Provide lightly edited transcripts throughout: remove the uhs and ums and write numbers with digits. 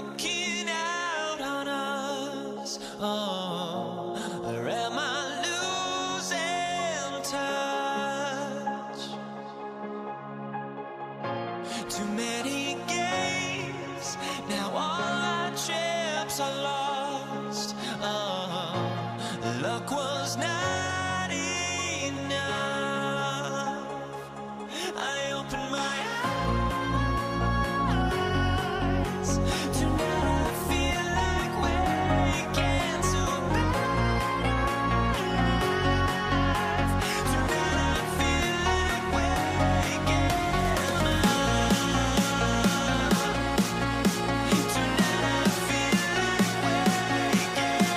walking out on us. Oh, or am I losing touch? Too many games, now all our chips are lost. Oh, luck was not enough. I opened my eyes. Tonight I feel like waking to life. Tonight I feel like waking up. Tonight I feel like waking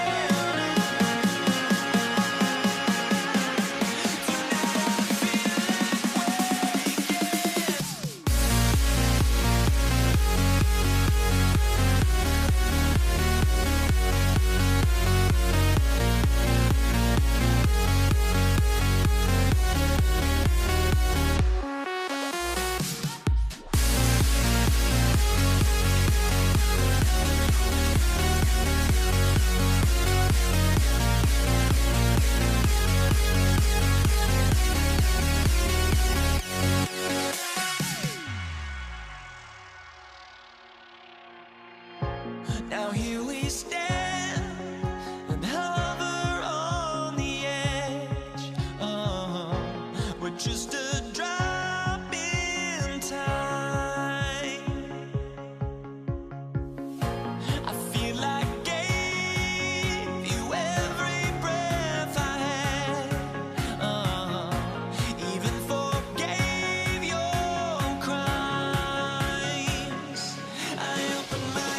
now here we stand and hover on the edge. Oh, we're just a drop in time. I feel like gave you every breath I had. Even forgave your crimes. I opened my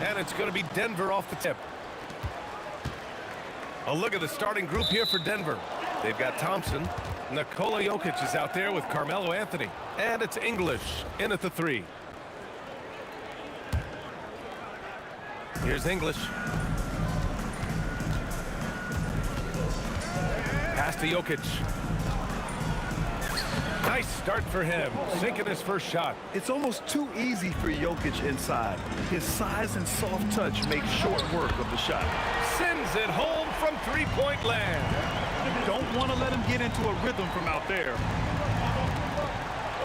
And it's going to be Denver off the tip. A look at the starting group here for Denver. They've got Thompson. Nikola Jokic is out there with Carmelo Anthony. And it's English in at the 3. Here's English. Pass to Jokic. Nice start for him, sinking his first shot. It's almost too easy for Jokic inside. His size and soft touch make short work of the shot. Sends it home from three-point land. Don't want to let him get into a rhythm from out there.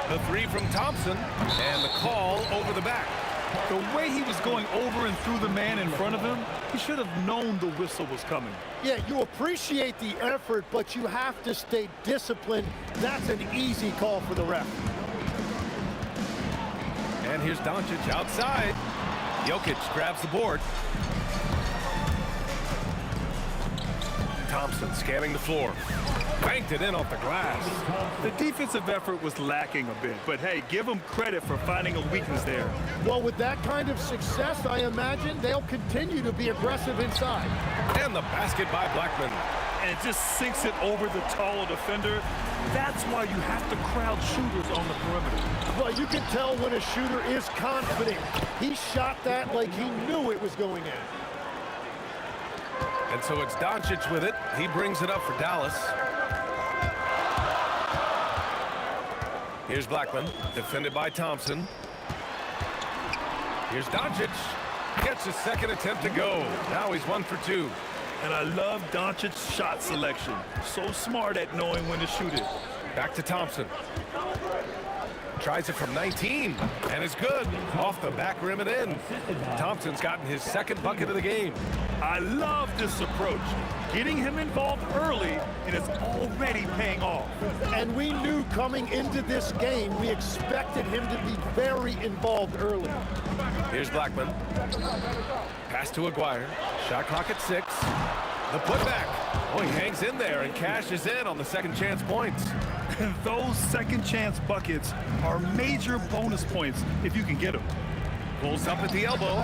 The 3 from Thompson, and the call over the back. The way he was going over and through the man in front of him, he should have known the whistle was coming. Yeah, you appreciate the effort, but you have to stay disciplined. That's an easy call for the ref. And here's Doncic outside. Jokic grabs the board. Thompson scanning the floor. Banked it in off the glass. The defensive effort was lacking a bit, but hey, give them credit for finding a weakness there. Well, with that kind of success, I imagine they'll continue to be aggressive inside. And the basket by Blackman. And it just sinks it over the taller defender. That's why you have to crowd shooters on the perimeter. Well, you can tell when a shooter is confident. He shot that like he knew it was going in. And so it's Doncic with it. He brings it up for Dallas. Here's Blackman, defended by Thompson. Here's Doncic. Gets his second attempt to go. Now he's 1 for 2. And I love Doncic's shot selection. So smart at knowing when to shoot it. Back to Thompson. Tries it from 19, and it's good. Off the back rim and in. Thompson's gotten his second bucket of the game. I love this approach. Getting him involved early, and it's already paying off. And we knew coming into this game, we expected him to be very involved early. Here's Blackman. Pass to Aguirre. Shot clock at 6. The putback. Oh, he hangs in there and cashes in on the second chance points. Those second chance buckets are major bonus points if you can get them. Pulls up at the elbow.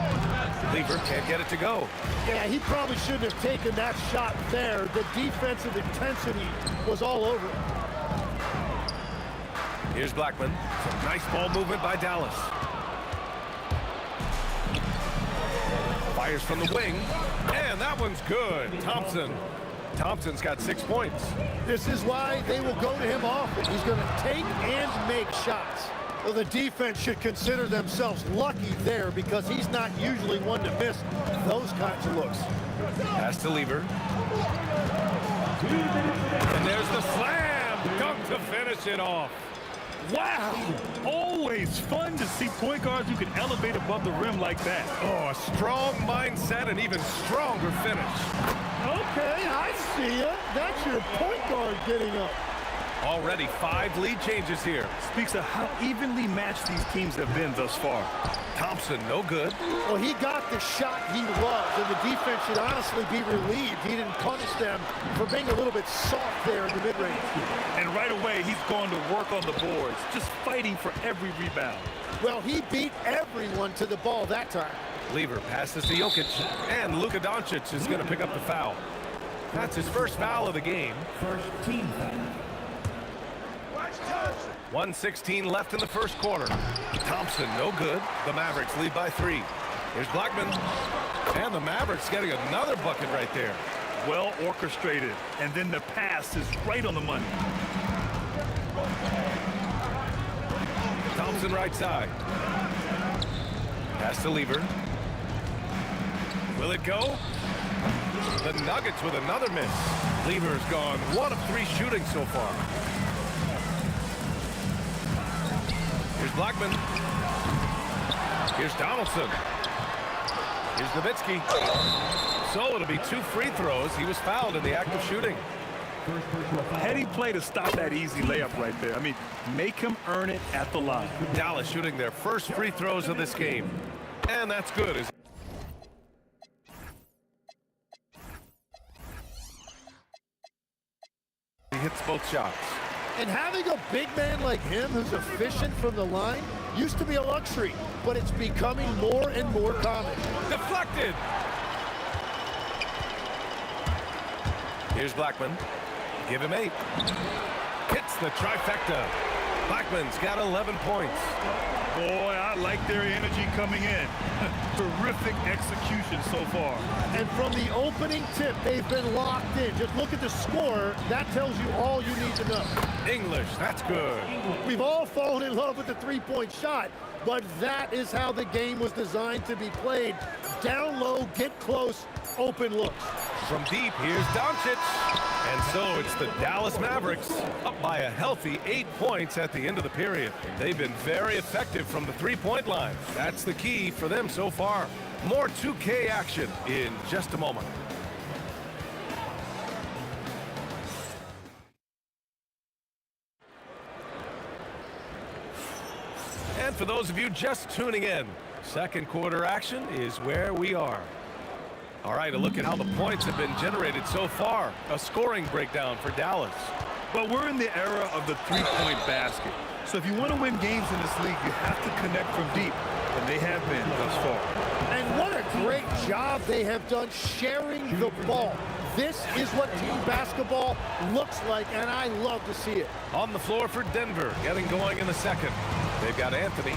Lever can't get it to go. Yeah, he probably shouldn't have taken that shot there. The defensive intensity was all over him. Here's Blackman. Some nice ball movement by Dallas. Fires from the wing. And that one's good. Thompson's got 6 points. This is why they will go to him often. He's going to take and make shots. Well, the defense should consider themselves lucky there because he's not usually one to miss those kinds of looks. Pass to Lever. And there's the slam. Dunk to finish it off. Wow! Always fun to see point guards who can elevate above the rim like that. Oh, a strong mindset and even stronger finish. Okay, I see ya. That's your point guard getting up. Already 5 lead changes here. Speaks of how evenly matched these teams have been thus far. Thompson, no good. Well, he got the shot he loves, and the defense should honestly be relieved he didn't punish them for being a little bit soft there in the mid-range. And right away, he's going to work on the boards, just fighting for every rebound. Well, he beat everyone to the ball that time. Lever passes to Jokic, and Luka Doncic is going to pick up the foul. That's his first foul of the game. First team foul. 1:16 left in the first quarter. Thompson, no good. The Mavericks lead by 3. Here's Blackman. And the Mavericks getting another bucket right there. Well orchestrated. And then the pass is right on the money. Thompson right side. Pass to Lever. Will it go? The Nuggets with another miss. Lever's gone 1 of 3 shooting so far. Here's Blackman. Here's Donaldson. Here's Nowitzki. So it'll be 2 free throws. He was fouled in the act of shooting. Heady play to stop that easy layup right there. I mean, make him earn it at the line. Dallas shooting their first free throws of this game. And that's good. He hits both shots. And having a big man like him who's efficient from the line, Used to be a luxury, but it's becoming more and more common. Deflected. Here's Blackman. Give him 8. Hits the trifecta. Blackman's got 11 points. Boy, I like their energy coming in. Terrific execution so far. And from the opening tip, they've been locked in. Just look at the score. That tells you all you need to know. English, that's good. We've all fallen in love with the three-point shot, but that is how the game was designed to be played. Down low, get close, open looks. From deep, here's Doncic. And so it's the Dallas Mavericks up by a healthy 8 points at the end of the period. They've been very effective from the three-point line. That's the key for them so far. More 2K action in just a moment. And for those of you just tuning in, second quarter action is where we are. All right, a look at how the points have been generated so far. A scoring breakdown for Dallas. But we're in the era of the three-point basket. So if you want to win games in this league, you have to connect from deep. And they have been thus far. And what a great job they have done sharing the ball. This is what team basketball looks like, and I love to see it. On the floor for Denver, getting going in the second. They've got Anthony.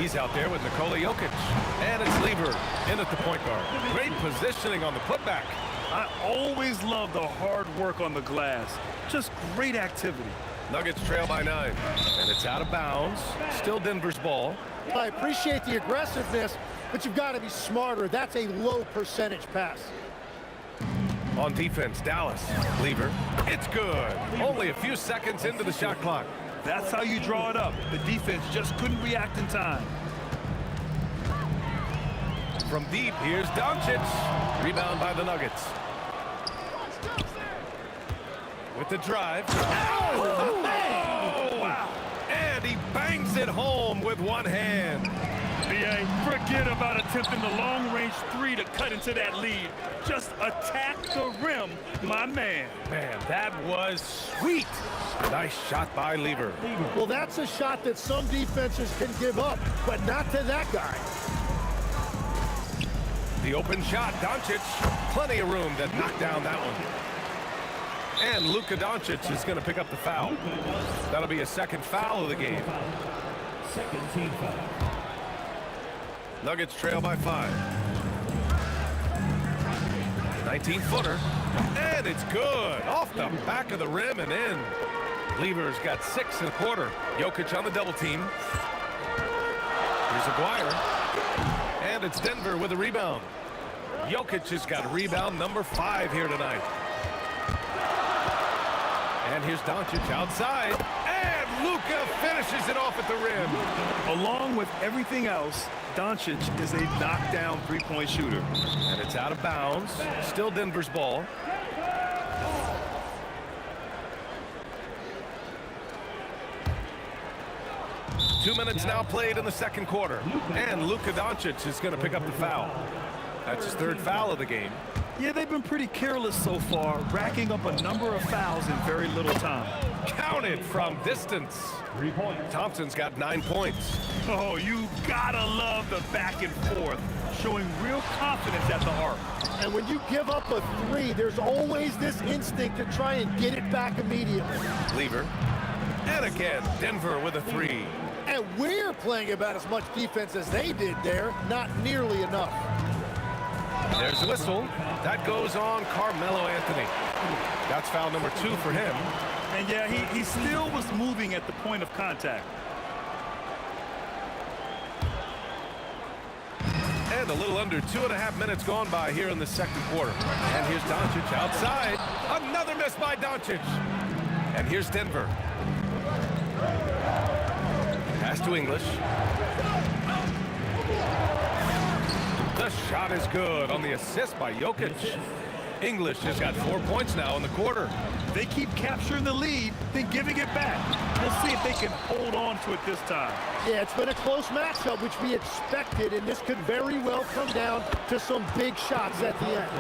He's out there with Nikola Jokic. And it's Lever in at the point guard. Great positioning on the putback. I always love the hard work on the glass. Just great activity. Nuggets trail by 9. And it's out of bounds. Still Denver's ball. I appreciate the aggressiveness, but you've got to be smarter. That's a low percentage pass. On defense, Dallas. Lever. It's good. Only a few seconds into the shot clock. That's how you draw it up. The defense just couldn't react in time. From deep, here's Doncic. Rebound by the Nuggets. With the drive. Oh! Wow. And he bangs it home with one hand. B.A., forget about attempting the long-range three to cut into that lead. Just attack the rim, my man. Man, that was sweet. Nice shot by Lever. Well, that's a shot that some defenses can give up, but not to that guy. The open shot, Doncic. Plenty of room to knock down that one. And Luka Doncic is going to pick up the foul. That'll be a second foul of the game. Second team foul. Nuggets trail by 5. 19-footer. And it's good. Off the back of the rim and in. Lever's got 6 1/4. Jokic on the double team. Here's Aguirre. And it's Denver with a rebound. Jokic has got rebound number 5 here tonight. And here's Doncic outside. And Luka finishes it off at the rim. Along with everything else, Doncic is a knockdown three-point shooter. And it's out of bounds. Still Denver's ball. Two minutes now played in the second quarter. And Luka Doncic is going to pick up the foul. That's his third foul of the game. Yeah, they've been pretty careless so far, racking up a number of fouls in very little time. Counted from distance. 3 points. Thompson's got 9 points. Oh, you gotta love the back and forth, showing real confidence at the arc. And when you give up a three, there's always this instinct to try and get it back immediately. Lever. And again, Denver with a 3. And we're playing about as much defense as they did there, not nearly enough. There's a whistle. That goes on Carmelo Anthony. That's foul number 2 for him. And yeah, he still was moving at the point of contact. And a little under 2.5 minutes gone by here in the second quarter. And here's Doncic outside. Another miss by Doncic. And here's Denver. Pass to English. The shot is good on the assist by Jokic. English has got 4 points now in the quarter. They keep capturing the lead, then giving it back. We'll see if they can hold on to it this time. Yeah, it's been a close matchup, which we expected, and this could very well come down to some big shots at the end.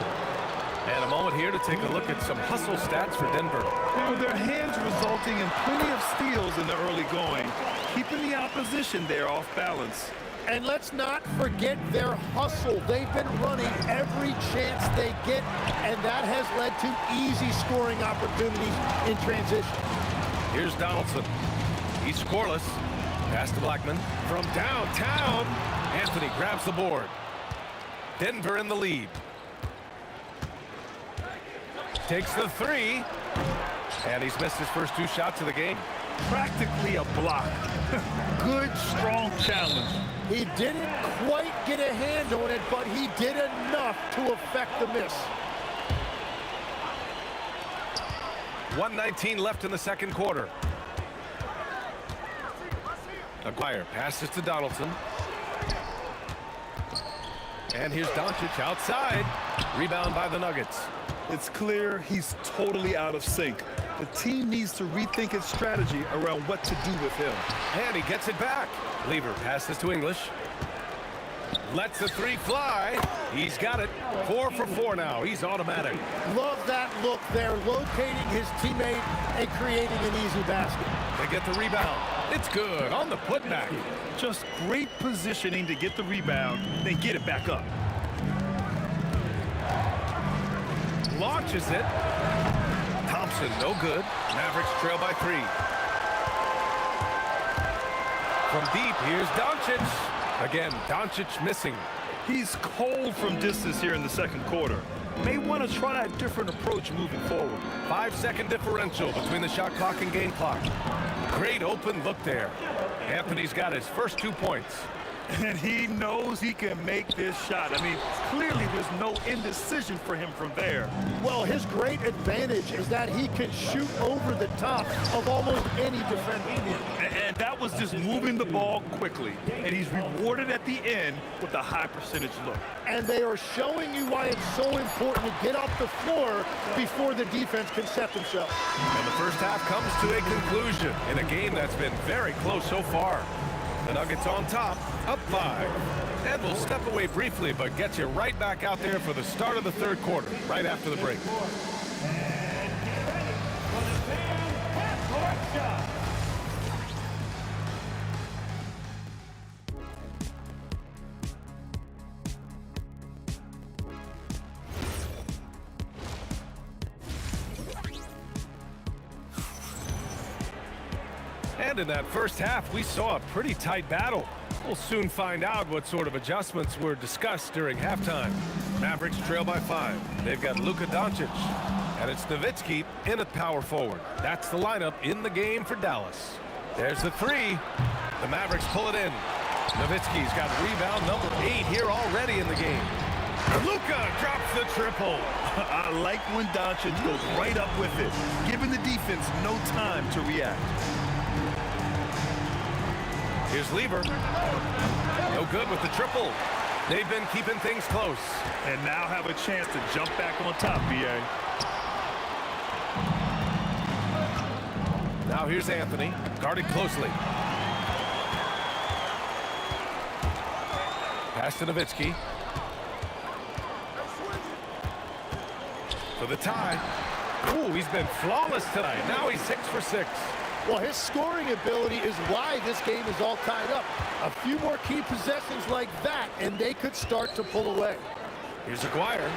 And a moment here to take a look at some hustle stats for Denver. With their hands resulting in plenty of steals in the early going, keeping the opposition there off balance. And let's not forget their hustle. They've been running every chance they get, and that has led to easy scoring opportunities in transition. Here's Donaldson. He's scoreless. Pass to Blackman. From downtown, Anthony grabs the board. Denver in the lead. Takes the three. And he's missed his first 2 shots of the game. Practically a block. Good, strong challenge. He didn't quite get a hand on it, but he did enough to affect the miss. 1:19 left in the second quarter. Aguirre passes to Donaldson. And here's Doncic outside. Rebound by the Nuggets. It's clear he's totally out of sync. The team needs to rethink its strategy around what to do with him. And he gets it back. Lever passes to English. Lets the three fly. He's got it. 4 for 4 now. He's automatic. Love that look there, locating his teammate and creating an easy basket. They get the rebound. It's good on the putback. Just great positioning to get the rebound, then get it back up. Launches it. Thompson, no good. Mavericks trail by 3. From deep, here's Doncic. Again, Doncic missing. He's cold from distance here in the second quarter. May want to try a different approach moving forward. 5-second differential between the shot clock and game clock. Great open look there. Anthony's got his first 2 points. And he knows he can make this shot. I mean, clearly there's no indecision for him from there. Well, his great advantage is that he can shoot over the top of almost any defender. And that was just moving the ball quickly. And he's rewarded at the end with a high percentage look. And they are showing you why it's so important to get off the floor before the defense can set themselves. And the first half comes to a conclusion in a game that's been very close so far. The Nuggets on top, up 5. And we'll step away briefly, but get you right back out there for the start of the third quarter, right after the break. And in that first half, we saw a pretty tight battle. We'll soon find out what sort of adjustments were discussed during halftime. Mavericks trail by 5. They've got Luka Doncic. And it's Nowitzki in at power forward. That's the lineup in the game for Dallas. There's the 3. The Mavericks pull it in. Nowitzki's got rebound number 8 here already in the game. Luka drops the triple. I like when Doncic goes right up with it, giving the defense no time to react. Here's Lever. No good with the triple. They've been keeping things close. And now have a chance to jump back on top, B.A. Now here's Anthony, guarded closely. Pass to Nowitzki. For the tie. Ooh, he's been flawless tonight. Now he's 6 for 6. Well, his scoring ability is why this game is all tied up. A few more key possessions like that, and they could start to pull away. Here's Aguirre.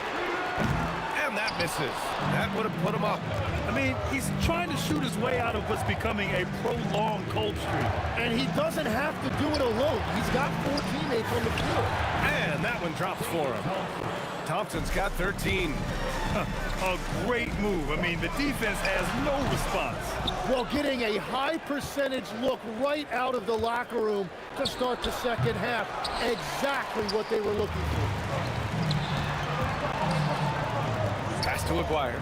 And that misses. That would have put him up. I mean, he's trying to shoot his way out of what's becoming a prolonged cold streak. And he doesn't have to do it alone. He's got 4 teammates on the field. And that one drops for him. Thompson's got 13. A great move. I mean, the defense has no response. Well, getting a high percentage look right out of the locker room to start the second half. Exactly what they were looking for. Pass to Aguirre.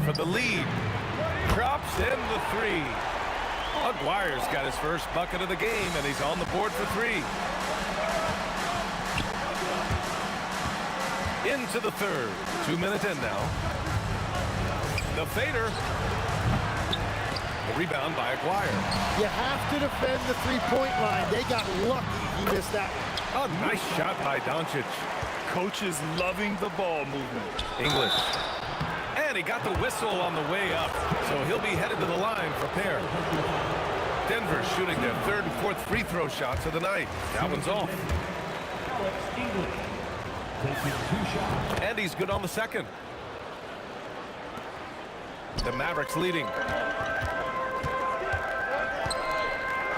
For the lead. Drops in the 3. Aguirre's got his first bucket of the game, and he's on the board for 3. Into the third. 2 minutes in now. The fader. The rebound by Aguirre. You have to defend the three-point line. They got lucky he missed that one. A nice shot by Doncic. Coach is loving the ball movement. English. And he got the whistle on the way up, so he'll be headed to the line for pair. Denver shooting their third and fourth free throw shots of the night. That one's off. And he's good on the second. The Mavericks leading.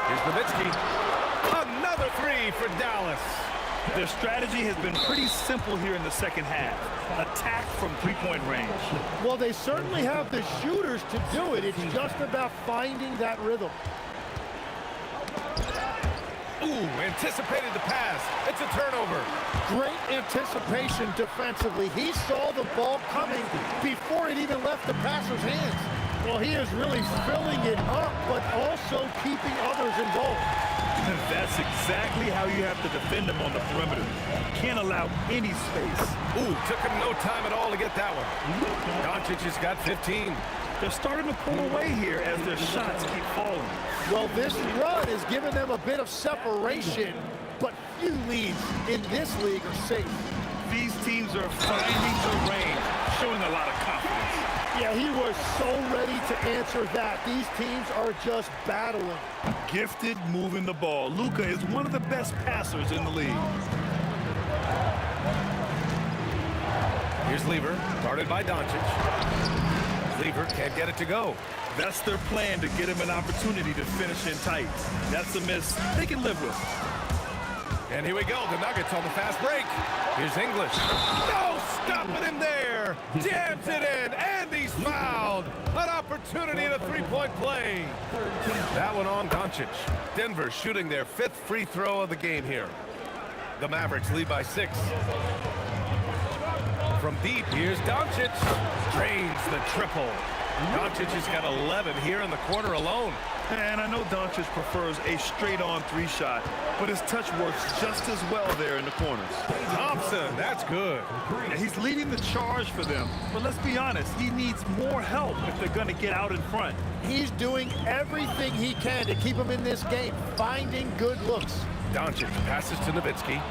Here's Nowitzki. Another three for Dallas. Their strategy has been pretty simple here in the second half. Attack from three-point range. Well, they certainly have the shooters to do it. It's just about finding that rhythm. Ooh, anticipated the pass. It's a turnover. Great anticipation defensively. He saw the ball coming before it even left the passer's hands. Well, he is really filling it up, but also keeping others involved. That's exactly how you have to defend him on the perimeter. Can't allow any space. Ooh, took him no time at all to get that one. Doncic has got 15. They're starting to pull away here as their shots keep falling. Well, this run has given them a bit of separation, but few leads in this league are safe. These teams are finding the range, showing a lot of confidence. Yeah, he was so ready to answer that. These teams are just battling. Gifted moving the ball. Luka is one of the best passers in the league. Here's Lever, guarded by Doncic. Lever can't get it to go. That's their plan, to get him an opportunity to finish in tight. That's a miss they can live with. And here we go, the Nuggets on the fast break. Here's English. No stopping him there. Jams it in, and he's fouled. An opportunity in a three-point play. That one on Doncic. Denver shooting their fifth free throw of the game here. The Mavericks lead by 6. From deep, here's Doncic. Drains the triple. Doncic has got 11 here in the quarter alone. And I know Doncic prefers a straight-on three-shot, but his touch works just as well there in the corners. Thompson, that's good. And he's leading the charge for them, but let's be honest, he needs more help if they're going to get out in front. He's doing everything he can to keep him in this game, finding good looks. Doncic passes to Nowitzki.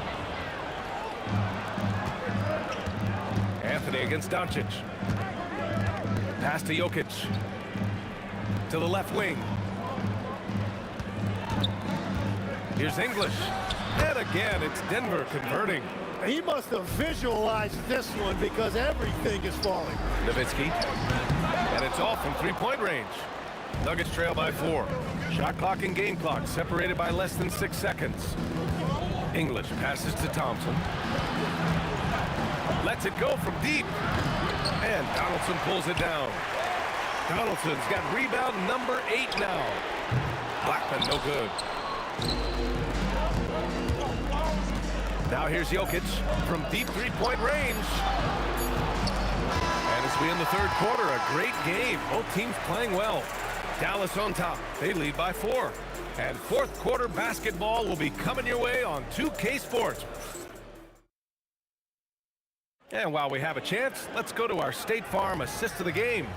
Anthony against Doncic. Pass to Jokic. To the left wing. Here's English. And again, it's Denver converting. He must have visualized this one because everything is falling. Nowitzki. And it's off from three-point range. Nuggets trail by 4. Shot clock and game clock separated by less than 6 seconds. English passes to Thompson. Lets it go from deep. And Donaldson pulls it down. Donaldson's got rebound number 8 now. Blackman, no good. Now here's Jokic from deep three-point range. And as we end the third quarter, a great game. Both teams playing well. Dallas on top. They lead by 4. And fourth quarter basketball will be coming your way on 2K Sports. And while we have a chance, let's go to our State Farm assist of the game.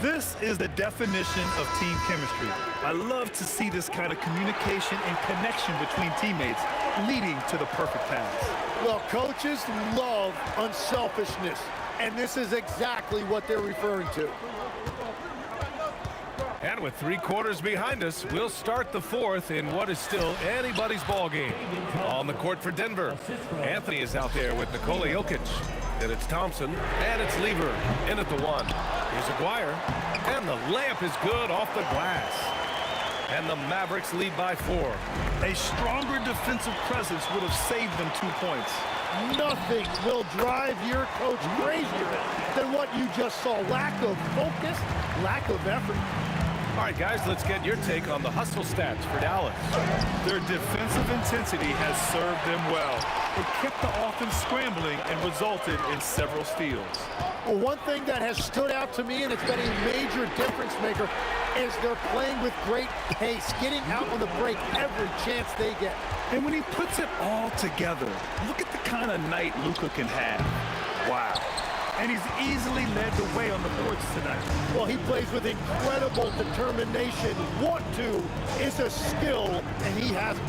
This is the definition of team chemistry. I love to see this kind of communication and connection between teammates leading to the perfect pass. Well, coaches love unselfishness, and this is exactly what they're referring to. And with 3 quarters behind us, we'll start the fourth in what is still anybody's ball game. On the court for Denver, Anthony is out there with Nikola Jokic. Then it's Thompson, and it's Lever in at the 1. Here's Aguirre, and the layup is good off the glass. And the Mavericks lead by 4. A stronger defensive presence would have saved them 2 points. Nothing will drive your coach crazier than what you just saw. Lack of focus, lack of effort. All right, guys, let's get your take on the hustle stats for Dallas. Their defensive intensity has served them well. It kept the offense scrambling and resulted in several steals. Well, one thing that has stood out to me, and it's been a major difference maker, is they're playing with great pace, getting out on the break every chance they get. And when he puts it all together, look at the kind of night Luka can have. Wow. And he's easily led the way on the boards tonight. Well, he plays with incredible determination. Want to is a skill, and he has it.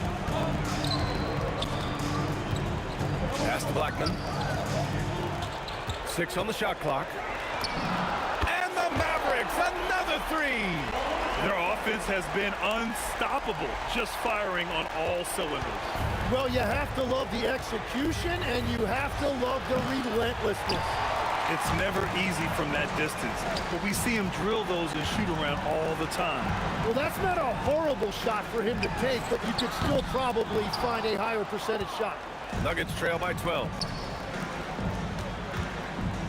Pass to Blackman. 6 on the shot clock. Mavericks, another three. Their offense has been unstoppable, just firing on all cylinders. Well, you have to love the execution, and you have to love the relentlessness. It's never easy from that distance, but we see him drill those and shoot around all the time. Well, that's not a horrible shot for him to take, but you could still probably find a higher percentage shot. Nuggets trail by 12.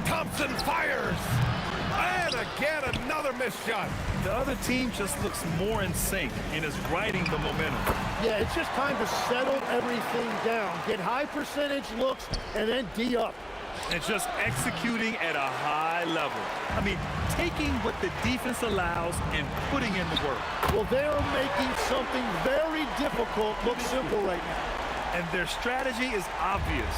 Thompson fires. And again, another missed shot. The other team just looks more in sync and is riding the momentum. Yeah, it's just time to settle everything down. Get high percentage looks and then D up. And just executing at a high level. I mean, taking what the defense allows and putting in the work. Well, they're making something very difficult look simple right now. And their strategy is obvious.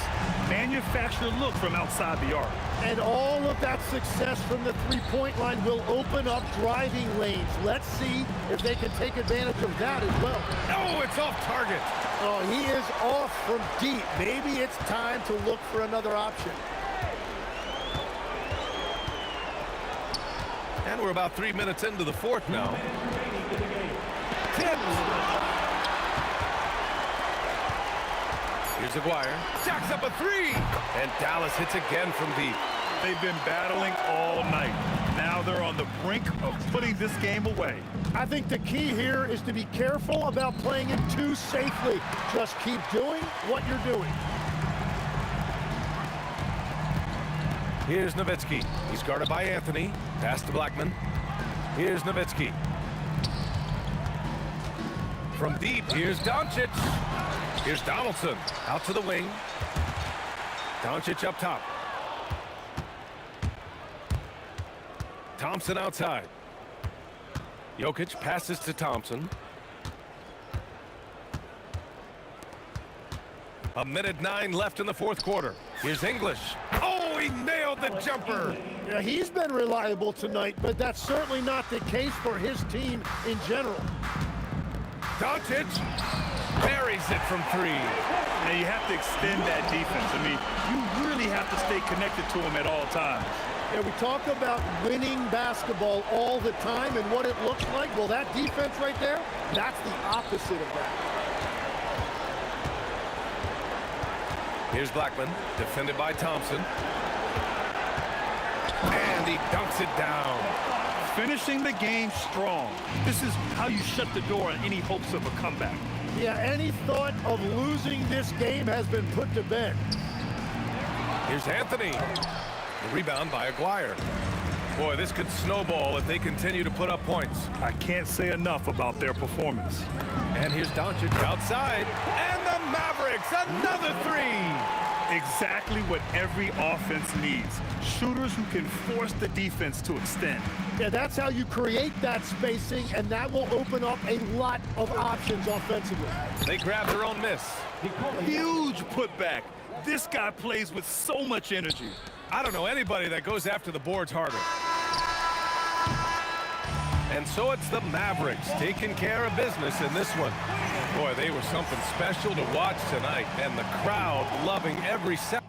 Manufacture look from outside the arc. And all of that success from the three-point line will open up driving lanes. Let's see if they can take advantage of that as well. Oh, it's off target. Oh, he is off from deep. Maybe it's time to look for another option. And we're about 3 minutes into the fourth now. Tipped. Here's Aguirre. Jacks up a three. And Dallas hits again from deep. They've been battling all night. Now they're on the brink of putting this game away. I think the key here is to be careful about playing it too safely. Just keep doing what you're doing. Here's Nowitzki. He's guarded by Anthony. Pass to Blackman. Here's Nowitzki. From deep, here's Doncic. Here's Donaldson. Out to the wing. Doncic up top. Thompson outside. Jokic passes to Thompson. 1:09 left in the fourth quarter. Here's English. Oh, he nailed the jumper. Yeah, he's been reliable tonight, but that's certainly not the case for his team in general. Doncic buries it from three. Now you have to extend that defense. I mean, you really have to stay connected to him at all times. Yeah, we talk about winning basketball all the time and what it looks like. Well, that defense right there, that's the opposite of that. Here's Blackman, defended by Thompson. And he dunks it down. Finishing the game strong. This is how you shut the door on any hopes of a comeback. Yeah, any thought of losing this game has been put to bed. Here's Anthony. The rebound by Aguirre. Boy, this could snowball if they continue to put up points. I can't say enough about their performance. And here's Doncic outside. And the Mavericks, another three. Exactly what every offense needs. Shooters who can force the defense to extend. Yeah, that's how you create that spacing, and that will open up a lot of options offensively. They grab their own miss. Huge putback. This guy plays with so much energy. I don't know anybody that goes after the boards harder. And so it's the Mavericks taking care of business in this one. Boy, they were something special to watch tonight, and the crowd loving every second.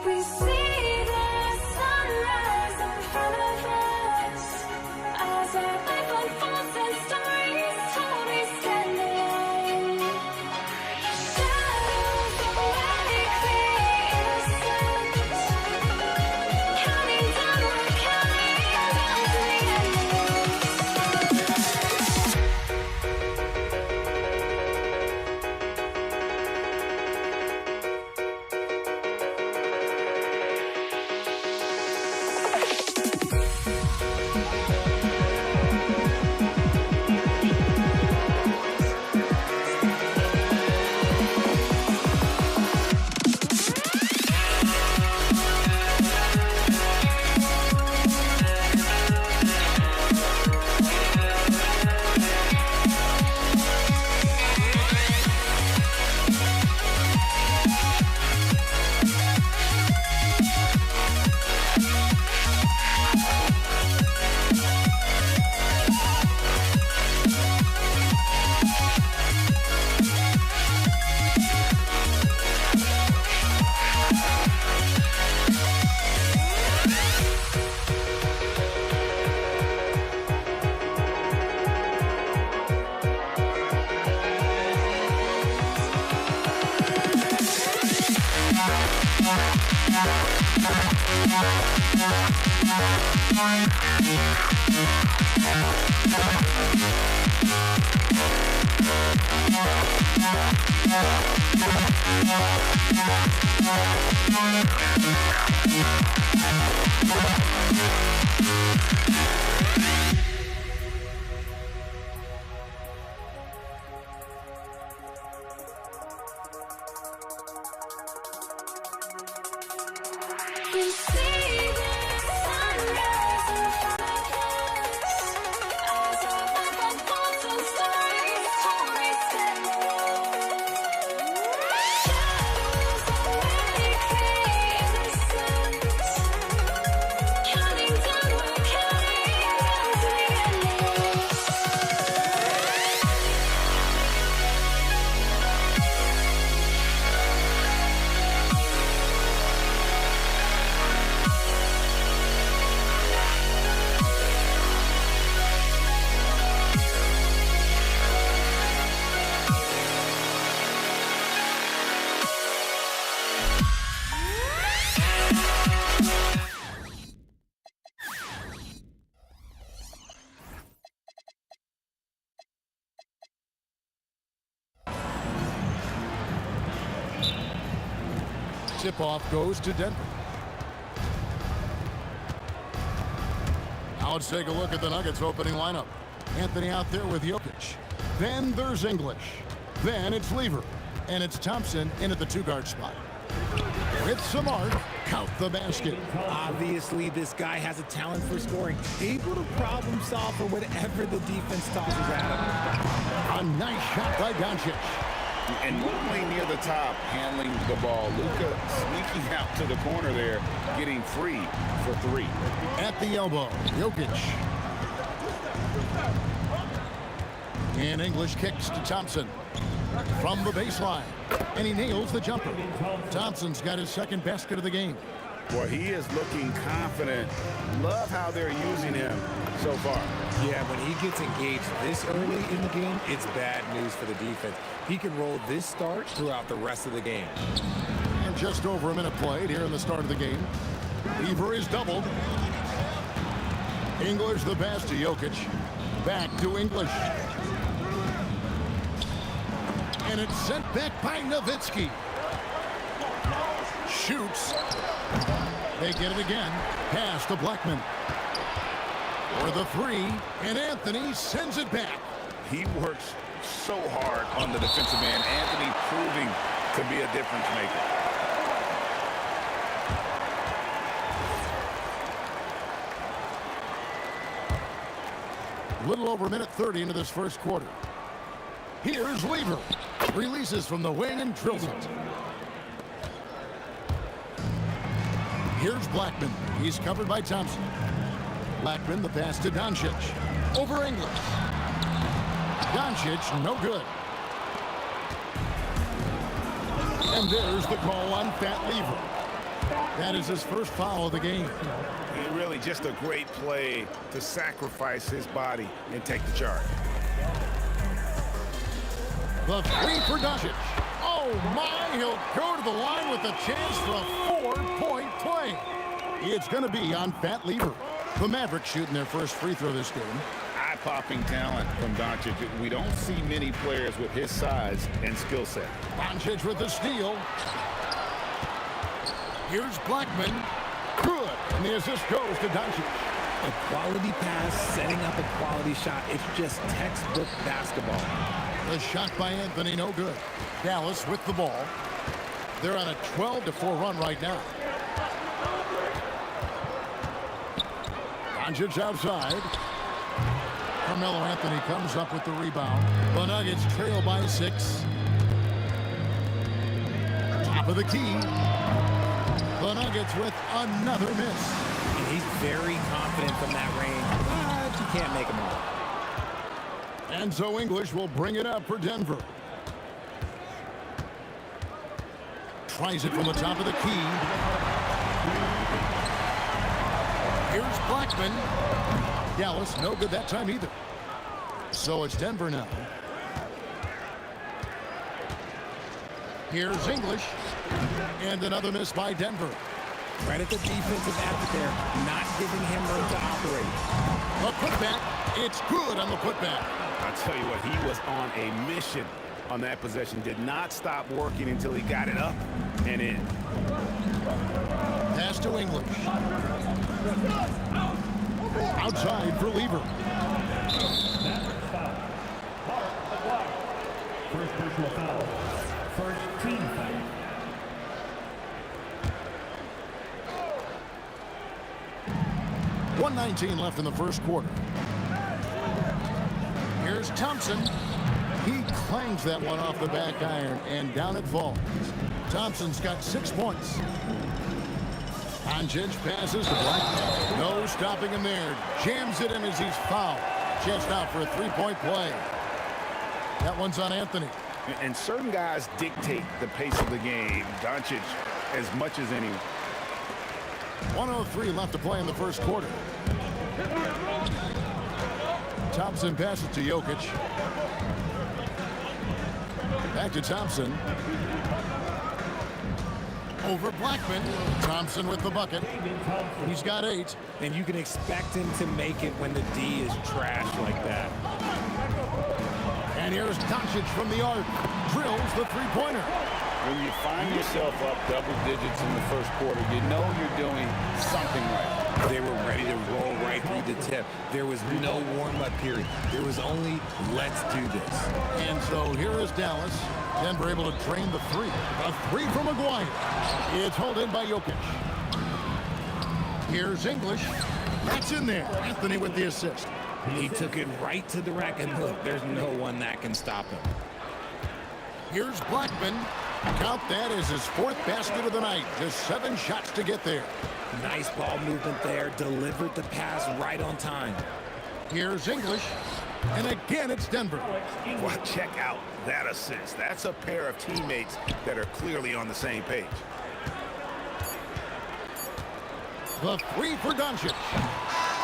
We see the sunrise in front of us as our life unfolds and stories told. We stand alone. Shadows awake the innocent, counting down, we're counting down to the We see the sunrise in front of us as our life unfolds and stories told. We stand alone. Shadows awake the innocent, counting down, we're counting down to the endless. Tip-off goes to Denver. Now let's take a look at the Nuggets opening lineup. Anthony out there with Jokic. Then there's English. Then it's Lever. And it's Thompson in at the two-guard spot. With Samart, count the basket. Obviously, this guy has a talent for scoring, able to problem solve for whatever the defense tosses at him. A nice shot by Doncic. And normally near the top, handling the ball. Luka sneaking out to the corner there, getting free for three. At the elbow, Jokic. And English kicks to Thompson from the baseline. And he nails the jumper. Thompson's got his second basket of the game. Boy, he is looking confident. Love how they're using him so far. Yeah, when he gets engaged this early in the game, it's bad news for the defense. He can roll this start throughout the rest of the game. And just over a minute played here in the start of the game. Lever is doubled. English the pass to Jokic. Back to English. And it's sent back by Nowitzki. Shoots. They get it again. Pass to Blackman. For the three, and Anthony sends it back. He works so hard on the defensive end. Anthony proving to be a difference maker. Little over a minute 30 into this first quarter. Here's Lever. Releases from the wing and drills it. Here's Blackman. He's covered by Thompson. Blackman, the pass to Doncic. Over English. Doncic, no good. And there's the call on Fat Lever. That is his first foul of the game. Really just a great play to sacrifice his body and take the charge. The three for Doncic. Oh my, he'll go to the line with a chance for a 4-point play. It's going to be on Fat Lever. The Mavericks shooting their first free throw this game. Eye-popping talent from Doncic. We don't see many players with his size and skill set. Doncic with the steal. Here's Blackman. Good. And the assist goes to Doncic. A quality pass, setting up a quality shot. It's just textbook basketball. The shot by Anthony, no good. Dallas with the ball. They're on a 12-4 run right now. Doncic outside. Carmelo Anthony comes up with the rebound. The Nuggets trail by 6. Top of the key. The Nuggets with another miss. And he's very confident from that range, but you can't make him all. And so English will bring it up for Denver. Tries it from the top of the key. Here's Blackman. Dallas, no good that time either. So it's Denver now. Here's English. And another miss by Denver. Credit the defensive effort there, not giving him room to operate. A putback. It's good on the putback. I'll tell you what, he was on a mission on that possession. Did not stop working until he got it up and in. Pass to English. Outside for Lever. First personal foul. First team foul. .119 left in the first quarter. Here's Thompson. He clangs that one off the back iron, and down it falls. Thompson's got 6 points. Doncic passes to Blackman. No stopping him there. Jams it in as he's fouled. Chest out for a 3-point play. That one's on Anthony. And certain guys dictate the pace of the game. Doncic as much as anyone. 1:03 left to play in the first quarter. Thompson passes to Jokic. Back to Thompson. Over Blackman. Thompson with the bucket. He's got 8. And you can expect him to make it when the D is trash like that. And here's Doncic from the arc. Drills the three-pointer. When you find yourself up double digits in the first quarter, you know you're doing something right. They were ready to roll right through the tip. There was no warm-up period. There was only, let's do this. And so here is Dallas. Denver able to drain the 3. A 3 from Maguire. It's hauled in by Jokic. Here's English. That's in there. Anthony with the assist. He took it right to the rack, and look, there's no one that can stop him. Here's Blackman. Count that as his 4th basket of the night. Just 7 shots to get there. Nice ball movement there. Delivered the pass right on time. Here's English. And again, it's Denver. Well, check out that assist. That's a pair of teammates that are clearly on the same page. The 3 for Doncic.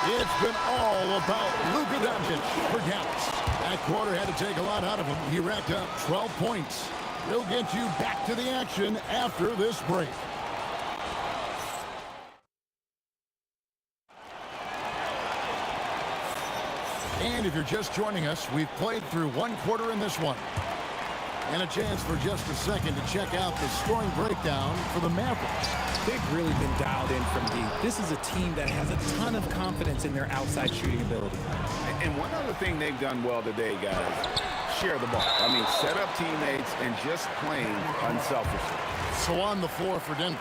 It's been all about Luka Doncic for Dallas. That quarter had to take a lot out of him. He racked up 12 points. We'll get you back to the action after this break. And if you're just joining us, we've played through 1 quarter in this one. And a chance for just a second to check out the scoring breakdown for the Mavericks. They've really been dialed in from deep. This is a team that has a ton of confidence in their outside shooting ability. And one other thing they've done well today, guys, share the ball. I mean, set up teammates and just playing unselfishly. So on the floor for Denver,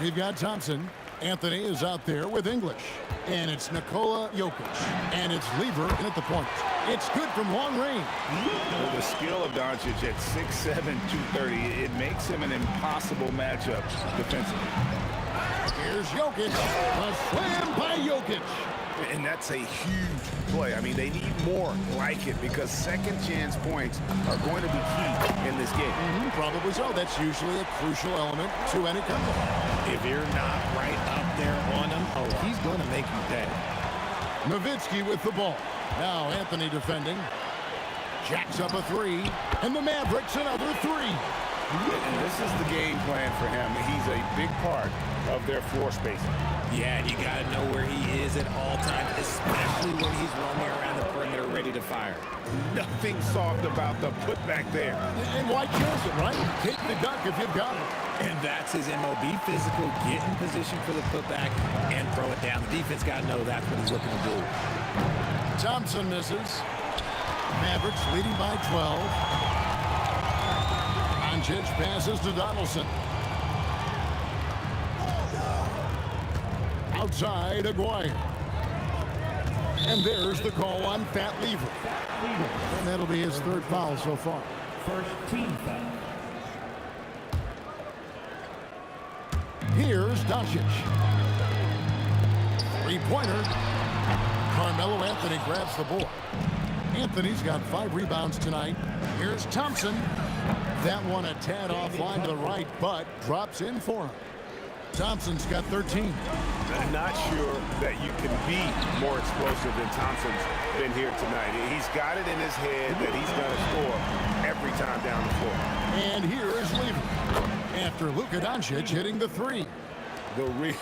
we've got Thompson. Anthony is out there with English. And it's Nikola Jokic. And it's Lever in at the point. It's good from long range. With the skill of Doncic at 6'7", 230, it makes him an impossible matchup defensively. Here's Jokic. A slam by Jokic. And that's a huge play. I mean, they need more like it because second chance points are going to be key in this game. Probably so. That's usually a crucial element to any comeback. If you're not right up there on him, oh, he's going to make you pay. Nowitzki with the ball. Now Anthony defending. Jacks up a three. And the Mavericks another three. And this is the game plan for him. He's a big part of their floor spacing. Yeah, and you got to know where he is at all times, especially when he's roaming around the perimeter ready to fire. Nothing soft about the putback there. And why chance it, right? Take the dunk if you've got it. And that's his MO. Be physical, get in position for the putback, and throw it down. The defense got to know that's what he's looking to do. Thompson misses. Mavericks leading by 12. Doncic passes to Donaldson. Outside, Aguirre. And there's the call on Pat Lever. And that'll be his third foul so far. First team foul. Here's Doncic. Three-pointer. Carmelo Anthony grabs the board. Anthony's got 5 rebounds tonight. Here's Thompson. That one a tad offline to the right, but drops in for him. Thompson's got 13. I'm not sure that you can be more explosive than Thompson's been here tonight. He's got it in his head that he's going to score every time down the floor. And here is Lever. After Luka Doncic hitting the three. The real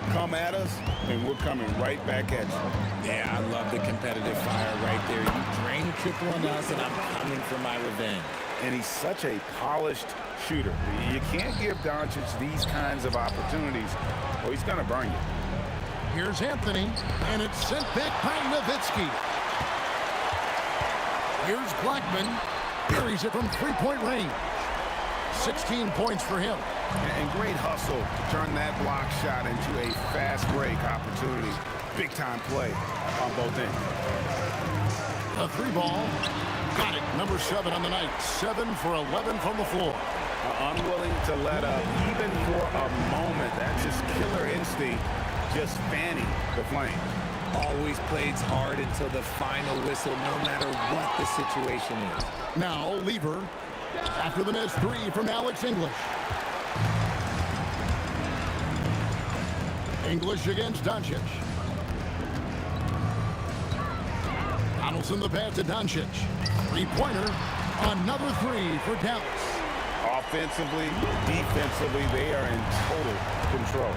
come at us, and we're coming right back at you. Yeah, I love the competitive fire right there. You drain a triple on us, and I'm coming for my revenge. And he's such a polished shooter. You can't give Doncic these kinds of opportunities, or he's going to burn you. Here's Anthony, and it's sent back by Nowitzki. Here's Blackman. Buries it from three-point range. 16 points for him. And great hustle to turn that block shot into a fast break opportunity. Big-time play on both ends. A three ball. Got it. Number 7 on the night. 7 for 11 from the floor. Unwilling to let up even for a moment. That's his killer instinct, just fanning the flame. Always plays hard until the final whistle, no matter what the situation is. Now, Lever. After the missed three from Alex English. English against Doncic. Donaldson the pass to Doncic. Three-pointer. Another three for Dallas. Offensively, defensively, they are in total control.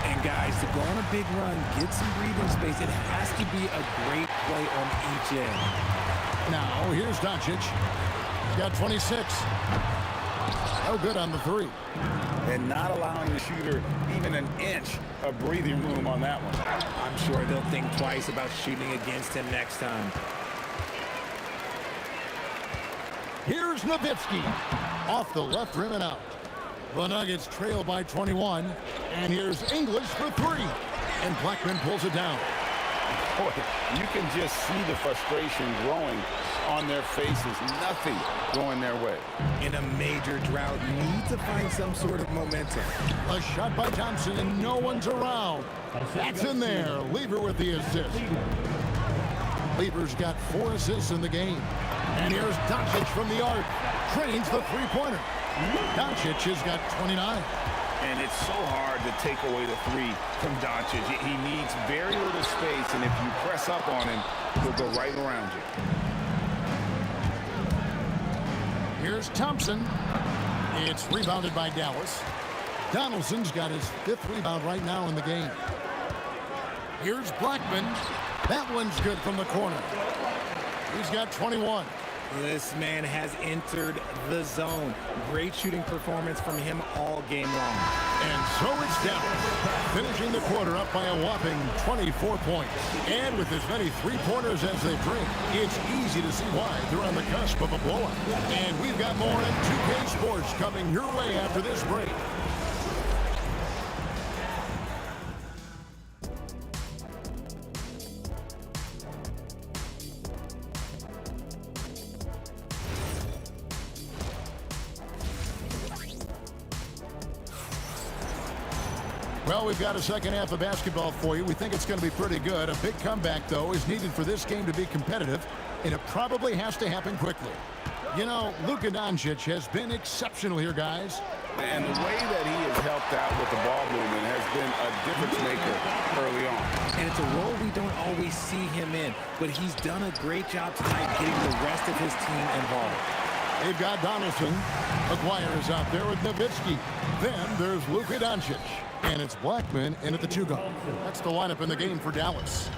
And guys, to go on a big run, get some breathing space, it has to be a great play on each end. Now, here's Doncic. He's got 26. No good on the three. And not allowing the shooter even an inch of breathing room on that one. I'm sure they'll think twice about shooting against him next time. Here's Nowitzki. Off the left rim and out. The Nuggets trail by 21. And here's English for three. And Blackman pulls it down. Boy, you can just see the frustration growing on their faces. Nothing going their way. In a major drought, need to find some sort of momentum. A shot by Thompson, and no one's around. That's in there. Lever with the assist. Lever's got 4 assists in the game. And here's Doncic from the arc. Trains the three-pointer. Doncic has got 29. And it's so hard to take away the three from Doncic. He needs very little space, and if you press up on him, he'll go right around you. Here's Thompson. It's rebounded by Dallas. Donaldson's got his 5th rebound right now in the game. Here's Blackman. That one's good from the corner. He's got 21. This man has entered the zone. Great shooting performance from him all game long. And so it's Dallas, finishing the quarter up by a whopping 24 points. And with as many three-pointers as they bring, it's easy to see why they're on the cusp of a blowout. And we've got more in 2K Sports coming your way after this break. Well, we've got a second half of basketball for you. We think it's going to be pretty good. A big comeback, though, is needed for this game to be competitive, and it probably has to happen quickly. You know, Luka Doncic has been exceptional here, guys. And the way that he has helped out with the ball movement difference maker early on. And it's a role we don't always see him in, but he's done a great job tonight getting the rest of his team involved. They've got Donaldson. Aguirre is out there with Nowitzki. Then there's Luka Doncic. And it's Blackman in at the 2-guard. That's the lineup in the game for Dallas.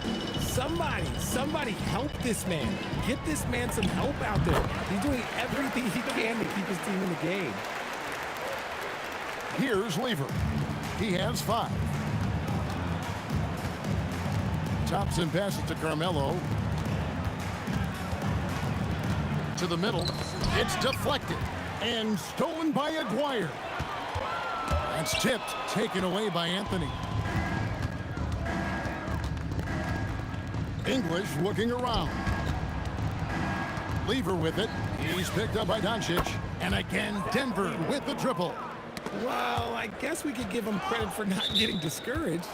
Somebody help this man. Get this man some help out there. He's doing everything he can to keep his team in the game. Here's Lever. He has 5. Thompson passes to Carmelo. To the middle. It's deflected and stolen by Aguirre. That's tipped, taken away by Anthony. English looking around. Lever with it. He's picked up by Doncic. And again, Denver with the triple. Well, I guess we could give him credit for not getting discouraged.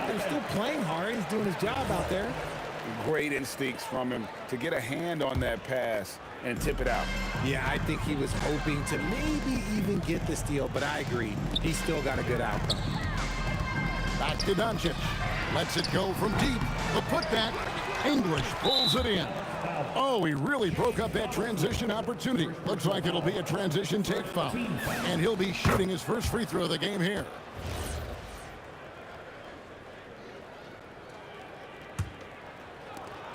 They're still playing hard. He's doing his job out there. Great instincts from him to get a hand on that pass and tip it out. Yeah, I think he was hoping to maybe even get the steal, but I agree. He still got a good outcome. Back to Doncic. Lets it go from deep. The putback. English pulls it in. Oh, he really broke up that transition opportunity. Looks like it'll be a transition take foul. And he'll be shooting his first free throw of the game here.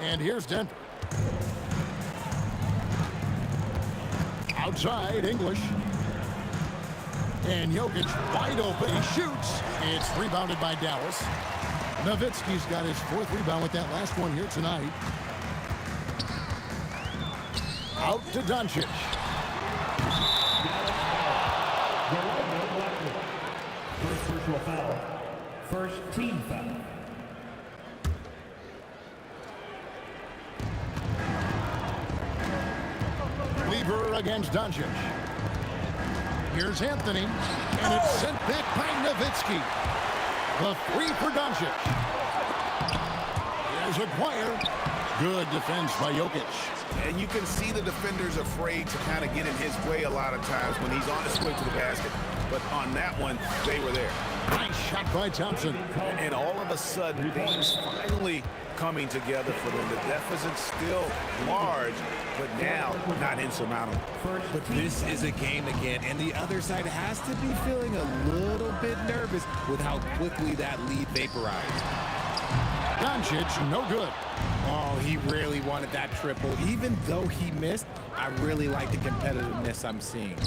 And here's Denver. Outside, English. And Jokic wide open. He shoots. It's rebounded by Dallas. Nowitzki's got his 4th rebound with that last one here tonight. Out to Doncic. First personal foul. First team foul. Lever against Doncic. Here's Anthony, and it's sent back by Nowitzki. The 3 for Doncic. Here's Aguirre. Good defense by Jokic. And you can see the defender's afraid to kind of get in his way a lot of times when he's on his way to the basket. But on that one, they were there. Nice shot by Thompson. And all of a sudden, things finally coming together for them. The deficit's still large, but now not insurmountable. But this is a game again, and the other side has to be feeling a little bit nervous with how quickly that lead vaporized. Doncic, no good. Oh, he really wanted that triple. Even though he missed, I really like the competitiveness I'm seeing.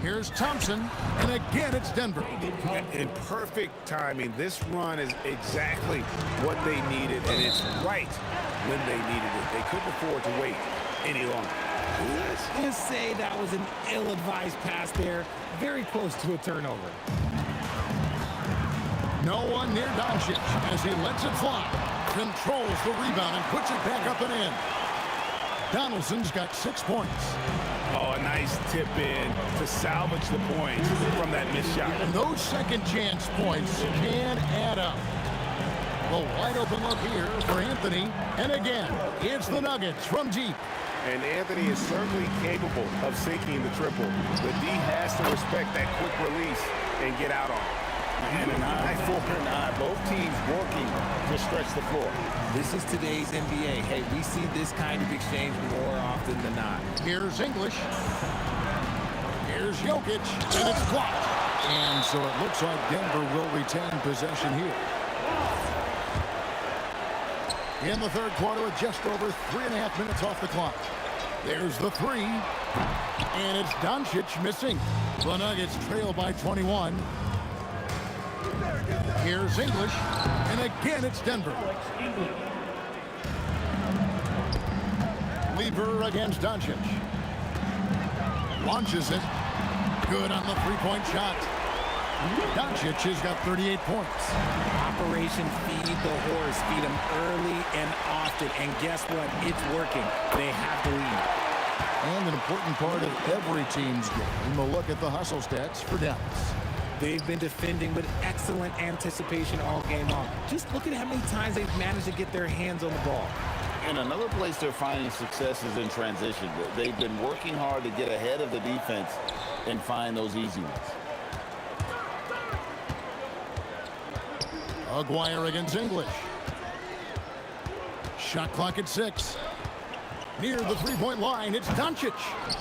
Here's Thompson, and again it's Denver. In perfect timing, this run is exactly what they needed, and it's right when they needed it. They couldn't afford to wait any longer. Let's just say that was an ill-advised pass there, very close to a turnover. No one near Doncic as he lets it fly. Controls the rebound and puts it back up and in. Donaldson's got 6 points. Oh, a nice tip in to salvage the points from that missed shot. And those second chance points can add up. The wide open look here for Anthony. And again, it's the Nuggets from deep. And Anthony is certainly capable of sinking the triple. The D has to respect that quick release and get out on it. And an eye for an eye. Both teams working to stretch the floor. This is today's NBA. Hey, we see this kind of exchange more often than not. Here's English. Here's Jokic. And it's blocked. And so it looks like Denver will retain possession here. In the third quarter with just over 3.5 minutes off the clock. There's the 3. And it's Doncic missing. The Nuggets trail by 21. Here's English, and again it's Denver. Lever against Doncic. Launches it. Good on the 3-point shot. Doncic has got 38 points. Operation Feed the Horse. Feed him early and often. And guess what? It's working. They have the lead. And an important part of every team's game, a look at the hustle stats for Dallas. They've been defending with excellent anticipation all game long. Just look at how many times they've managed to get their hands on the ball. And another place they're finding success is in transition. They've been working hard to get ahead of the defense and find those easy ones. Aguirre against English. Shot clock at 6. Near the three-point line, it's Doncic.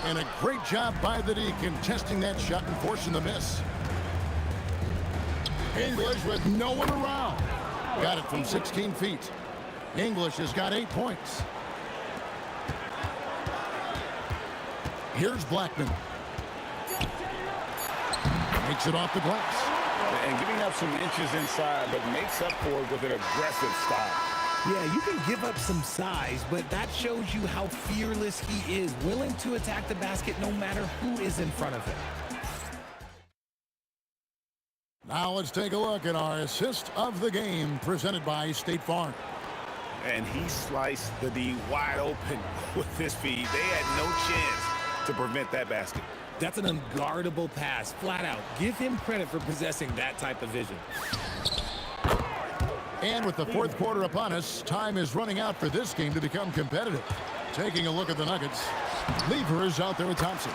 And a great job by the D contesting that shot and forcing the miss. English with no one around. Got it from 16 feet. English has got 8 points. Here's Blackman. Makes it off the glass. And giving up some inches inside, but makes up for it with an aggressive style. Yeah, you can give up some size, but that shows you how fearless he is, willing to attack the basket no matter who is in front of him. Now let's take a look at our assist of the game presented by State Farm. And he sliced the D wide open with this feed. They had no chance to prevent that basket. That's an unguardable pass, flat out. Give him credit for possessing that type of vision. And with the fourth quarter upon us, time is running out for this game to become competitive. Taking a look at the Nuggets, Lever is out there with Thompson.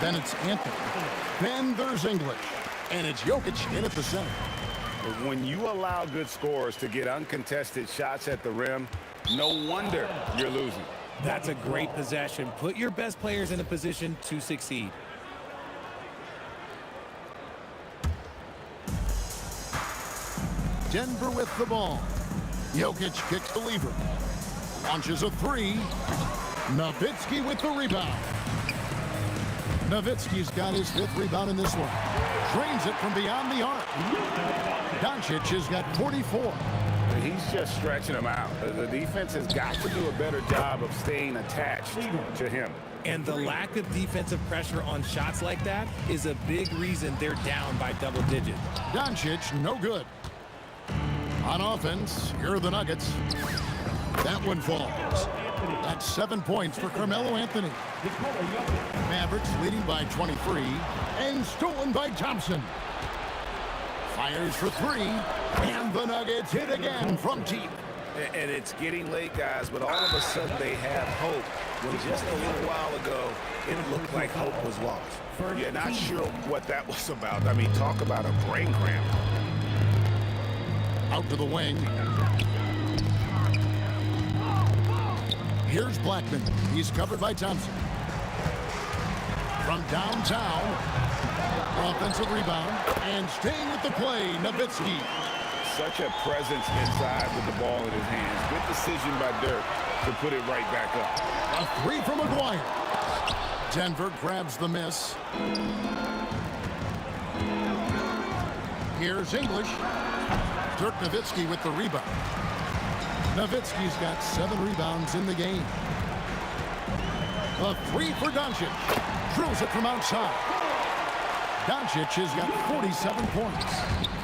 Then it's Anthony. Then there's English. And it's Jokic in at the center. But when you allow good scorers to get uncontested shots at the rim, no wonder you're losing. That's a great possession. Put your best players in a position to succeed. Denver with the ball. Jokic kicks the Lever. Launches a three. Nowitzki with the rebound. Nowitzki's got his 5th rebound in this one. Drains it from beyond the arc. Doncic has got 44. He's just stretching them out. The defense has got to do a better job of staying attached to him. And the lack of defensive pressure on shots like that is a big reason they're down by double digits. Doncic, no good. On offense, here are the Nuggets. That one falls. That's 7 points for Carmelo Anthony. Mavericks leading by 23 and stolen by Thompson. Fires for 3, and the Nuggets hit again from deep. And it's getting late, guys, but all of a sudden they have hope. When just a little while ago, it looked like hope was lost. You're not sure what that was about. I mean, talk about a brain cramp. Out to the wing. Here's Blackman. He's covered by Thompson. From downtown, offensive rebound, and staying with the play, Nowitzki. Such a presence inside with the ball in his hands. Good decision by Dirk to put it right back up. A 3 from Aguirre. Denver grabs the miss. Here's English. Dirk Nowitzki with the rebound. Nowitzki's got 7 rebounds in the game. A 3 for Doncic. Drills it from outside. Doncic has got 47 points.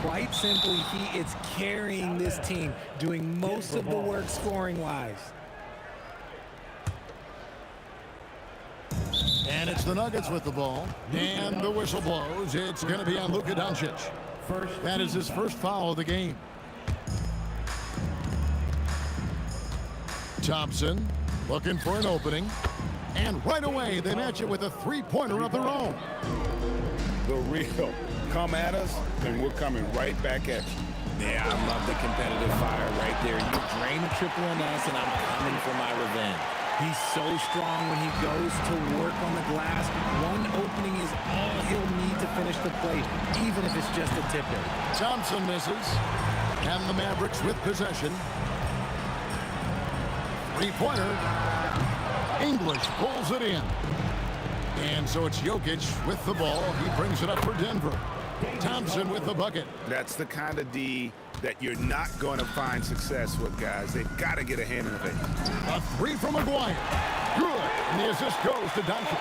Quite simply, he is carrying this team, doing most of the work scoring-wise. And it's the Nuggets with the ball. And the whistle blows. It's going to be on Luka Doncic. That is his first foul of the game. Thompson looking for an opening. And right away, they match it with a 3-pointer of their own. The real come at us, and we're coming right back at you. Yeah, I love the competitive fire right there. You drain a triple on us, and I'm coming for my revenge. He's so strong when he goes to work on the glass. One opening is all he'll need to finish the play, even if it's just a tip in. Thompson misses. And the Mavericks with possession. 3-pointer. English pulls it in. And so it's Jokic with the ball. He brings it up for Denver. Thompson with the bucket. That's the kind of D that you're not going to find success with, guys. They've got to get a hand in it. A 3 from Aguirre. Good. And the assist goes to Doncic.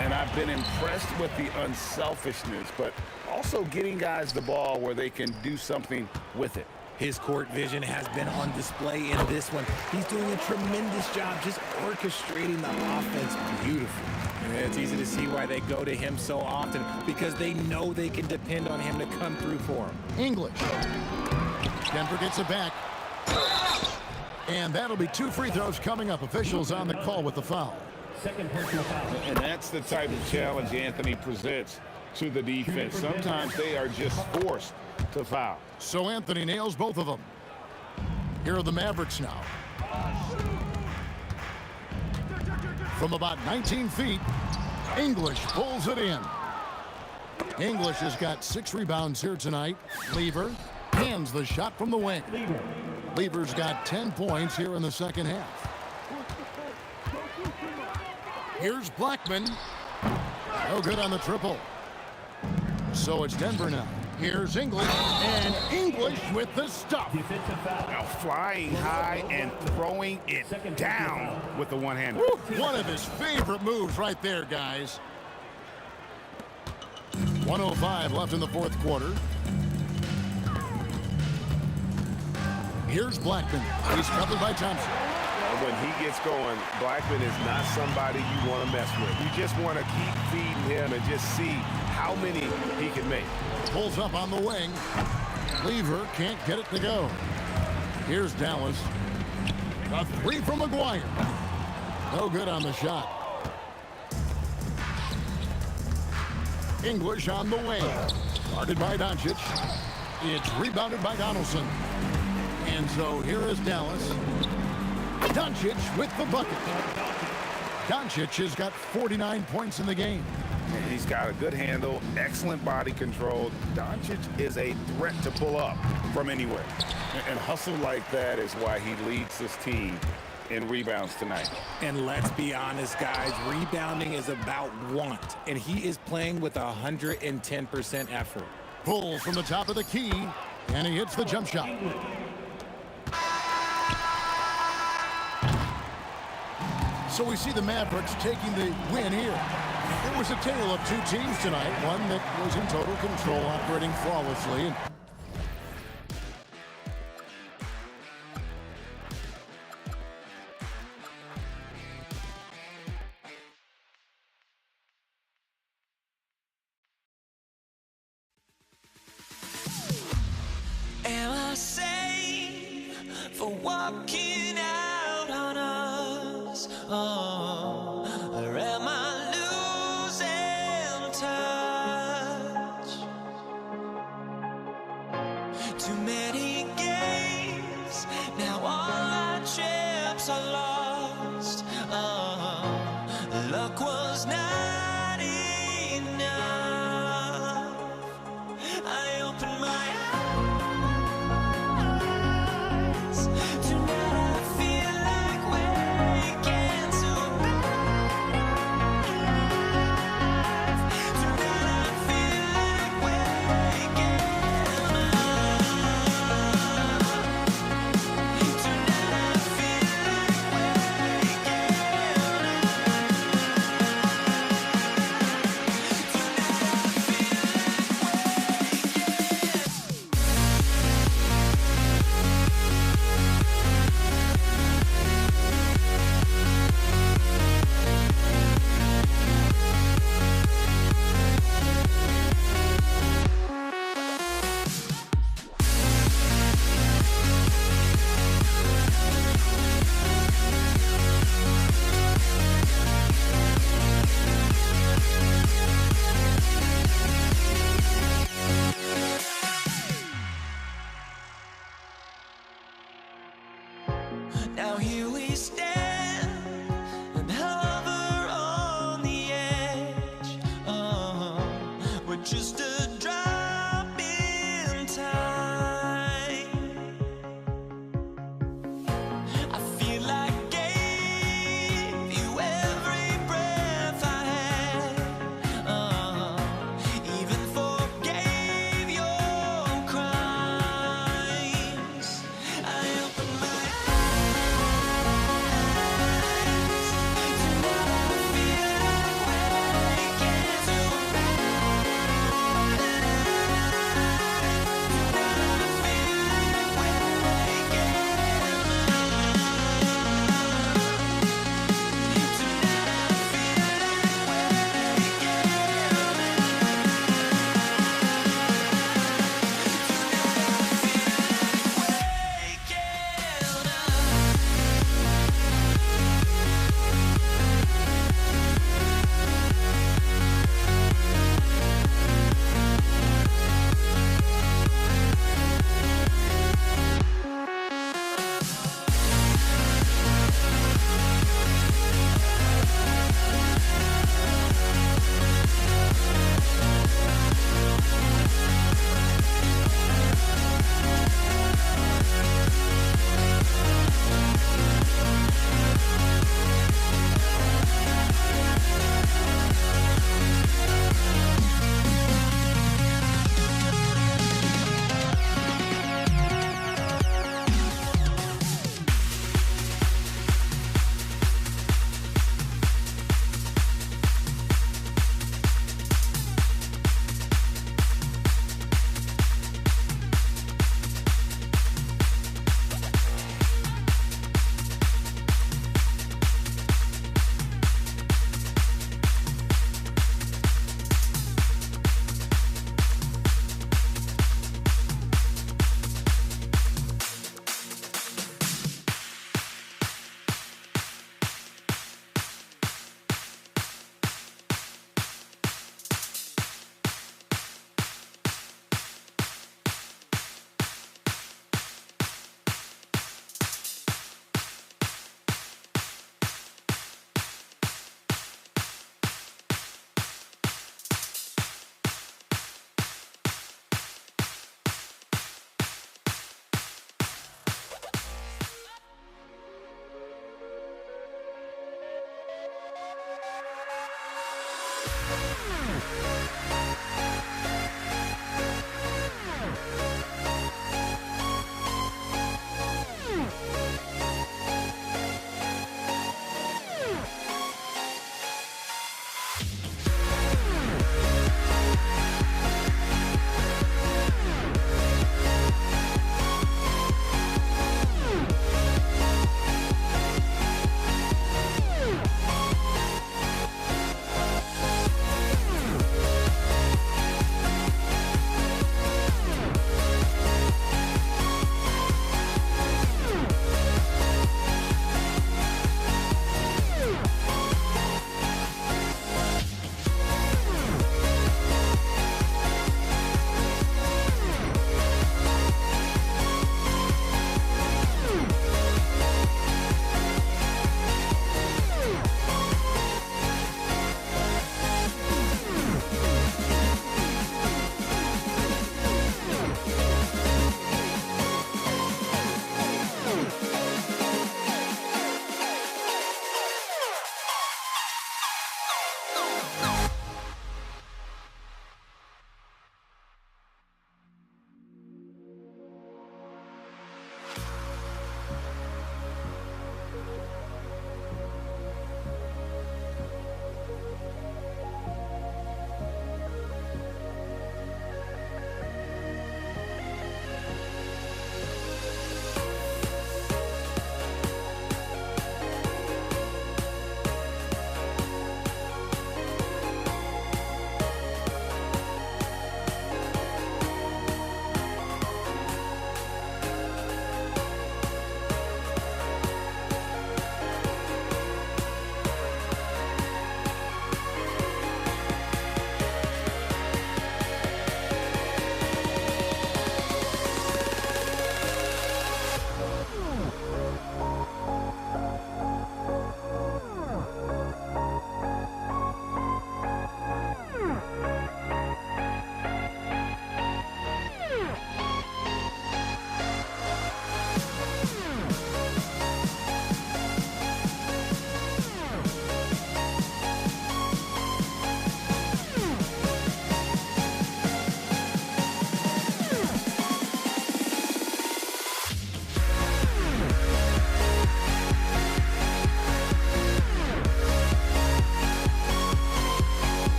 And I've been impressed with the unselfishness, but also getting guys the ball where they can do something with it. His court vision has been on display in this one. He's doing a tremendous job just orchestrating the offense beautifully. And it's easy to see why they go to him so often, because they know they can depend on him to come through for them. English. Denver gets it back. And that'll be 2 free throws coming up. Officials on the call with the foul. Second personal foul. And that's the type of challenge Anthony presents to the defense. Sometimes they are just forced to foul. So Anthony nails both of them. Here are the Mavericks now. From about 19 feet, English pulls it in. English has got 6 rebounds here tonight. Lever hands the shot from the wing. Lever's got 10 points here in the second half. Here's Blackman. No good on the triple. So it's Denver now. Here's English, and English with the stuff. Now flying high and throwing it down with the one-hander. One of his favorite moves right there, guys. 1:05 left in the fourth quarter. Here's Blackman. He's covered by Thompson. When he gets going, Blackman is not somebody you want to mess with. You just want to keep feeding him and just see how many he can make. Pulls up on the wing. Lever can't get it to go. Here's Dallas. A 3 from McGuire. No good on the shot. English on the wing. Guarded by Doncic. It's rebounded by Donaldson. And so here is Dallas. Doncic with the bucket. Doncic has got 49 points in the game. He's got a good handle, excellent body control. Doncic is a threat to pull up from anywhere. And hustle like that is why he leads this team in rebounds tonight. And let's be honest, guys, rebounding is about want, and he is playing with 110% effort. Pulls from the top of the key, and he hits the jump shot. So we see the Mavericks taking the win here. It was a tale of two teams tonight, one that was in total control, operating flawlessly. Am I safe for walking out on us? Oh, or am I losing touch? Too many games, now all our chips are lost. Oh, luck was not enough. I opened my eyes. Now here we stand and hover on the edge. We're just a drop in time. I feel like gave you every breath I had. Even forgave your crimes. I opened my eyes.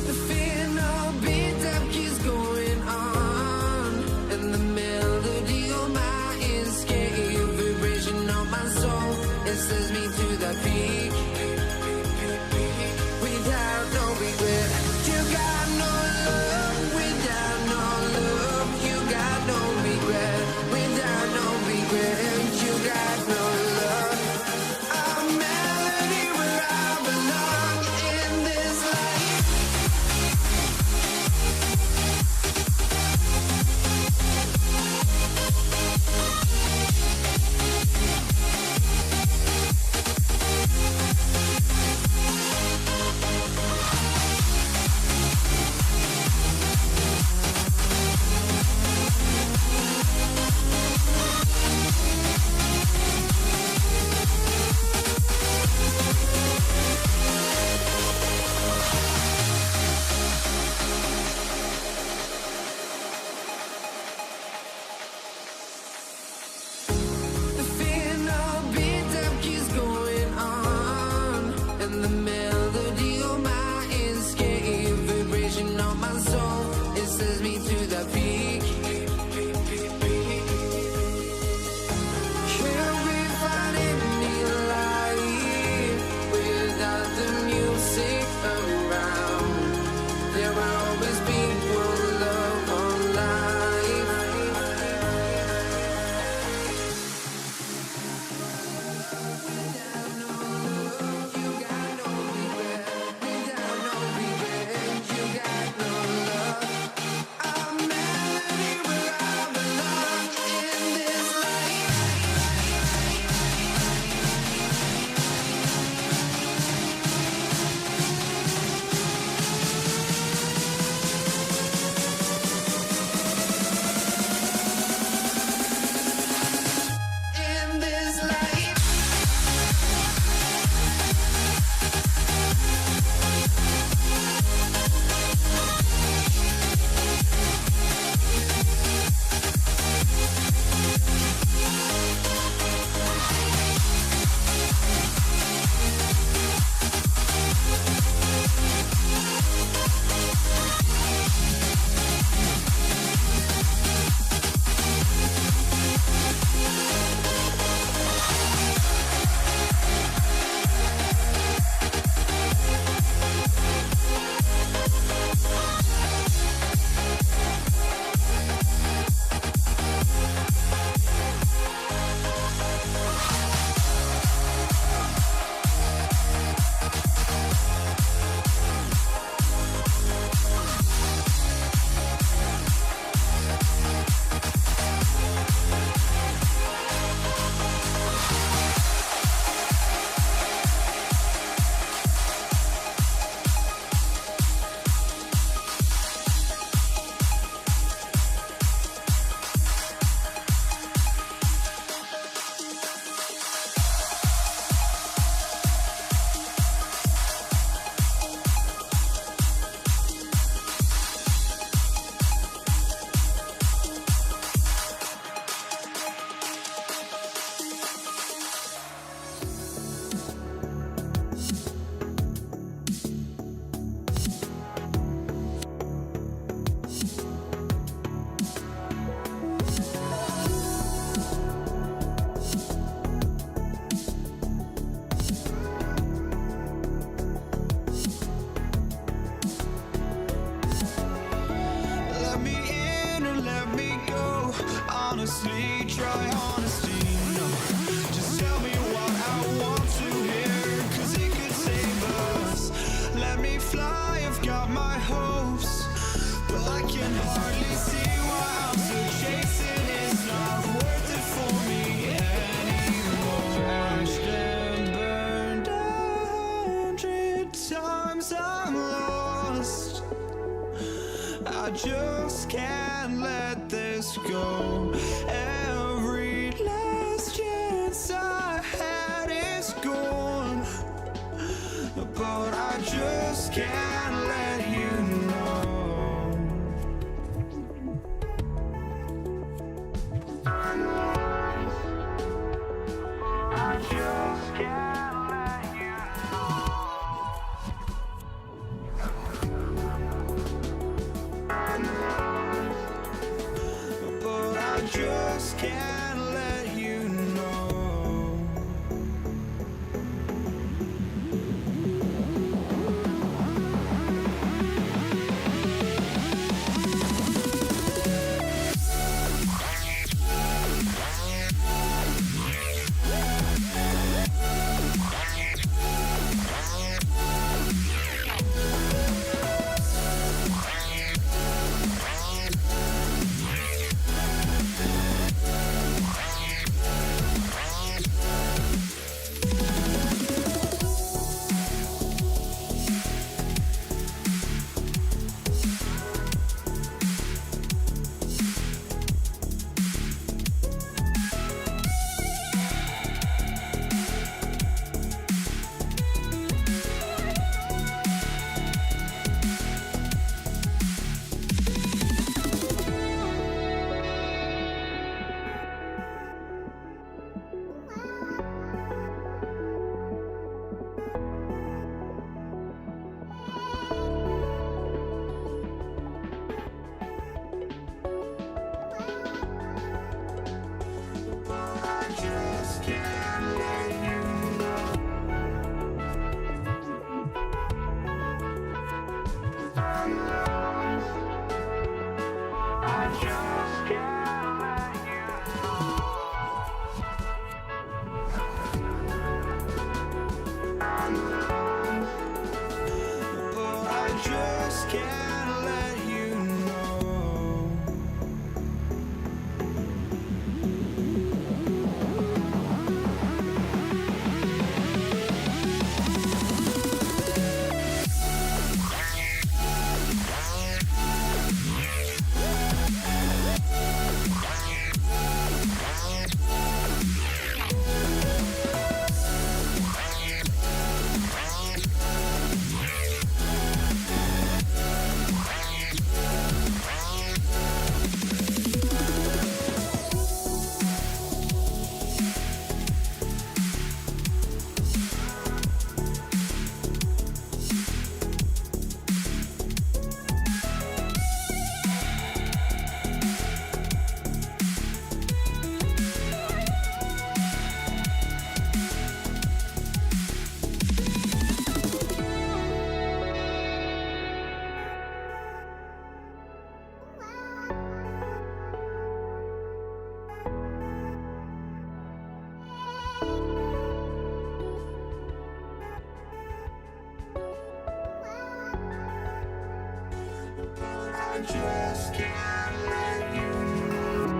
The fear no beat up keeps going on, and the melody on my escape, vibration on my soul, it sends me to the peak. Without no regret, you got no love. Without no love, you got no regret. Without no regret, you got no love. A melody where I belong in this life. Let me in or let me go. Honestly, try honesty. No, just tell me what I want to hear, 'cause it could save us. Let me fly, I've got my hopes, but I can hardly see why I'm still chasing. It's not worth it for me anymore. Crashed and burned 100 times, I'm lost. I just can't let this go. Every last chance I had is gone, but I just can't let you know. I just can't let you know. But I just can't let you know. just can't let you know.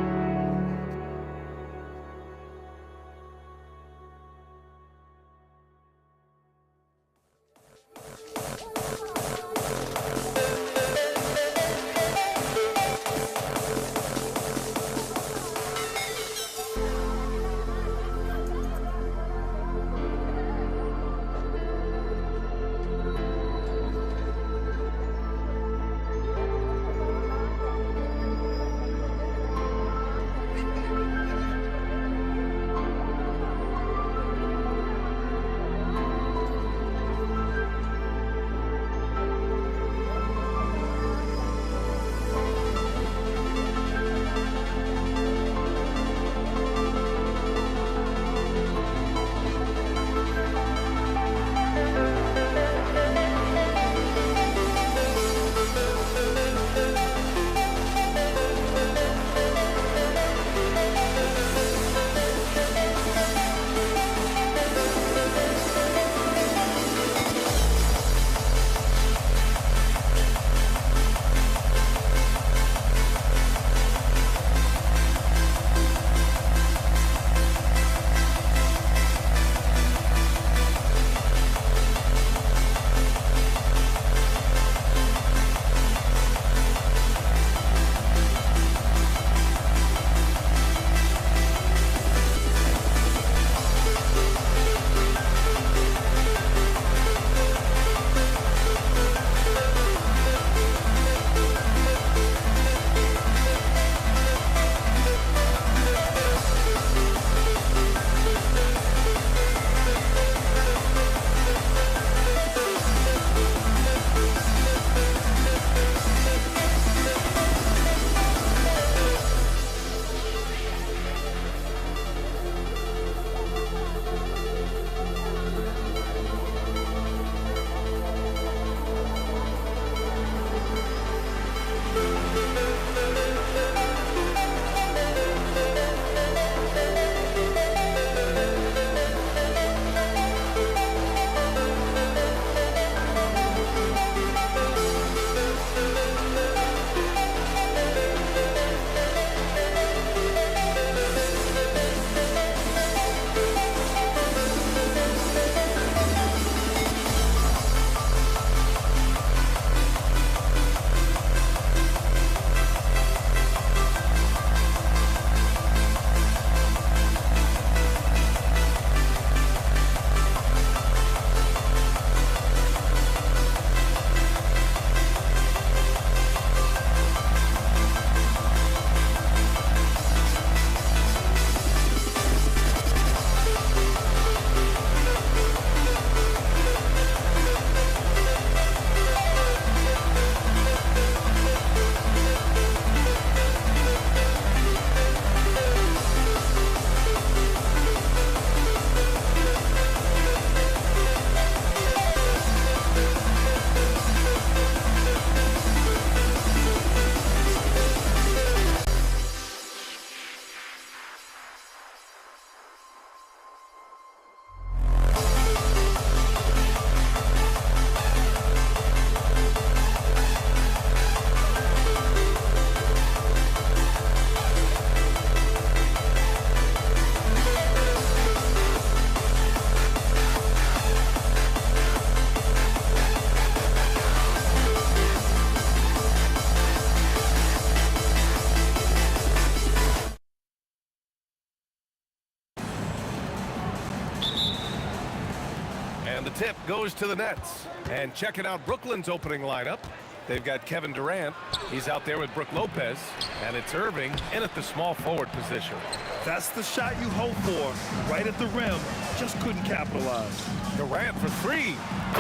And the tip goes to the Nets. And checking out Brooklyn's opening lineup. They've got Kevin Durant. He's out there with Brook Lopez. And it's Irving in at the small forward position. That's the shot you hope for. Right at the rim. Just couldn't capitalize. Durant for three.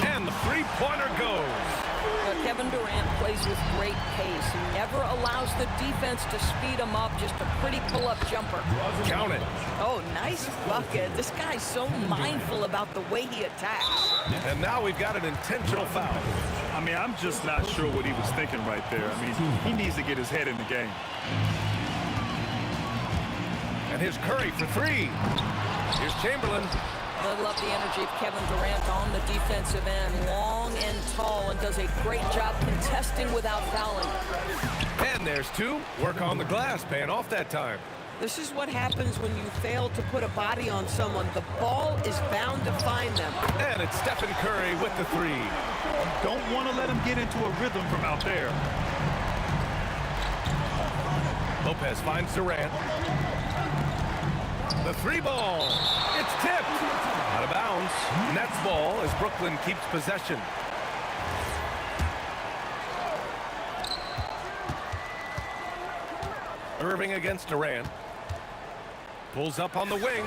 And the three-pointer goes. Kevin Durant plays with great pace. He never allows the defense to speed him up. Just a pretty pull-up jumper. Count it. Oh, nice bucket. This guy's so mindful about the way he attacks. And now we've got an intentional foul. I mean, I'm just not sure what he was thinking right there. I mean, he needs to get his head in the game. And here's Curry for three. Here's Chamberlain. I love the energy of Kevin Durant on the defensive end. Long and tall, and does a great job contesting without fouling. And there's two. Work on the glass, paying off that time. This is what happens when you fail to put a body on someone. The ball is bound to find them. And it's Stephen Curry with the three. Don't want to let him get into a rhythm from out there. Lopez finds Durant. The three ball. It's tipped. Out of bounds. Nets ball as Brooklyn keeps possession. Irving against Durant. Pulls up on the wing.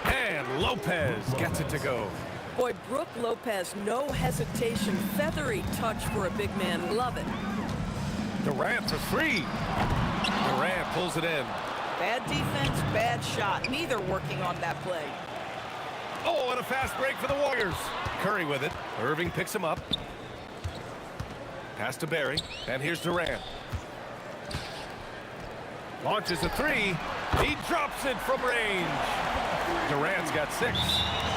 And Lopez gets it to go. Boy, Brook Lopez, no hesitation. Feathery touch for a big man. Love it. Durant for three. Durant pulls it in. Bad defense, bad shot. Neither working on that play. Oh, and a fast break for the Warriors. Curry with it. Irving picks him up. Pass to Barry. And here's Durant. Launches a three. He drops it from range. Durant's got 6.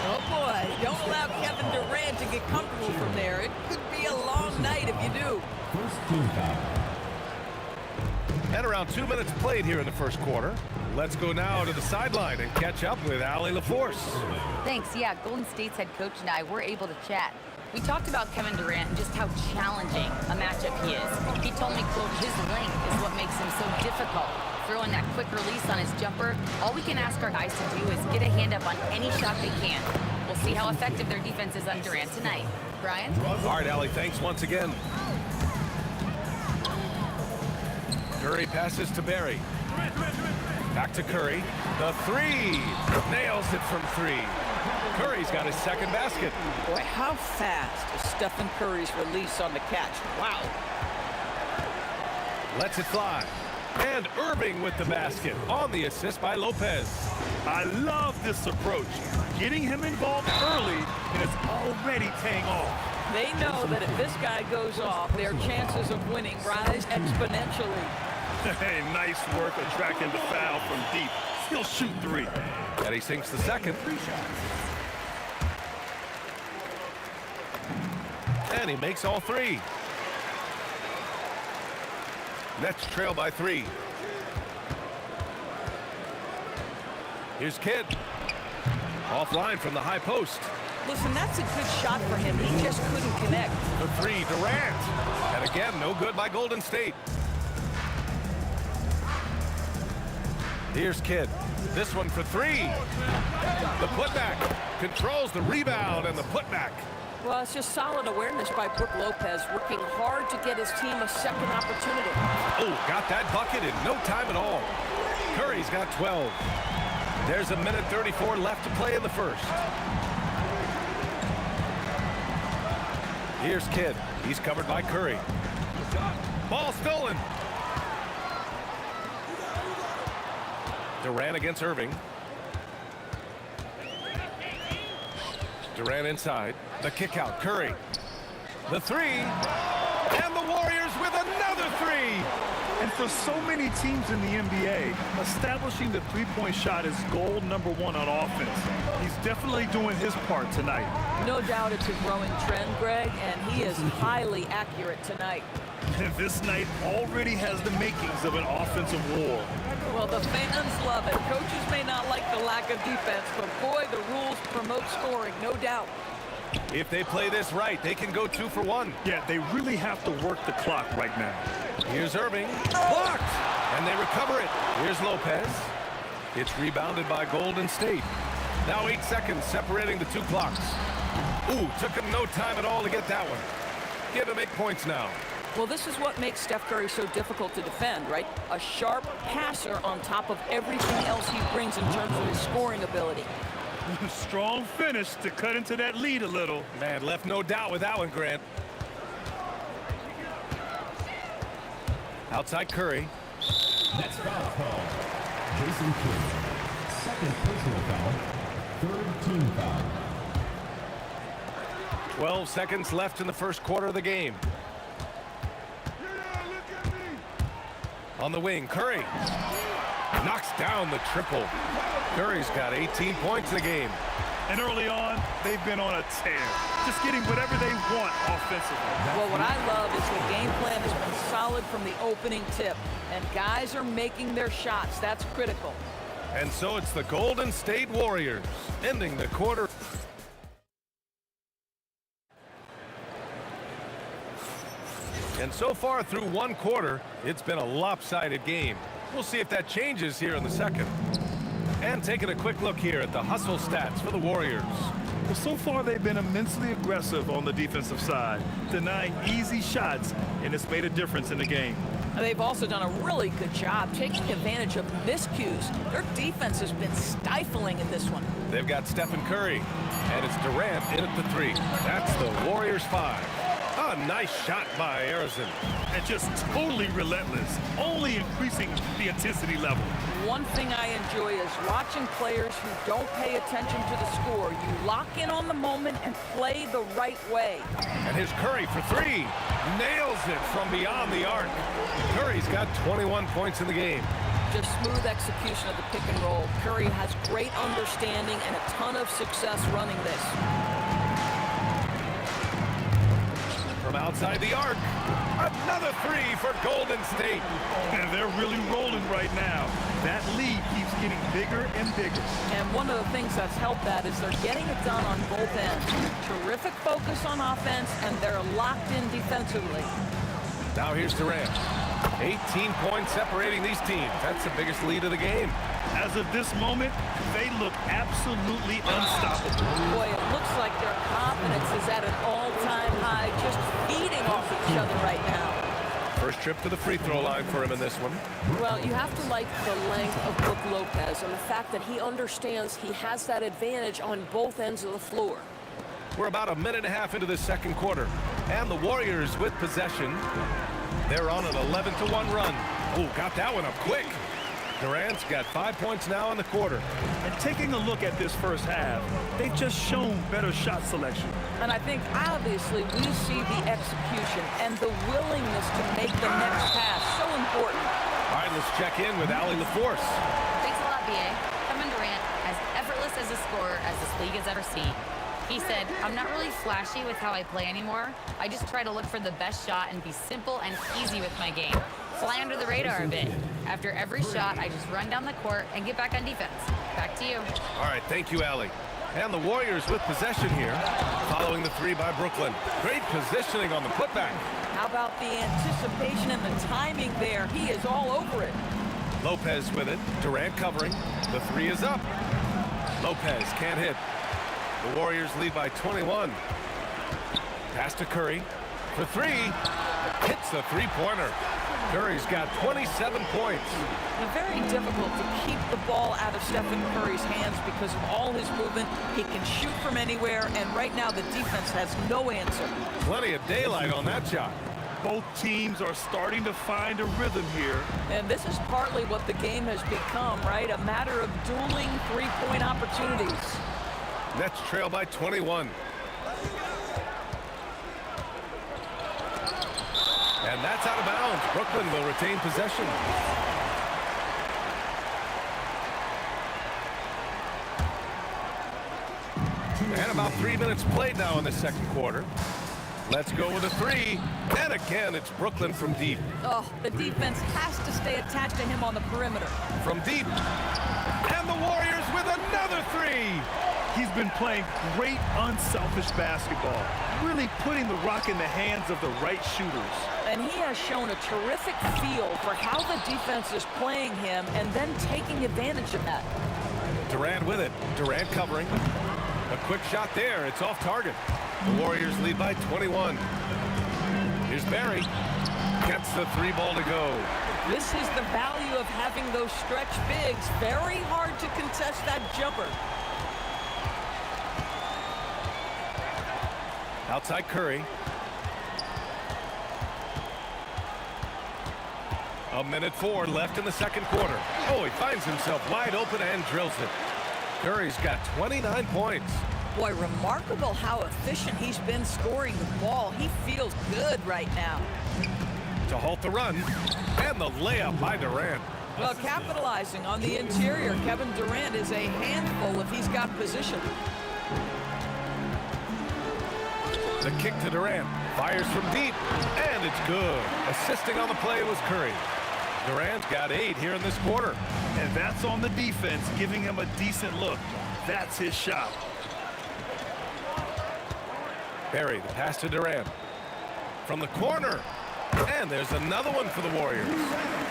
Oh, boy. Don't allow Kevin Durant to get comfortable from there. It could be a long night if you do. First team foul. And around 2 minutes played here in the first quarter. Let's go now to the sideline and catch up with Allie LaForce. Thanks. Yeah, Golden State's head coach and I were able to chat. We talked about Kevin Durant and just how challenging a matchup he is. He told me, quote, his length is what makes him so difficult. Throwing that quick release on his jumper, all we can ask our guys to do is get a hand up on any shot they can. We'll see how effective their defense is on Durant tonight. Brian? All right, Allie, thanks once again. Curry passes to Barry. Back to Curry. The three. Nails it from three. Curry's got his second basket. Boy, how fast is Stephen Curry's release on the catch. Wow. Lets it fly. And Irving with the basket on the assist by Lopez. I love this approach. Getting him involved early, and it's already paying off. They know that if this guy goes off, their chances of winning rise exponentially. Hey, nice work attracting the foul from deep. He'll shoot three. And he sinks the second. And he makes all three. Nets trail by 3. Here's Kidd. Offline from the high post. Listen, that's a good shot for him. He just couldn't connect. The three, Durant. And again, no good by Golden State. Here's Kidd. This one for 3. The putback. Controls the rebound and the putback. Well, it's just solid awareness by Brook Lopez, working hard to get his team a second opportunity. Oh, got that bucket in no time at all. Curry's got 12. There's a minute 34 left to play in the first. Here's Kidd. He's covered by Curry. Ball stolen. Durant against Irving. Durant inside. The kick out. Curry. The three. And the Warriors with another 3. And for so many teams in the NBA, establishing the three-point shot is goal number 1 on offense. He's definitely doing his part tonight. No doubt it's a growing trend, Greg, and he is highly accurate tonight. This night already has the makings of an offensive war. Well, the fans love it. Coaches may not like the lack of defense, but boy, the rules promote scoring, no doubt. If they play this right, they can go 2 for 1. Yeah, they really have to work the clock right now. Here's Irving. Blocked! And they recover it. Here's Lopez. It's rebounded by Golden State. Now 8 seconds separating the 2 clocks. Ooh, took him no time at all to get that one. Give him 8 points now. Well, this is what makes Steph Curry so difficult to defend, right? A sharp passer on top of everything else he brings in terms of his scoring ability. Strong finish to cut into that lead a little. Man, left no doubt with that one, Grant. Outside Curry. That's foul call. Jason Kidd. Second personal foul. Third team foul. 12 seconds left in the first quarter of the game. On the wing, Curry knocks down the triple. Curry's got 18 points in the game. And early on, they've been on a tear, just getting whatever they want offensively. Well, what I love is the game plan has been solid from the opening tip, and guys are making their shots. That's critical. And so it's the Golden State Warriors ending the quarter. And so far through one quarter, it's been a lopsided game. We'll see if that changes here in the second. And taking a quick look here at the hustle stats for the Warriors. Well, so far they've been immensely aggressive on the defensive side, denying easy shots, and it's made a difference in the game. They've also done a really good job taking advantage of miscues. Their defense has been stifling in this one. They've got Stephen Curry, and it's Durant in at the 3. That's the Warriors 5. A nice shot by Arizona. And just totally relentless, only increasing the intensity level. One thing I enjoy is watching players who don't pay attention to the score. You lock in on the moment and play the right way. And here's Curry for 3. Nails it from beyond the arc. Curry's got 21 points in the game. Just smooth execution of the pick and roll. Curry has great understanding and a ton of success running this. From outside the arc, another 3 for Golden State. And they're really rolling right now. That lead keeps getting bigger and bigger. And one of the things that's helped that is they're getting it done on both ends. Terrific focus on offense, and they're locked in defensively. Now here's Durant. 18 points separating these teams. That's the biggest lead of the game. As of this moment, they look absolutely unstoppable. Boy, it looks like their confidence is at an all-time high, just feeding off each other right now. First trip to the free throw line for him in this one. Well, you have to like the length of Brook Lopez and the fact that he understands he has that advantage on both ends of the floor. We're about a minute and a half into the second quarter, and the Warriors with possession. They're on an 11-1 run. Oh, got that one up quick. Durant's got 5 points now in the quarter. And taking a look at this first half, they've just shown better shot selection. And I think, obviously, we see the execution and the willingness to make the next pass so important. All right, let's check in with Allie LaForce. Thanks a lot, B.A. Kevin Durant, as effortless as a scorer as this league has ever seen. He said, I'm not really flashy with how I play anymore. I just try to look for the best shot and be simple and easy with my game. Fly under the radar a bit. After every shot, I just run down the court and get back on defense. Back to you. All right, thank you, Allie. And the Warriors with possession here, following the 3 by Brooklyn. Great positioning on the putback. How about the anticipation and the timing there? He is all over it. Lopez with it. Durant covering. The 3 is up. Lopez can't hit. The Warriors lead by 21. Pass to Curry for 3. Hits the 3-pointer. Curry's got 27 points. Very difficult to keep the ball out of Stephen Curry's hands because of all his movement. He can shoot from anywhere, and right now the defense has no answer. Plenty of daylight on that shot. Both teams are starting to find a rhythm here. And this is partly what the game has become, right? A matter of dueling three-point opportunities. Nets trail by 21. And that's out of bounds. Brooklyn will retain possession. And about 3 minutes played now in the second quarter. Let's go with a 3. And again, it's Brooklyn from deep. Oh, the defense has to stay attached to him on the perimeter. From deep. And the Warriors with another 3. He's been playing great, unselfish basketball, really putting the rock in the hands of the right shooters. And he has shown a terrific feel for how the defense is playing him and then taking advantage of that. Durant with it. Durant covering. A quick shot there. It's off target. The Warriors lead by 21. Here's Barry. Gets the 3-ball to go. This is the value of having those stretch bigs. Very hard to contest that jumper. Outside Curry. A minute 4 left in the second quarter. Oh, he finds himself wide open and drills it. Curry's got 29 points. Boy, remarkable how efficient he's been scoring the ball. He feels good right now. To halt the run, and the layup by Durant. Well, capitalizing on the interior, Kevin Durant is a handful if he's got position. The kick to Durant. Fires from deep, and it's good. Assisting on the play was Curry. Durant got 8 here in this quarter. And that's on the defense, giving him a decent look. That's his shot. Barry, the pass to Durant. From the corner. And there's another one for the Warriors.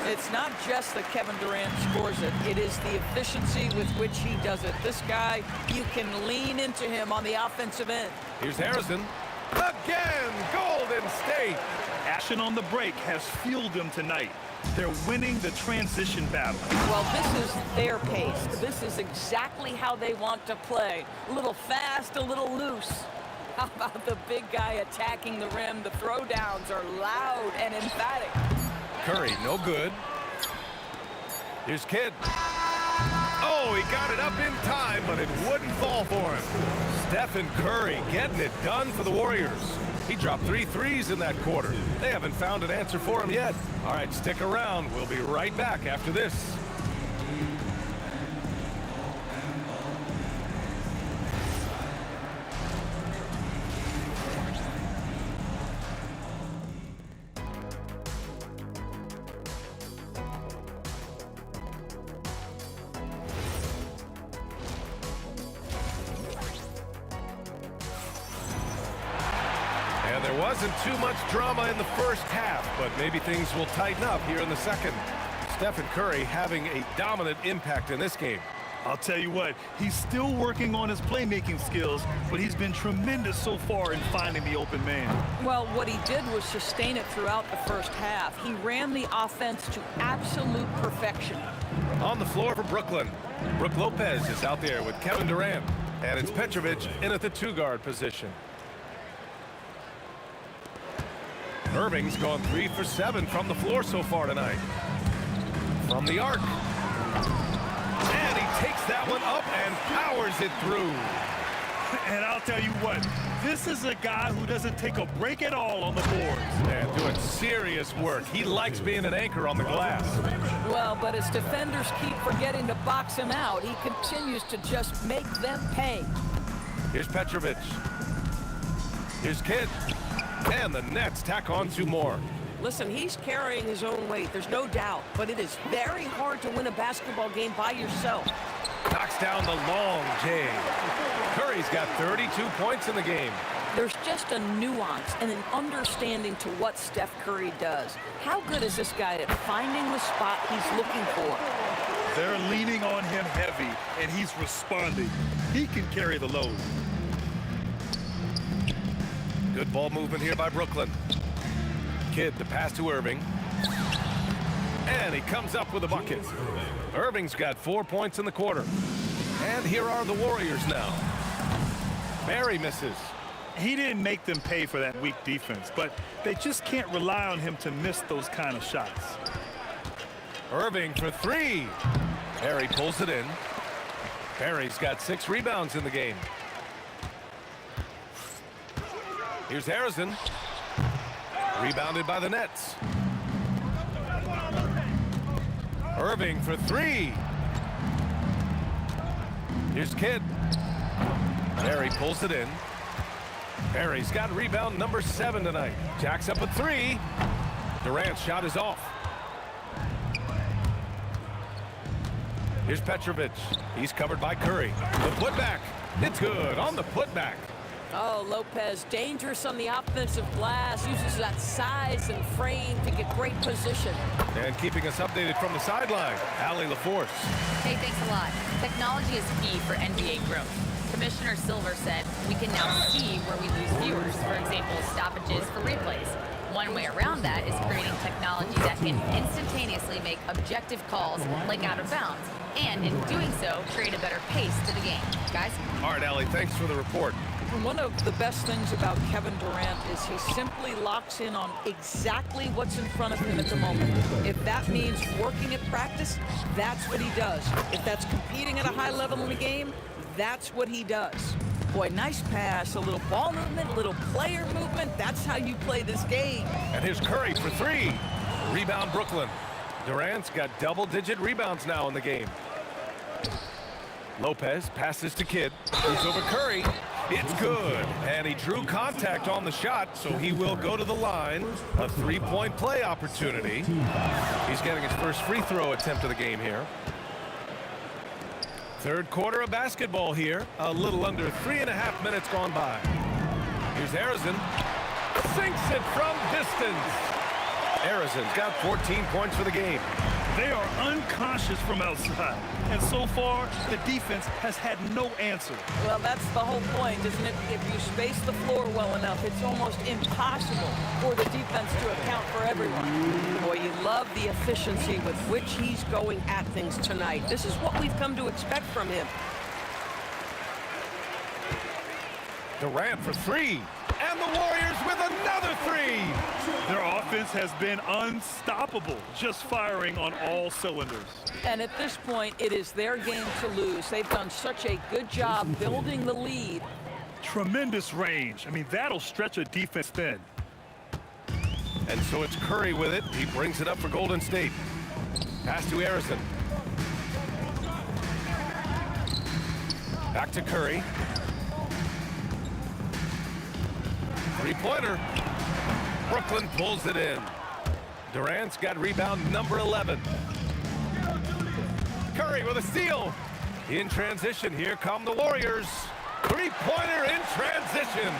It's not just that Kevin Durant scores it. It is the efficiency with which he does it. This guy, you can lean into him on the offensive end. Here's Harrison. Again, Golden State. Action on the break has fueled them tonight. They're winning the transition battle. Well, this is their pace. This is exactly how they want to play. A little fast, a little loose. How about the big guy attacking the rim? The throwdowns are loud and emphatic. Curry, no good. Here's Kidd. Oh, he got it up in time, but it wouldn't fall for him. Stephen Curry getting it done for the Warriors. He dropped 3 threes in that quarter. They haven't found an answer for him yet. All right, stick around. We'll be right back after this. There wasn't too much drama in the first half, but maybe things will tighten up here in the second. Stephen Curry having a dominant impact in this game. I'll tell you what, he's still working on his playmaking skills, but he's been tremendous so far in finding the open man. Well, what he did was sustain it throughout the first half. He ran the offense to absolute perfection. On the floor for Brooklyn, Brook Lopez is out there with Kevin Durant, and it's Petrovic in at the 2-guard position. Irving's gone 3 for 7 from the floor so far tonight. From the arc. And he takes that one up and powers it through. And I'll tell you what, this is a guy who doesn't take a break at all on the boards. And doing serious work. He likes being an anchor on the glass. Well, but his defenders keep forgetting to box him out. He continues to just make them pay. Here's Petrovic. Here's Kidd. And the Nets tack on 2 more. Listen, he's carrying his own weight, there's no doubt, but it is very hard to win a basketball game by yourself. Knocks down the long J. Curry's got 32 points in the game. There's just a nuance and an understanding to what Steph Curry does. How good is this guy at finding the spot he's looking for? They're leaning on him heavy, and he's responding. He can carry the load. Good ball movement here by Brooklyn. Kidd to pass to Irving. And he comes up with a bucket. Irving's got 4 points in the quarter. And here are the Warriors now. Barry misses. He didn't make them pay for that weak defense, but they just can't rely on him to miss those kind of shots. Irving for 3. Barry pulls it in. Barry's got 6 rebounds in the game. Here's Harrison. Rebounded by the Nets. Irving for 3. Here's Kidd. Barry pulls it in. Barry's got rebound number 7 tonight. Jacks up a 3. Durant's shot is off. Here's Petrovic. He's covered by Curry. The putback. It's good on the putback. Oh, Lopez, dangerous on the offensive glass, uses that size and frame to get great position. And keeping us updated from the sideline, Allie LaForce. Hey, thanks a lot. Technology is key for NBA growth. Commissioner Silver said we can now see where we lose viewers, for example, stoppages for replays. One way around that is creating technology that can instantaneously make objective calls like out of bounds, and in doing so, create a better pace to the game. Guys? All right, Allie, thanks for the report. One of the best things about Kevin Durant is he simply locks in on exactly what's in front of him at the moment. If that means working at practice, that's what he does. If that's competing at a high level in the game, that's what he does. Boy, nice pass, a little ball movement, a little player movement. That's how you play this game. And here's Curry for three. Rebound, Brooklyn. Durant's got double-digit rebounds now in the game. Lopez passes to Kidd. Moves over Curry. It's good. And he drew contact on the shot, so he will go to the line. A three-point play opportunity. He's getting his first free throw attempt of the game here. Third quarter of basketball here. A little under 3.5 minutes gone by. Here's Arizin. Sinks it from distance. Arizin's got 14 points for the game. They are unconscious from outside, and so far, the defense has had no answer. Well, that's the whole point, isn't it? If you space the floor well enough, it's almost impossible for the defense to account for everyone. Boy, you love the efficiency with which he's going at things tonight. This is what we've come to expect from him. Durant for three. And the Warriors with another three. Their offense has been unstoppable, just firing on all cylinders. And at this point, it is their game to lose. They've done such a good job building the lead. Tremendous range. I mean, that'll stretch a defense thin. And so it's Curry with it. He brings it up for Golden State. Pass to Arizin. Back to Curry. Three-pointer. Brooklyn pulls it in. Durant's got rebound number 11. Curry with a steal. In transition, here come the Warriors. Three-pointer in transition.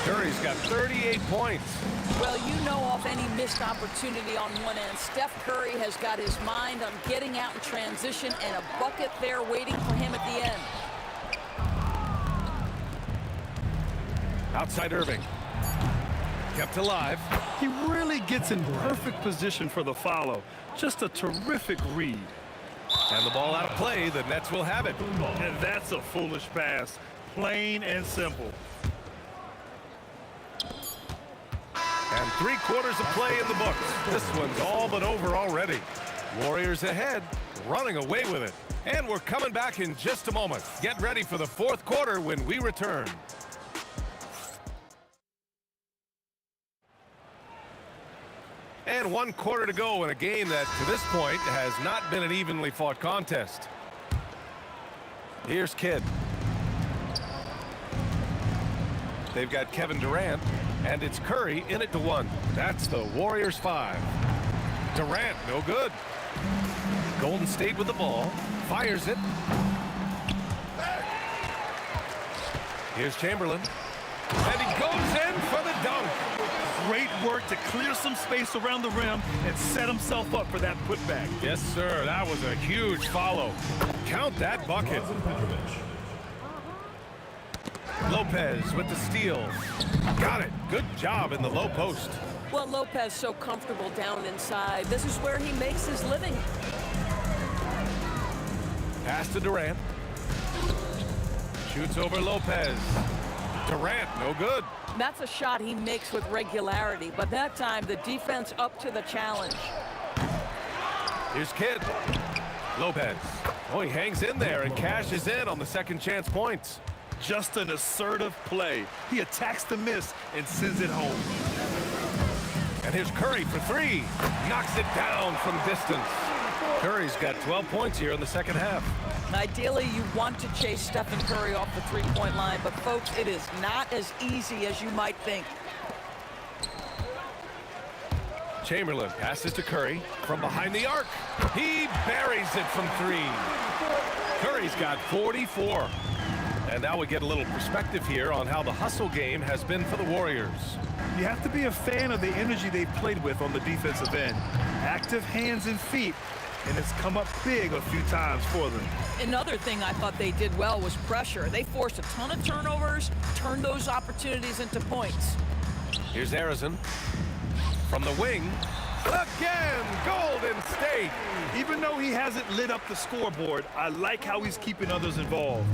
Curry's got 38 points. Well, you know off any missed opportunity on one end, Steph Curry has got his mind on getting out in transition and a bucket there waiting for him at the end. Outside Irving. Kept alive. He really gets in perfect position for the follow. Just a terrific read. And the ball out of play. The Nets will have it. And that's a foolish pass. Plain and simple. And 3/4 of play in the books. This one's all but over already. Warriors ahead, running away with it. And we're coming back in just a moment. Get ready for the fourth quarter when we return. And 1 quarter to go in a game that, to this point, has not been an evenly fought contest. Here's Kidd. They've got Kevin Durant, and it's Curry in it to 1. That's the Warriors 5. Durant, no good. Golden State with the ball. Fires it. Here's Chamberlain. And he goes in for the dunk. Great work to clear some space around the rim and set himself up for that putback. Yes, sir. That was a huge follow. Count that bucket. Lopez with the steal. Got it. Good job in the low post. Well, Lopez so comfortable down inside. This is where he makes his living. Pass to Durant. Shoots over Lopez. Durant, no good. That's a shot he makes with regularity, but that time the defense up to the challenge. Here's Kidd. Lopez. Oh, he hangs in there and cashes in on the second chance points. Just an assertive play. He attacks the miss and sends it home. And here's Curry for three. Knocks it down from distance. Curry's got 12 points here in the second half. Ideally, you want to chase Stephen Curry off the three-point line, but folks, it is not as easy as you might think. Chamberlain passes to Curry from behind the arc. He buries it from three. Curry's got 44. And now we get a little perspective here on how the hustle game has been for the Warriors. You have to be a fan of the energy they've played with on the defensive end. Active hands and feet, and it's come up big a few times for them. Another thing I thought they did well was pressure. They forced a ton of turnovers, turned those opportunities into points. Here's Harrison from the wing. Again, Golden State. Even though he hasn't lit up the scoreboard, I like how he's keeping others involved.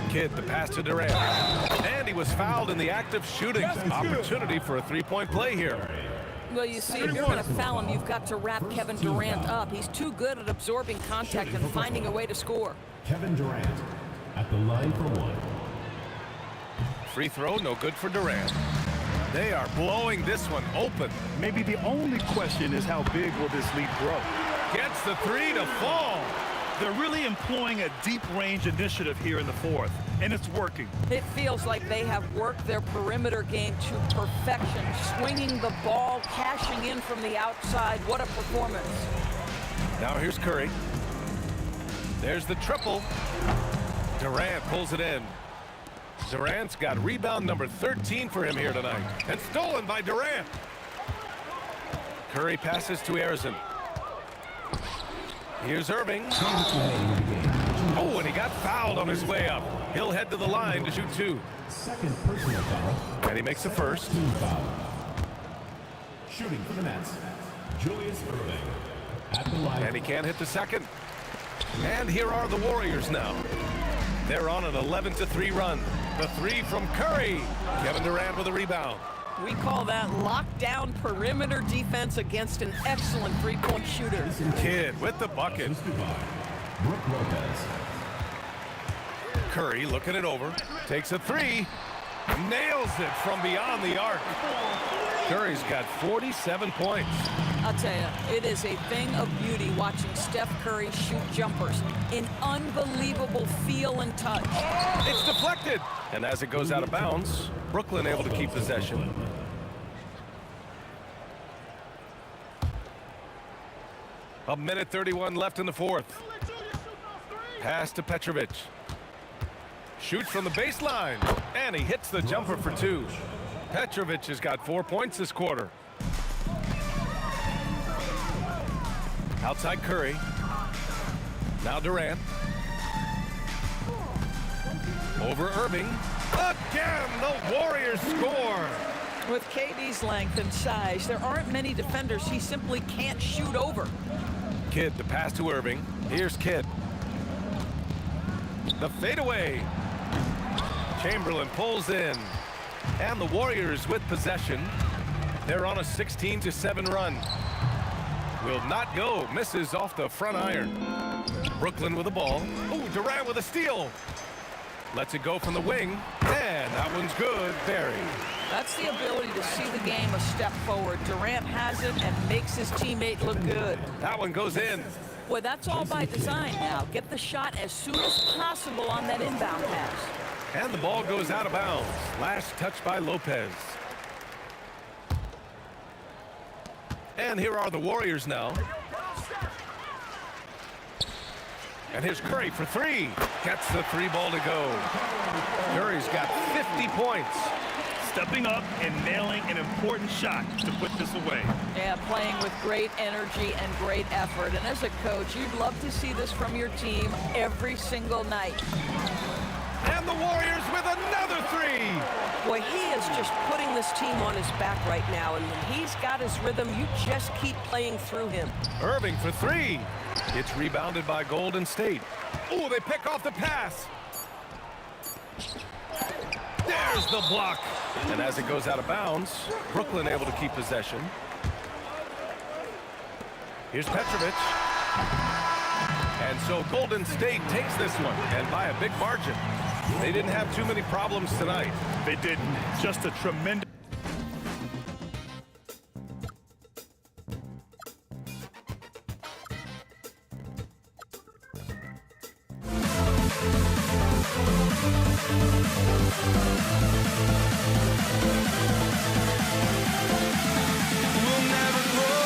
Kidd, the pass to Durant. And he was fouled in the act of shooting. Opportunity for a three-point play here. Well, you see, if you're going to foul him, you've got to wrap Kevin Durant up. He's too good at absorbing contact and finding a way to score. Kevin Durant at the line for one. Free throw, no good for Durant. They are blowing this one open. Maybe the only question is how big will this lead grow? Gets the three to fall. They're really employing a deep range initiative here in the fourth, and it's working. It feels like they have worked their perimeter game to perfection, swinging the ball, cashing in from the outside. What a performance. Now here's Curry. There's the triple. Durant pulls it in. Durant's got rebound number 13 for him here tonight. And stolen by Durant. Curry passes to Harrison. Here's Irving. Oh, and he got fouled on his way up. He'll head to the line to shoot two. Second personal foul. And he makes the first. Team foul. Shooting for the Nets, Julius Irving at the line. And he can't hit the second. And here are the Warriors now. They're on an 11-3 run. The three from Curry. Kevin Durant with a rebound. We call that lockdown perimeter defense against an excellent three-point shooter. Kidd with the bucket. Brook Lopez. Curry looking it over. Takes a three. Nails it from beyond the arc. Curry's got 47 points. I'll tell you, it is a thing of beauty watching Steph Curry shoot jumpers. An unbelievable feel and touch. It's deflected. And as it goes out of bounds, Brooklyn able to keep possession. A minute 31 left in the fourth. Pass to Petrovic. Shoots from the baseline. And he hits the jumper for two. Petrovic has got 4 points this quarter. Outside Curry. Now Durant. Over Irving. Again, the Warriors score. With KD's length and size, there aren't many defenders he simply can't shoot over. Kidd, the pass to Irving. Here's Kidd. The fadeaway. Chamberlain pulls in. And the Warriors with possession. They're on a 16-7 run. Will not go. Misses off the front iron. Brooklyn with the ball. Oh, Durant with a steal. Lets it go from the wing. And that one's good. Barry. That's the ability to see the game a step forward. Durant has it and makes his teammate look good. That one goes in. Boy, that's all by design now. Get the shot as soon as possible on that inbound pass. And the ball goes out of bounds. Last touch by Lopez. And here are the Warriors now. And here's Curry for three. Gets the three ball to go. Curry's got 50 points. Stepping up and nailing an important shot to put this away. Yeah, playing with great energy and great effort. And as a coach, you'd love to see this from your team every single night. And the Warriors with another three. Boy, he is just putting this team on his back right now, and when he's got his rhythm, you just keep playing through him. Irving for three. It's rebounded by Golden State. Oh, they pick off the pass. There's the block. And as it goes out of bounds, Brooklyn able to keep possession. Here's Petrovic. And so Golden State takes this one, and by a big margin. They didn't have too many problems tonight. They didn't. Just a tremendous... We'll never grow.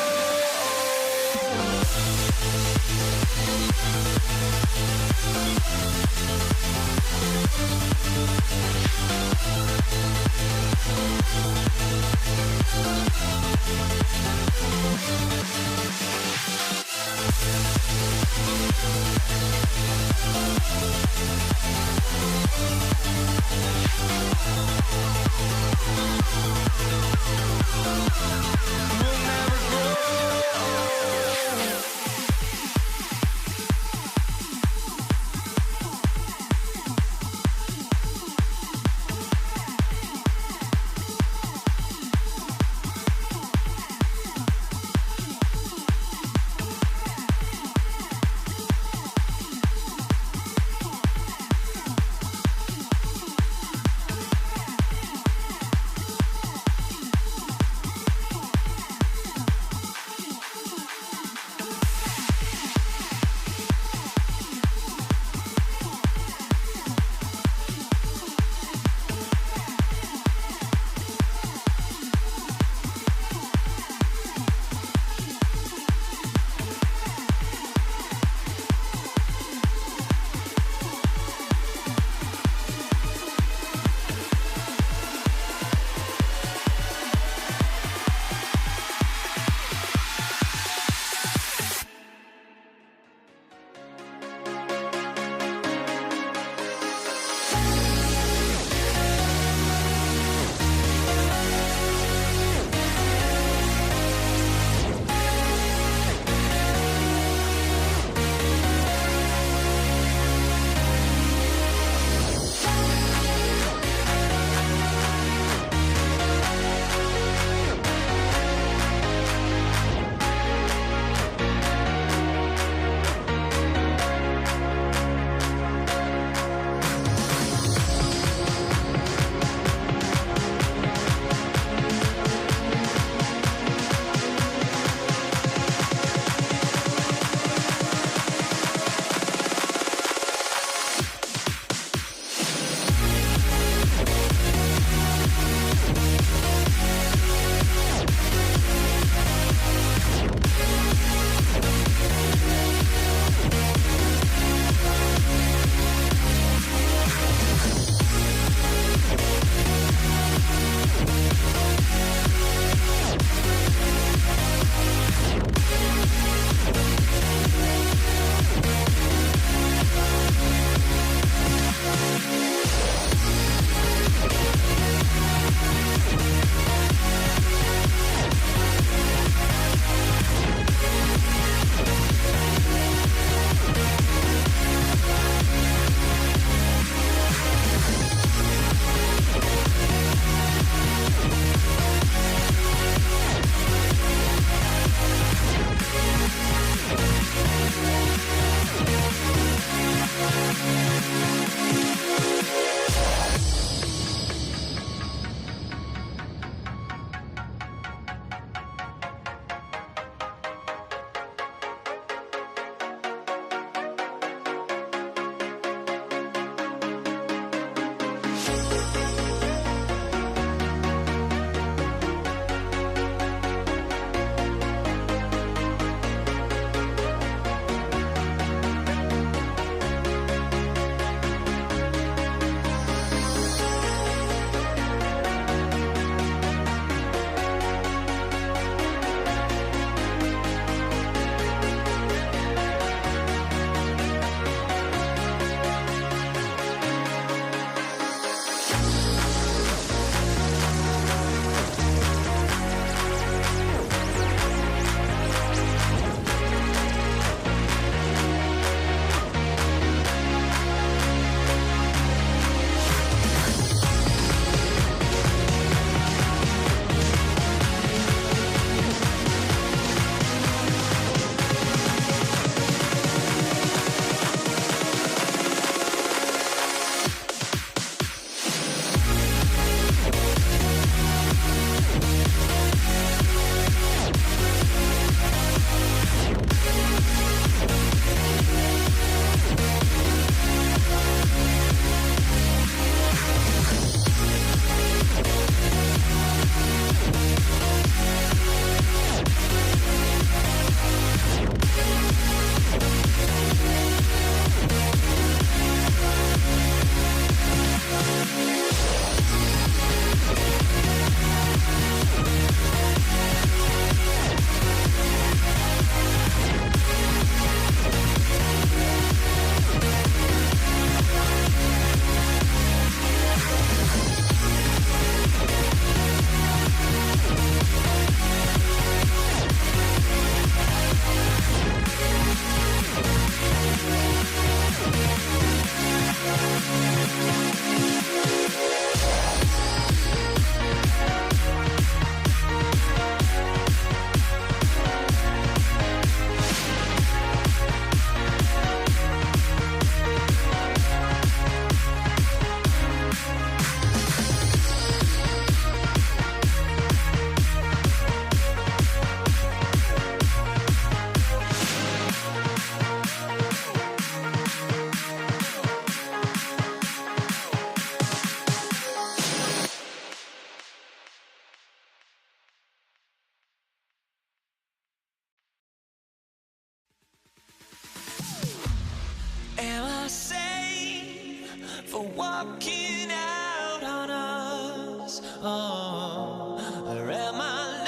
walking out on us? Oh, or am I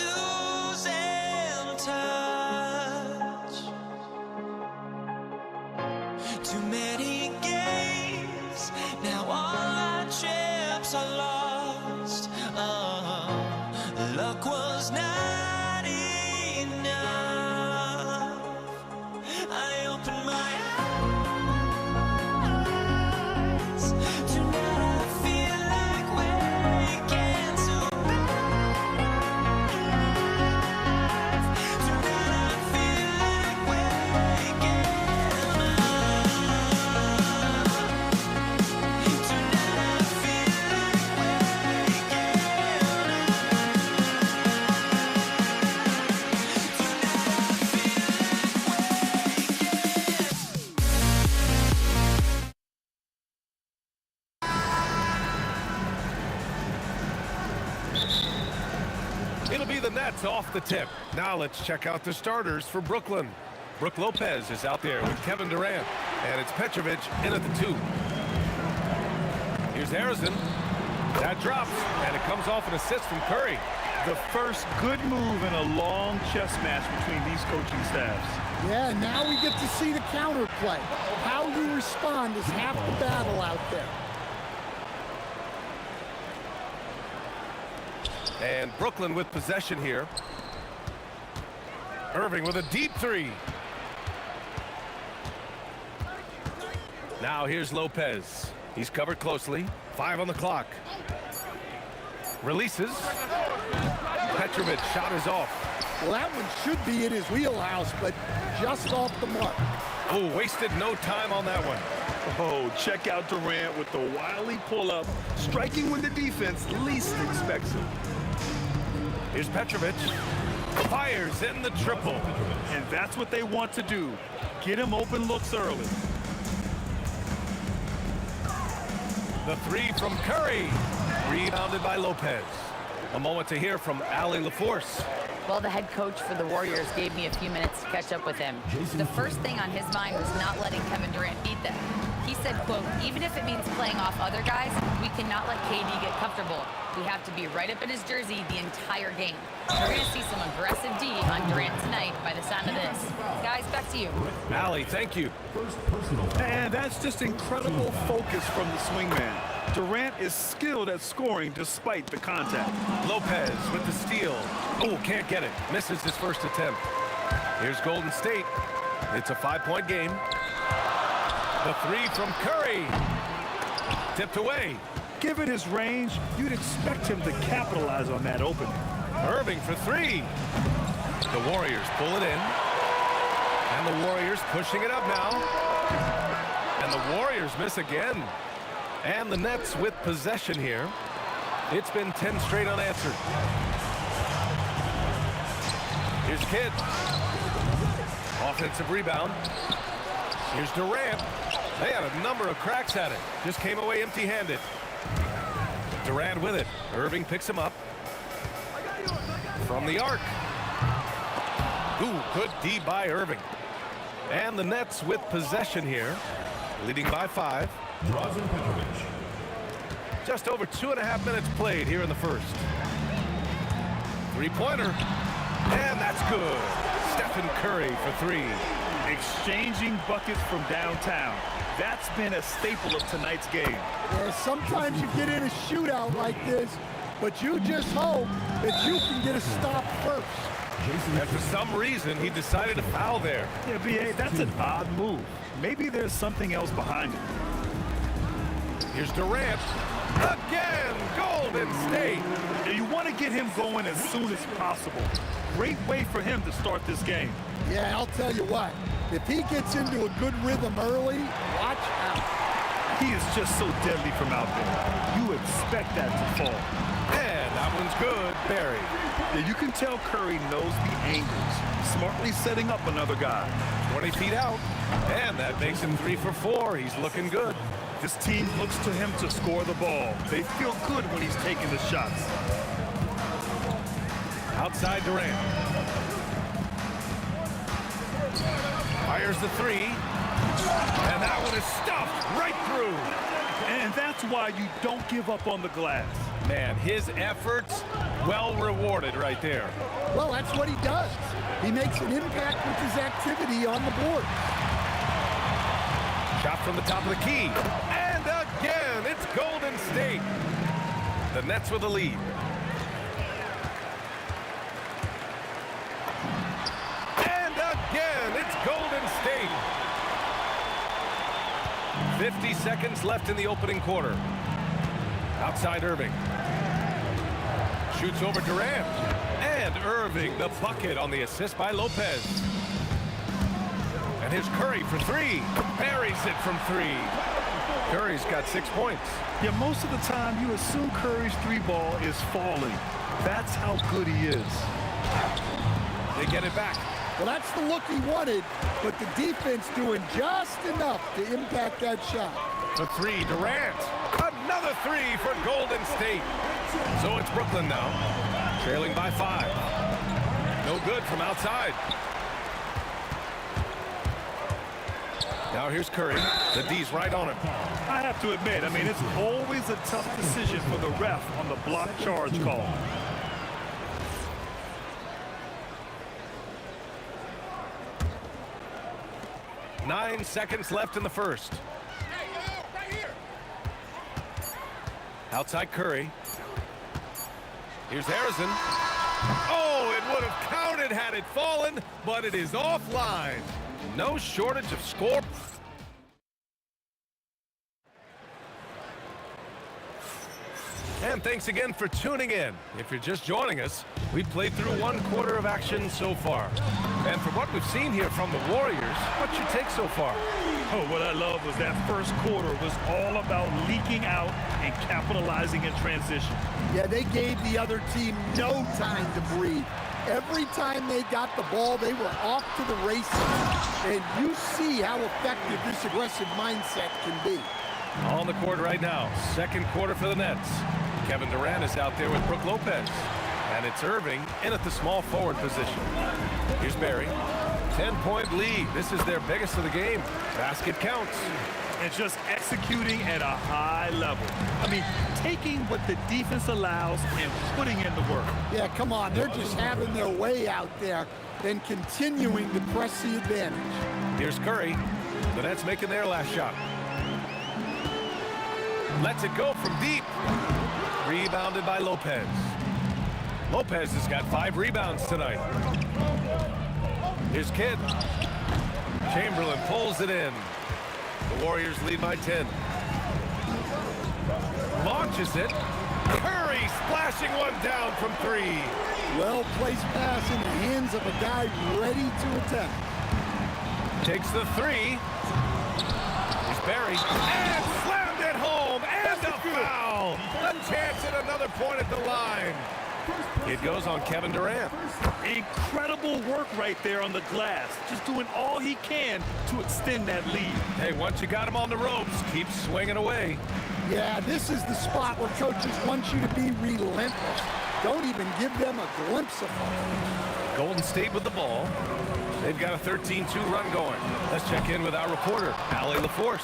losing touch? Too many games, now all our chips are lost. Oh, luck was not enough. I opened my eyes. Tonight I feel like waking to life. Tonight I feel like waking up. Tonight I feel like waking It'll be the Nets off the tip. Now let's check out the starters for Brooklyn. Brook Lopez is out there with Kevin Durant, and it's Petrovic in at the 2. Here's Harrison. That drops, and it comes off an assist from Curry. The first good move in a long chess match between these coaching staffs. Yeah, now we get to see the counterplay. How you respond is half the battle out there. And Brooklyn with possession here. Irving with a deep 3. Now here's Lopez. He's covered closely. 5 on the clock. Releases. Petrovic shot is off. Well, that one should be in his wheelhouse, but just off the mark. Oh, wasted no time on that one. Oh, check out Durant with the wily pull-up, striking when the defense least expects him. Here's Petrovic. Fires in the triple. And that's what they want to do. Get him open looks early. The 3 from Curry. Rebounded by Lopez. A moment to hear from Allie LaForce. Well, the head coach for the Warriors gave me a few minutes to catch up with him. The first thing on his mind was not letting Kevin Durant beat them. He said, quote, even if it means playing off other guys, we cannot let KD get comfortable. We have to be right up in his jersey the entire game. We're going to see some aggressive D on Durant tonight by the sound of this. Guys, back to you. Allie, thank you. And that's just incredible focus from the swingman. Durant is skilled at scoring despite the contact. Lopez with the steal. Oh, can't get it. Misses his first attempt. Here's Golden State. It's a 5-point game. The 3 from Curry. Tipped away. Given his range, you'd expect him to capitalize on that opening. Irving for 3. The Warriors pull it in. And the Warriors pushing it up now. And the Warriors miss again. And the Nets with possession here. It's been 10 straight unanswered. Here's Kidd. Offensive rebound. Here's Durant. They had a number of cracks at it. Just came away empty-handed. Durant with it. Irving picks him up. From the arc. Ooh, good D by Irving. And the Nets with possession here. Leading by 5. Just over 2.5 minutes played here in the first. 3-pointer. And that's good. Stephen Curry for 3. Exchanging buckets from downtown. That's been a staple of tonight's game. Yeah, sometimes you get in a shootout like this, but you just hope that you can get a stop first. And for some reason, he decided to foul there. Yeah, B.A., that's an odd move. Maybe there's something else behind it. Here's Durant. Again, Golden State. Yeah, you want to get him going as soon as possible. Great way for him to start this game. Yeah, I'll tell you what. If he gets into a good rhythm early, watch out. He is just so deadly from out there. You expect that to fall. And that one's good. Barry. Yeah, you can tell Curry knows the angles. Smartly setting up another guy. 20 feet out. And that makes him 3 for 4. He's looking good. This team looks to him to score the ball. They feel good when he's taking the shots. Outside Durant. Fires the 3. And that one is stuffed right through. And that's why you don't give up on the glass. Man, his efforts, well rewarded right there. Well, that's what he does. He makes an impact with his activity on the board. Shot from the top of the key. And again, it's Golden State. The Nets with the lead. And again, it's Golden State. 50 seconds left in the opening quarter. Outside Irving. Shoots over Durant. And Irving, the bucket on the assist by Lopez. And here's Curry for three. Buries it from three. Curry's got 6 points. Yeah, most of the time you assume Curry's three ball is falling. That's how good he is. They get it back. Well, that's the look he wanted, but the defense doing just enough to impact that shot. The three, Durant. Another three for Golden State. So it's Brooklyn now, trailing by 5. No good from outside. Now here's Curry. The D's right on him. I have to admit, I mean, it's always a tough decision for the ref on the block charge call. Nine seconds left in the first. Outside Curry. Here's Harrison. Oh, it would have counted had it fallen, but it is offline. No shortage of score. And thanks again for tuning in. If you're just joining us, we've played through 1 quarter of action so far. And from what we've seen here from the Warriors, what's your take so far? Oh, what I love was that first quarter was all about leaking out and capitalizing in transition. Yeah, they gave the other team no time to breathe. Every time they got the ball, they were off to the races. And you see how effective this aggressive mindset can be. On the court right now, second quarter for the Nets. Kevin Durant is out there with Brook Lopez. And it's Irving in at the small forward position. Here's Barry. 10-point lead. This is their biggest of the game. Basket counts. And just executing at a high level. I mean, taking what the defense allows and putting in the work. Yeah, come on. They're just having their way out there and continuing to press the advantage. Here's Curry. The Nets making their last shot. Lets it go from deep. Rebounded by Lopez. Lopez has got 5 rebounds tonight. Here's Kidd. Chamberlain pulls it in. The Warriors lead by 10. Launches it. Curry splashing one down from 3. Well-placed pass in the hands of a guy ready to attack. Takes the 3. Here's Barry. And slammed it home. And a foul. A chance at another point at the line. It goes on Kevin Durant. Incredible work right there on the glass. Just doing all he can to extend that lead. Hey, once you got him on the ropes, keep swinging away. Yeah, this is the spot where coaches want you to be relentless. Don't even give them a glimpse of it. Golden State with the ball. They've got a 13-2 run going. Let's check in with our reporter, Allie LaForce.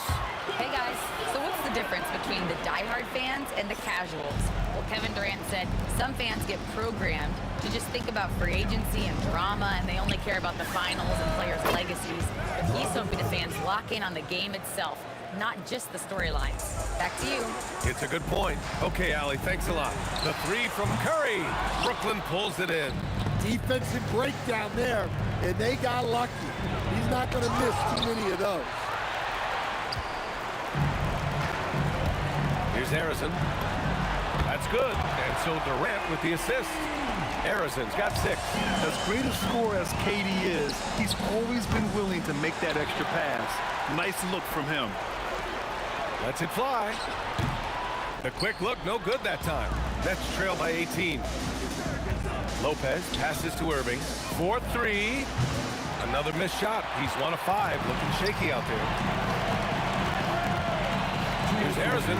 Hey guys, so what's the difference between the diehard fans and the casuals? Well, Kevin Durant said some fans get programmed to just think about free agency and drama, and they only care about the finals and players' legacies. But he's hoping the fans lock in on the game itself, not just the storylines. Back to you. It's a good point. Okay, Allie, thanks a lot. The 3 from Curry. Brooklyn pulls it in. Defensive breakdown there, and they got lucky. He's not going to miss too many of those. Here's Harrison. That's good. And so Durant with the assist. Harrison's got 6. As great a scorer as KD is, he's always been willing to make that extra pass. Nice look from him. Lets it fly. The quick look, no good that time. Nets trail by 18. Lopez passes to Irving. 4-3. Another missed shot. He's 1 of 5. Looking shaky out there. Here's Harrison.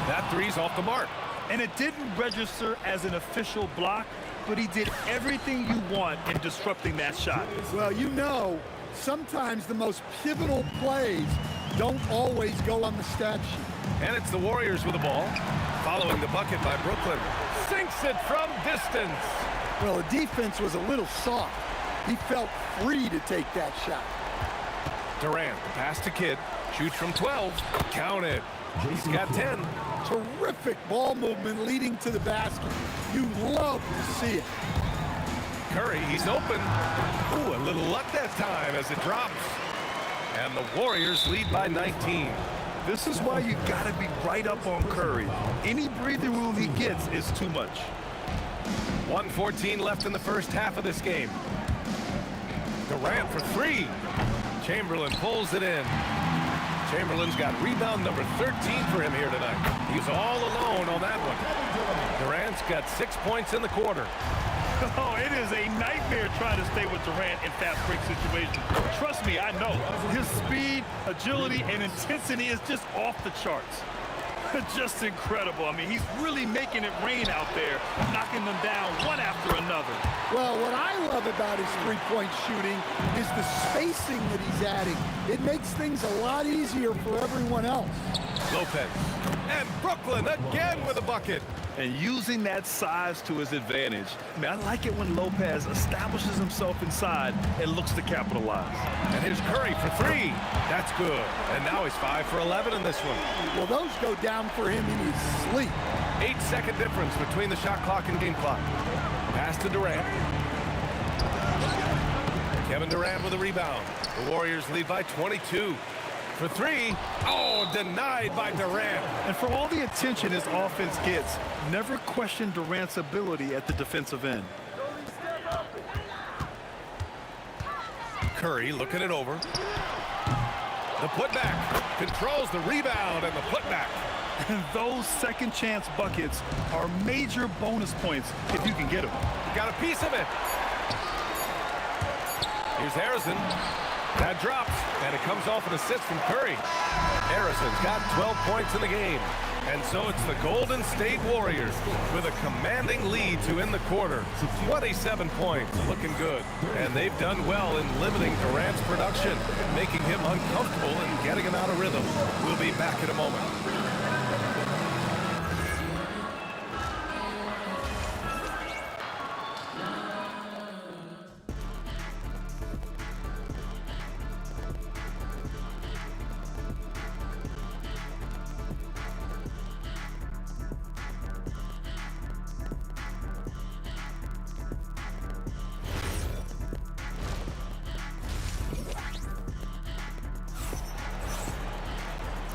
That 3's off the mark. And it didn't register as an official block, but he did everything you want in disrupting that shot. Well, you know, sometimes the most pivotal plays don't always go on the stat sheet. And it's the Warriors with the ball. Following the bucket by Brooklyn. Sinks it from distance. Well, the defense was a little soft. He felt free to take that shot. Durant, pass to Kidd. Shoots from 12. Count it. He's got 10. Terrific ball movement leading to the basket. You love to see it. Curry, he's open. Ooh, a little luck that time as it drops. And the Warriors lead by 19. This is why you gotta be right up on Curry. Any breathing room he gets is too much. 1:14 left in the first half of this game. Durant for three. Chamberlain pulls it in. Chamberlain's got rebound number 13 for him here tonight. He's all alone on that one. Durant's got 6 points in the quarter. Oh, it is a nightmare trying to stay with Durant in fast break situations. Trust me, I know. His speed, agility, and intensity is just off the charts. Just incredible. I mean, he's really making it rain out there, knocking them down one after another. Well, what I love about his three-point shooting is the spacing that he's adding. It makes things a lot easier for everyone else. Lopez. And Brooklyn again with a bucket. And using that size to his advantage. I mean, I like it when Lopez establishes himself inside and looks to capitalize. And here's Curry for three. That's good. And now he's 5 for 11 in this one. Well, those go down for him in his sleep. 8-second difference between the shot clock and game clock. Pass to Durant. Kevin Durant with a rebound. The Warriors lead by 22. For three. Oh, denied by Durant. And for all the attention his offense gets, never question Durant's ability at the defensive end. Curry looking it over. The putback. Controls the rebound and the putback. And those second chance buckets are major bonus points if you can get them. Got a piece of it. Here's Harrison. That drops, and it comes off an assist from Curry. Harrison's got 12 points in the game. And so it's the Golden State Warriors with a commanding lead to end the quarter. 27 points, looking good. And they've done well in limiting Durant's production, making him uncomfortable and getting him out of rhythm. We'll be back in a moment.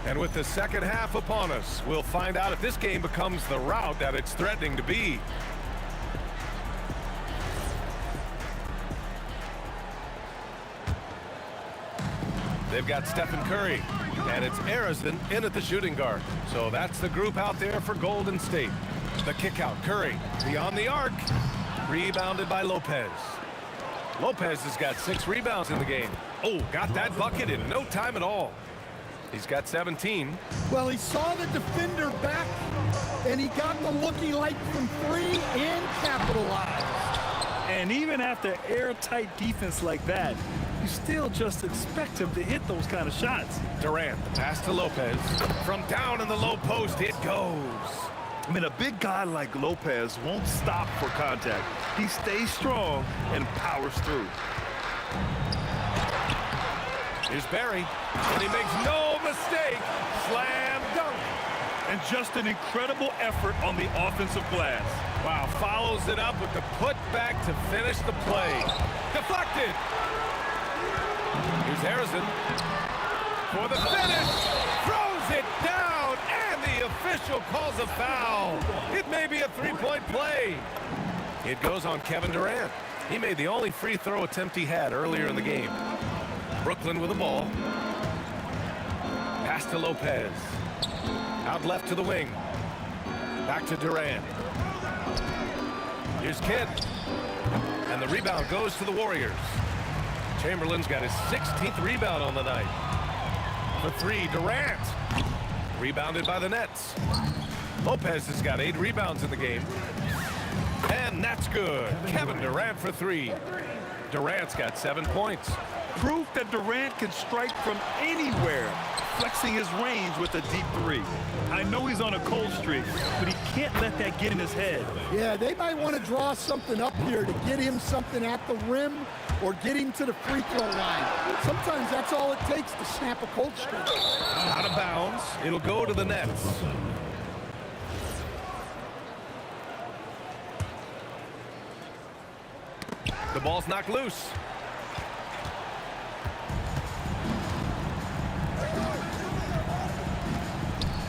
And with the second half upon us, we'll find out if this game becomes the rout that it's threatening to be. They've got Stephen Curry, and it's Harrison in at the shooting guard. So that's the group out there for Golden State. The kick out, Curry, beyond the arc, rebounded by Lopez. Lopez has got 6 rebounds in the game. Oh, got that bucket in no time at all. He's got 17. Well, he saw the defender back, and he got the looky like from 3 and capitalized. And even after airtight defense like that, you still just expect him to hit those kind of shots. Durant, the pass to Lopez. From down in the low post, it goes. I mean, a big guy like Lopez won't stop for contact. He stays strong and powers through. Here's Barry, and he makes no mistake. Slam dunk. And just an incredible effort on the offensive glass. Wow, follows it up with the putback to finish the play. Deflected. Here's Harrison for the finish. Throws it down, and the official calls a foul. It may be a three-point play. It goes on Kevin Durant. He made the only free throw attempt he had earlier in the game. Brooklyn with the ball. Pass to Lopez. Out left to the wing. Back to Durant. Here's Kidd. And the rebound goes to the Warriors. Chamberlain's got his 16th rebound on the night. For three, Durant. Rebounded by the Nets. Lopez has got 8 rebounds in the game. And that's good. Kevin Durant for 3. Durant's got 7 points. Proof that Durant can strike from anywhere, flexing his range with a deep three. I know he's on a cold streak, but he can't let that get in his head. Yeah, they might want to draw something up here to get him something at the rim or get him to the free throw line. Sometimes that's all it takes to snap a cold streak. Out of bounds. It'll go to the Nets. The ball's knocked loose.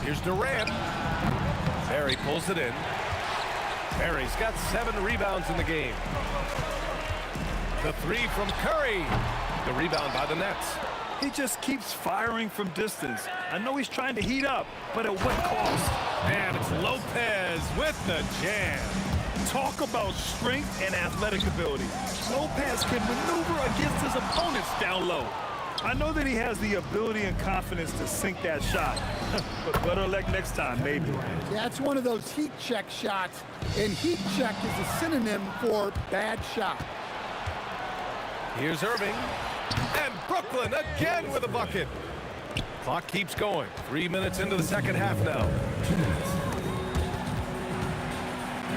Here's Durant. Barry pulls it in. Barry's got 7 rebounds in the game. The three from Curry. The rebound by the Nets. He just keeps firing from distance. I know he's trying to heat up, but at what cost? And it's Lopez with the jam. Talk about strength and athletic ability. Lopez can maneuver against his opponents down low. I know that he has the ability and confidence to sink that shot, but better luck next time, maybe. Yeah, it's one of those heat check shots, and heat check is a synonym for bad shot. Here's Irving. And Brooklyn again with a bucket. Clock keeps going. 3 minutes into the second half now.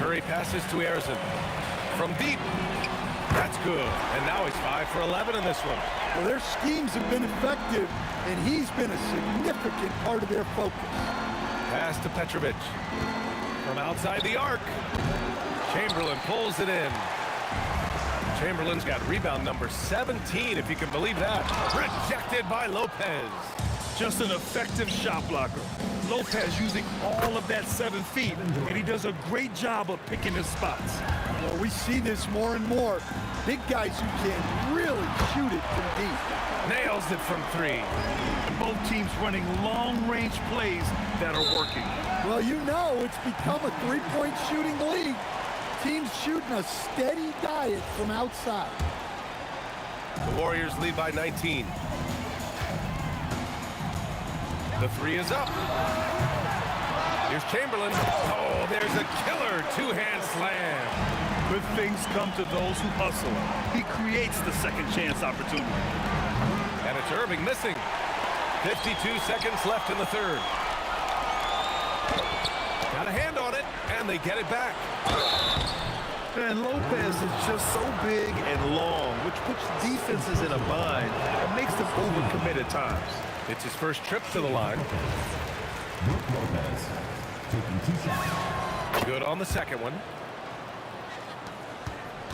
Curry passes to Arizon. From deep. That's good. And now he's 5 for 11 in this one. Well, their schemes have been effective, and he's been a significant part of their focus. Pass to Petrovic. From outside the arc. Chamberlain pulls it in. Chamberlain's got rebound number 17, if you can believe that. Rejected by Lopez. Just an effective shot blocker. Lopez using all of that 7 feet, and he does a great job of picking his spots. Well, we see this more and more. Big guys who can really shoot it from deep. Nails it from 3. And both teams running long-range plays that are working. Well, you know it's become a three-point shooting league. Teams shooting a steady diet from outside. The Warriors lead by 19. The 3 is up. Here's Chamberlain. Oh, there's a killer two-hand slam. Good things come to those who hustle. He creates the second chance opportunity. And it's Irving missing. 52 seconds left in the third. Got a hand on it, and they get it back. And Lopez is just so big and long, which puts defenses in a bind and makes them overcommit at times. It's his first trip to the line. Lopez taking 2 shots. Good on the second one.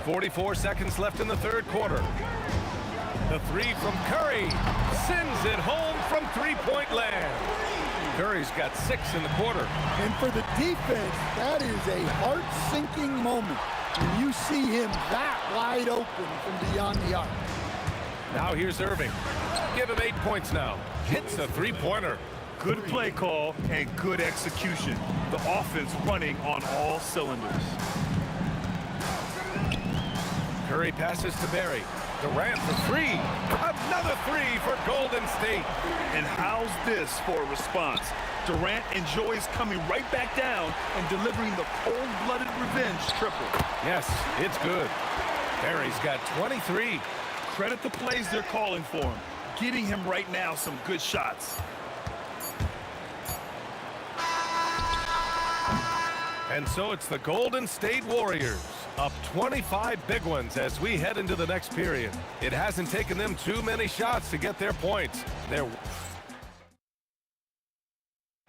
44 seconds left in the third quarter. The 3 from Curry sends it home from three-point land. Curry's got 6 in the quarter. And for the defense, that is a heart-sinking moment when you see him that wide open from beyond the arc. Now here's Irving. Give him 8 points now. Hits the three-pointer. Good play call and good execution. The offense running on all cylinders. Curry passes to Barry. Durant for 3. Another 3 for Golden State. And how's this for a response? Durant enjoys coming right back down and delivering the cold-blooded revenge triple. Yes, it's good. Barry's got 23. Credit the plays they're calling for him. Getting him right now some good shots. And so it's the Golden State Warriors, up 25 big ones as we head into the next period. It hasn't taken them too many shots to get their points.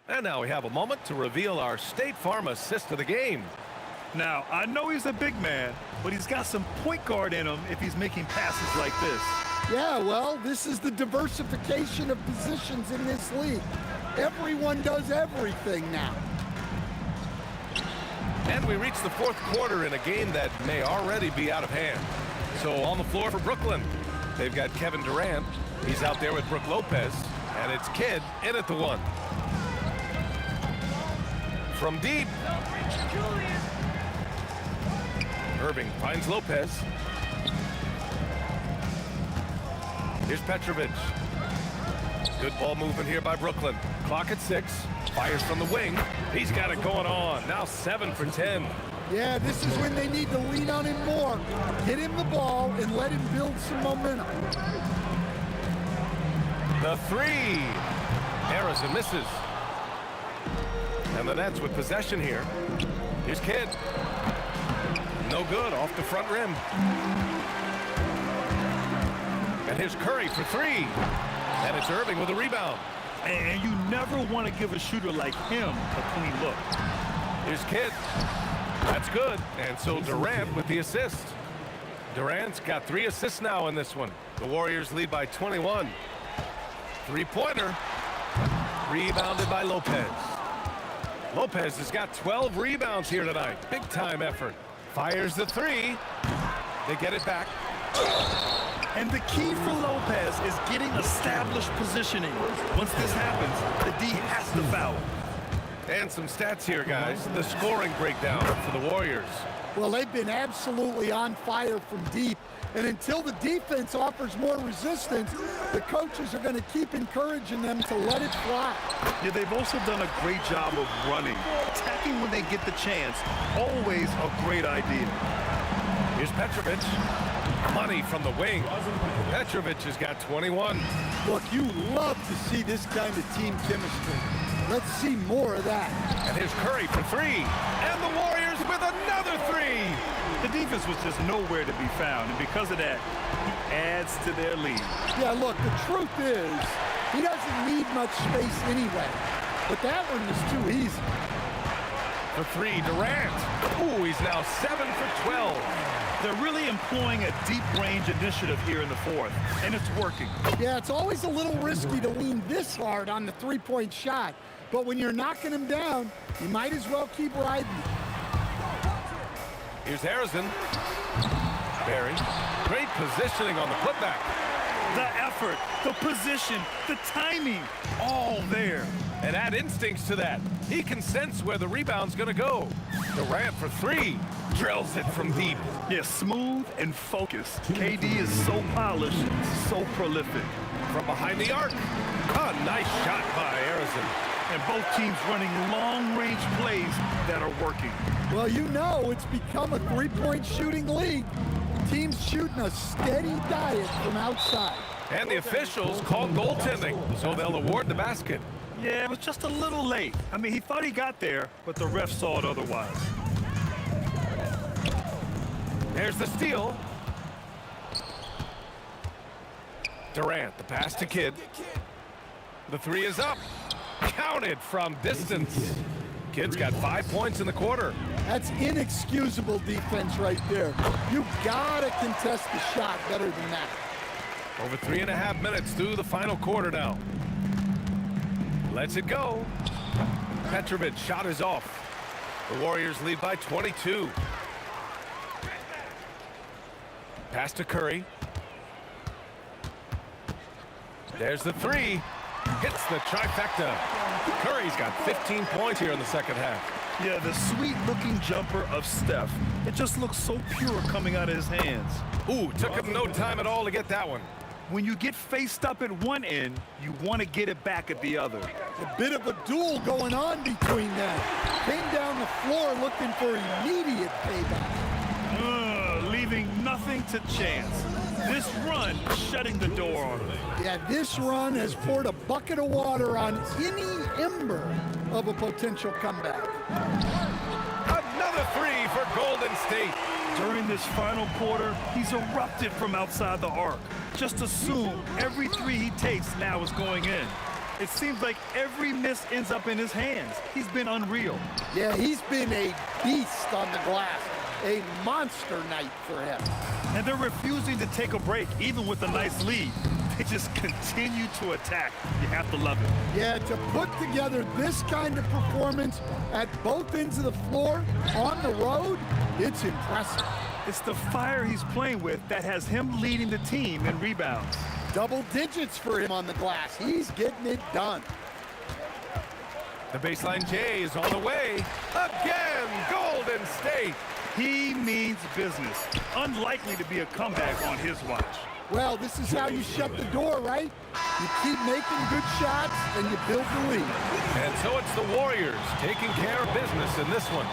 And now we have a moment to reveal our State Farm assist of the game. Now, I know he's a big man, but he's got some point guard in him if he's making passes like this. Yeah, well, this is the diversification of positions in this league. Everyone does everything now. And we reach the fourth quarter in a game that may already be out of hand. So on the floor for Brooklyn, they've got Kevin Durant. He's out there with Brook Lopez, and it's Kidd in at the 1. From deep. Irving finds Lopez. Here's Petrovic. Good ball movement here by Brooklyn. Clock at 6. Fires from the wing. He's got it going on. Now 7 for 10. Yeah, this is when they need to lean on him more. Get him the ball and let him build some momentum. The three. Harrison misses. And the Nets with possession here. Here's Kidd. No good, off the front rim. And here's Curry for three. And it's Irving with a rebound. And you never want to give a shooter like him a clean look. Here's Kidd. That's good. And so Durant with the assist. Durant's got 3 assists now in this one. The Warriors lead by 21. Three-pointer. Rebounded by Lopez. Lopez has got 12 rebounds here tonight. Big-time effort. Fires the three. They get it back. And the key for Lopez is getting established positioning. Once this happens, the D has to foul. And some stats here, guys. The scoring breakdown for the Warriors. Well, they've been absolutely on fire from deep. And until the defense offers more resistance, the coaches are going to keep encouraging them to let it fly. Yeah, they've also done a great job of running. Attacking when they get the chance, always a great idea. Here's Petrovic. Money from the wing. Petrovic has got 21. Look, you love to see this kind of team chemistry. Let's see more of that. And here's Curry for three. And the Warriors with another three. The defense was just nowhere to be found, and because of that, he adds to their lead. Yeah, look, the truth is, he doesn't need much space anyway. But that one was too easy. For three, Durant. Ooh, he's now 7 for 12. They're really employing a deep range initiative here in the fourth, and it's working. Yeah, it's always a little risky to lean this hard on the three-point shot. But when you're knocking him down, you might as well keep riding. Here's Harrison. Barry. Great positioning on the putback. The effort, the position, the timing, all there. And add instincts to that. He can sense where the rebound's going to go. Durant for three. Drills it from deep. Yeah, smooth and focused. KD is so polished, so prolific. From behind the arc. A nice shot by Harrison. And both teams running long-range plays that are working. Well, you know it's become a three-point shooting league. Teams shooting a steady diet from outside. And the officials called goaltending, so they'll award the basket. Yeah, it was just a little late. I mean, he thought he got there, but the ref saw it otherwise. There's the steal. Durant, the pass to Kidd. The three is up. Counted from distance. Kidd's got 5 points in the quarter. That's inexcusable defense right there. You gotta contest the shot better than that. Over 3.5 minutes through the final quarter now. Lets it go. Petrovic shot is off. The Warriors lead by 22. Pass to Curry. There's the three. Hits the trifecta. Curry's got 15 points here in the second half. Yeah, the sweet-looking jumper of Steph. It just looks so pure coming out of his hands. Ooh, took him no time at all to get that one. When you get faced up at one end, you want to get it back at the other. A bit of a duel going on between them. Came down the floor looking for immediate payback. Leaving nothing to chance. This run shutting the door on him. Yeah, this run has poured a bucket of water on any ember of a potential comeback. Another three for Golden State. During this final quarter, he's erupted from outside the arc. Just assume every three he takes now is going in. It seems like every miss ends up in his hands. He's been unreal. Yeah, he's been a beast on the glass. A monster night for him. And they're refusing to take a break, even with a nice lead. They just continue to attack. You have to love it. Yeah, to put together this kind of performance at both ends of the floor on the road, it's impressive. It's the fire he's playing with that has him leading the team in rebounds. Double digits for him on the glass. He's getting it done. The baseline J is on the way. Again, Golden State. He means business. Unlikely to be a comeback on his watch. Well, this is how you shut the door, right? You keep making good shots and you build the lead. And so it's the Warriors taking care of business in this one.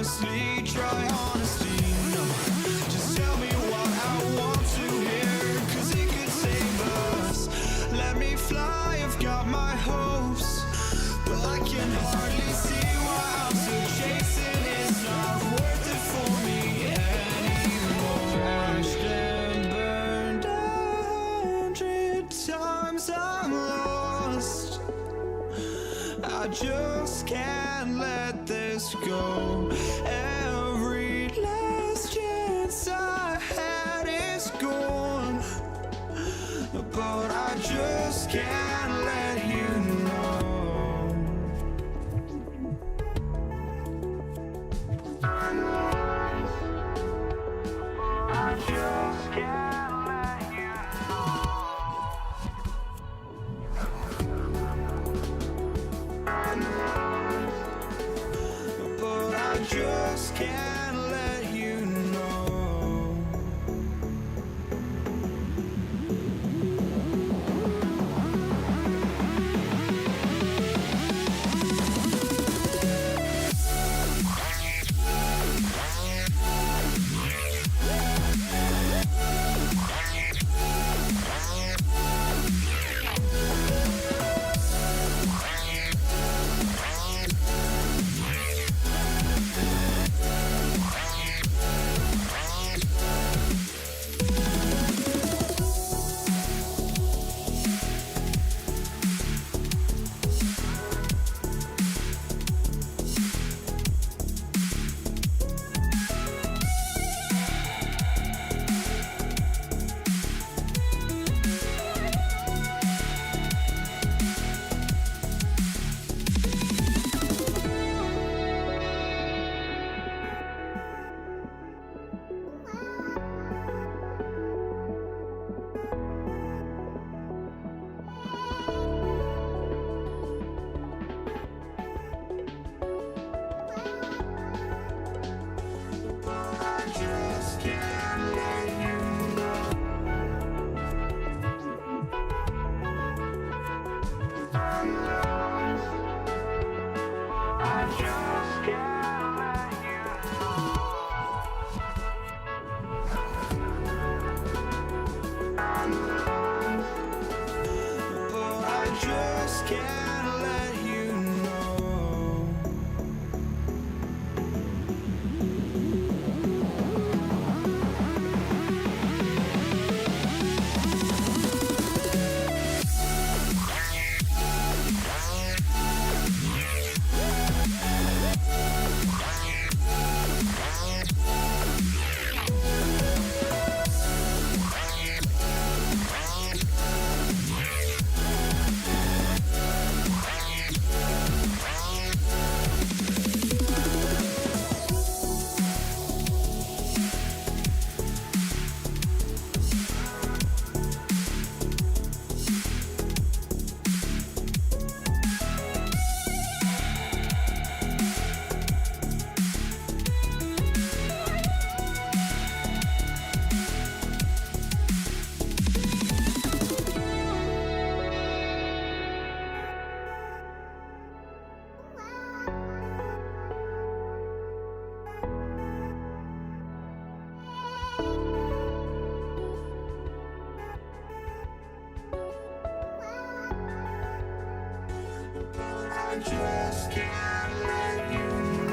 honestly, try honesty. No, just tell me what I want to hear, 'cause it could save us. Let me fly, I've got my hopes, but I can hardly see why I'm still chasing. It's not worth it for me anymore. Crashed and burned 100 times, I'm lost. I just can't let this go. Every last chance I had is gone, but I just can't let you know. I just can't let you know. But I just can't let you know. I just can't let you know.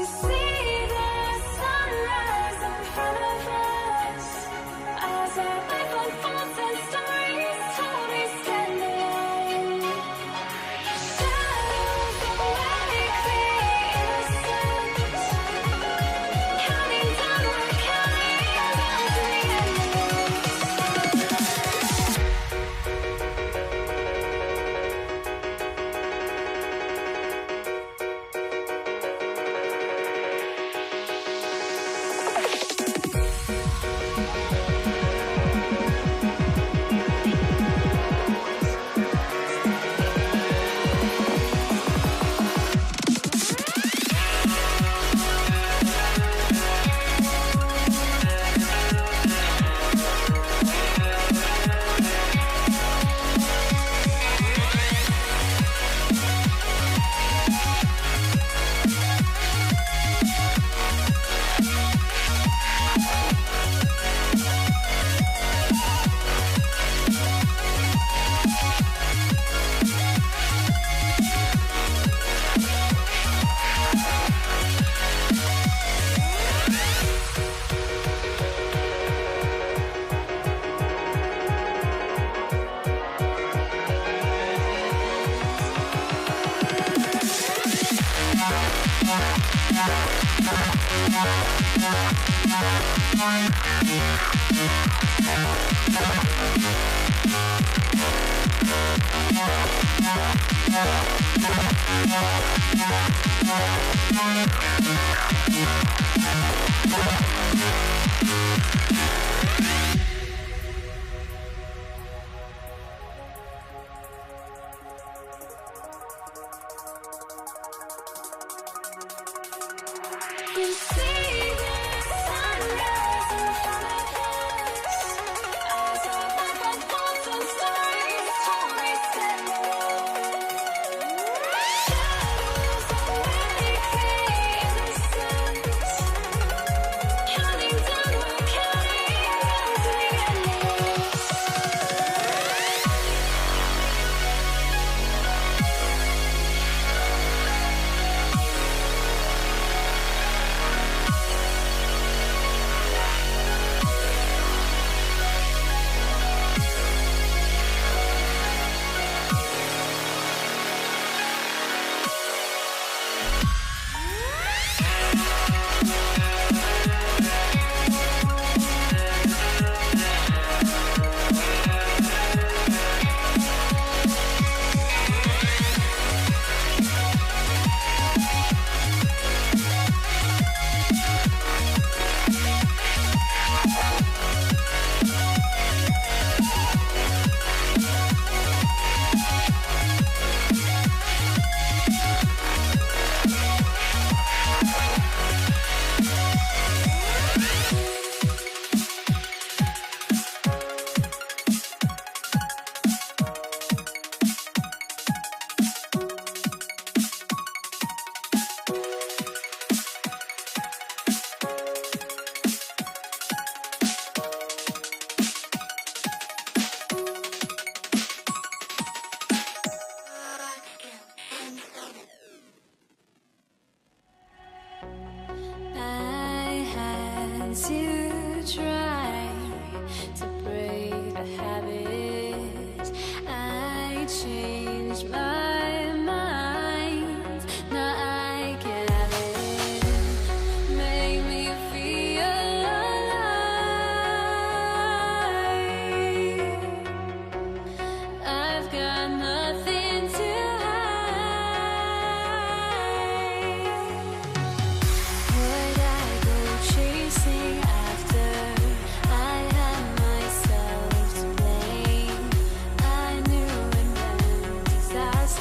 see the sunrise in front of us as our life unfolds and stories told we stand alone. Shadows awake the innocence, counting down, we're counting down to the end. You see the sunrise in front of us as our life unfolds and stories told we stand alone. Shadows awake the innocence, counting down, we're counting down to the endless. I had to try to break the habit. I changed my mind. Now I can have it. Make me feel alive. I've got nothing to hide. Would I go chasing after? I had myself to blame. I knew it meant disaster.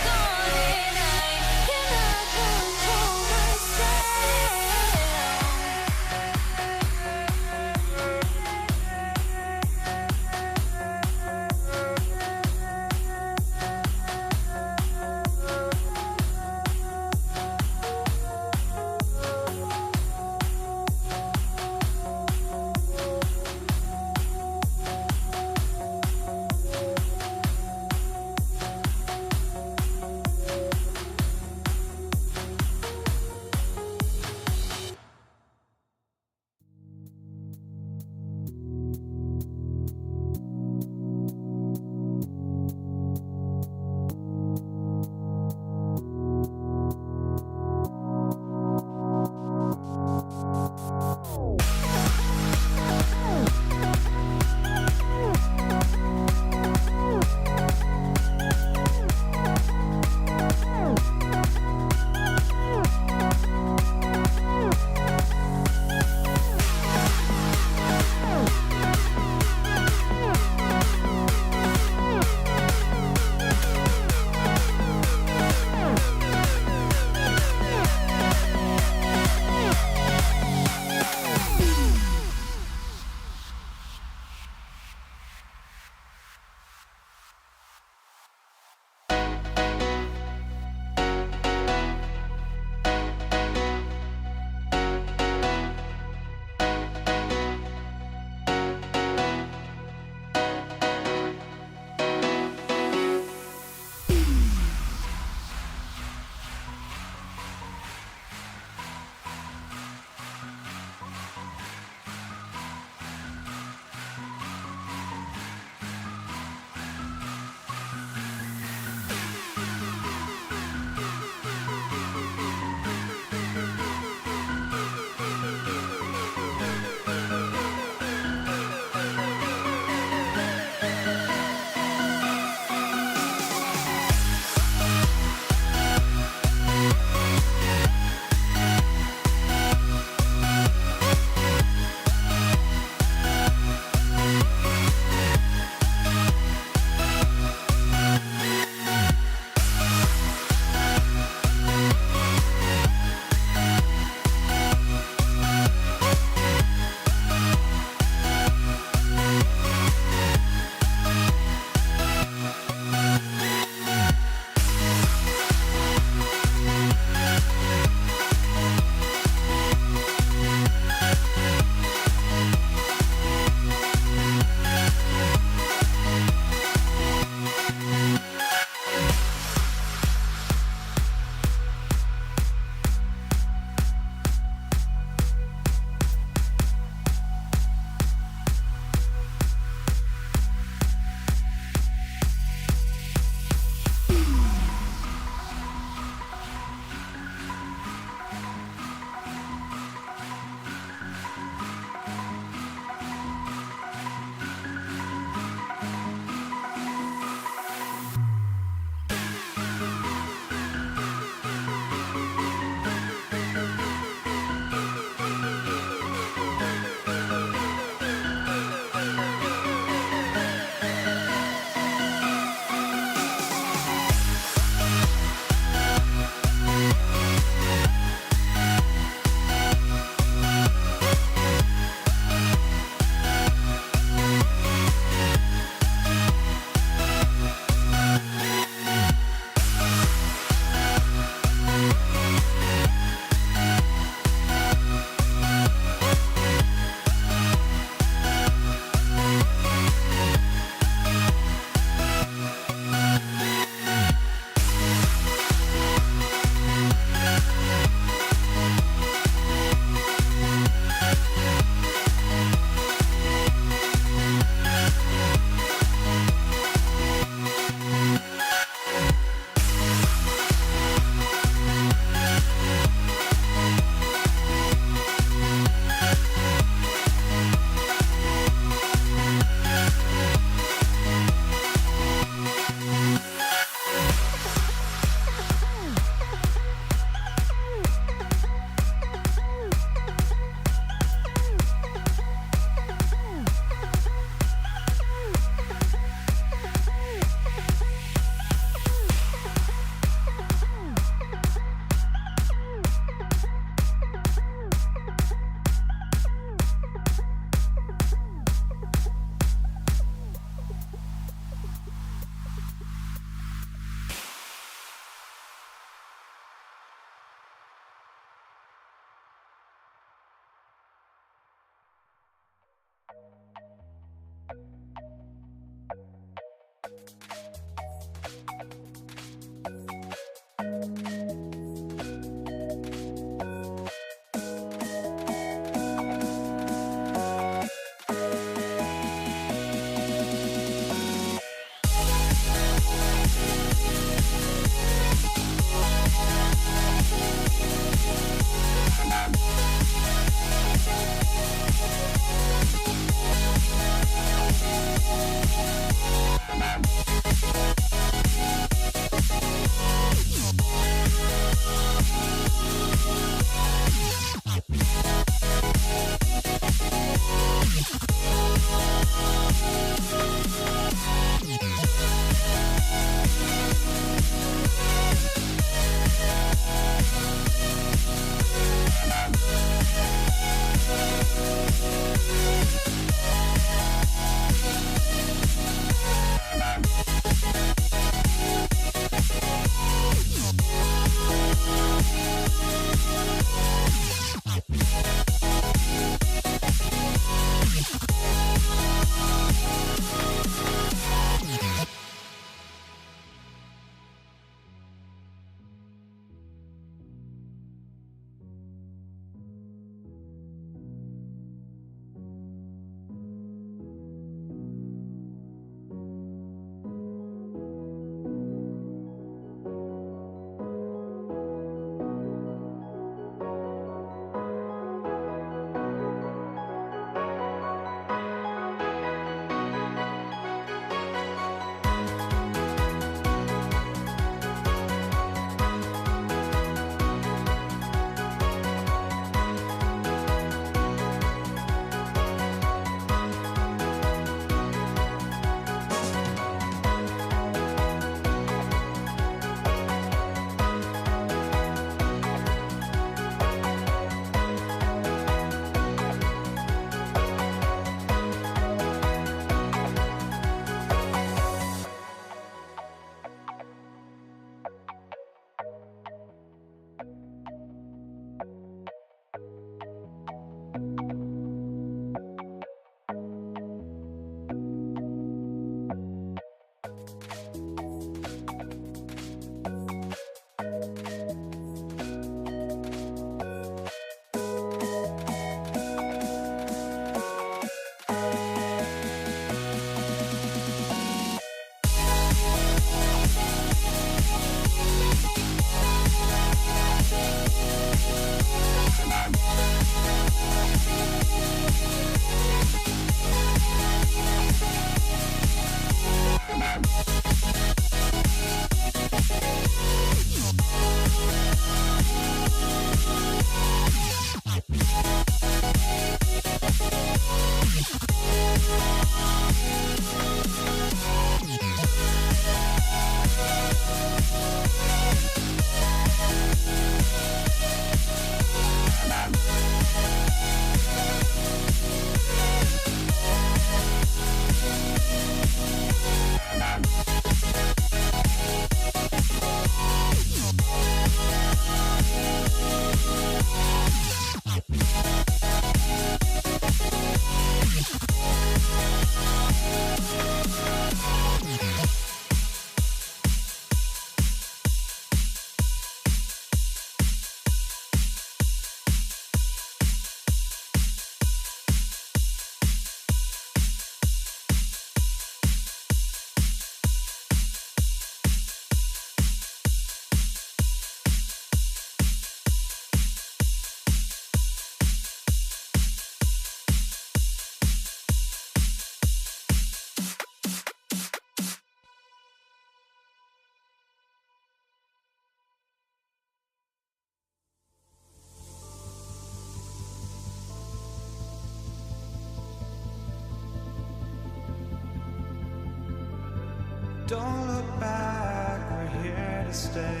Don't look back, we're here to stay.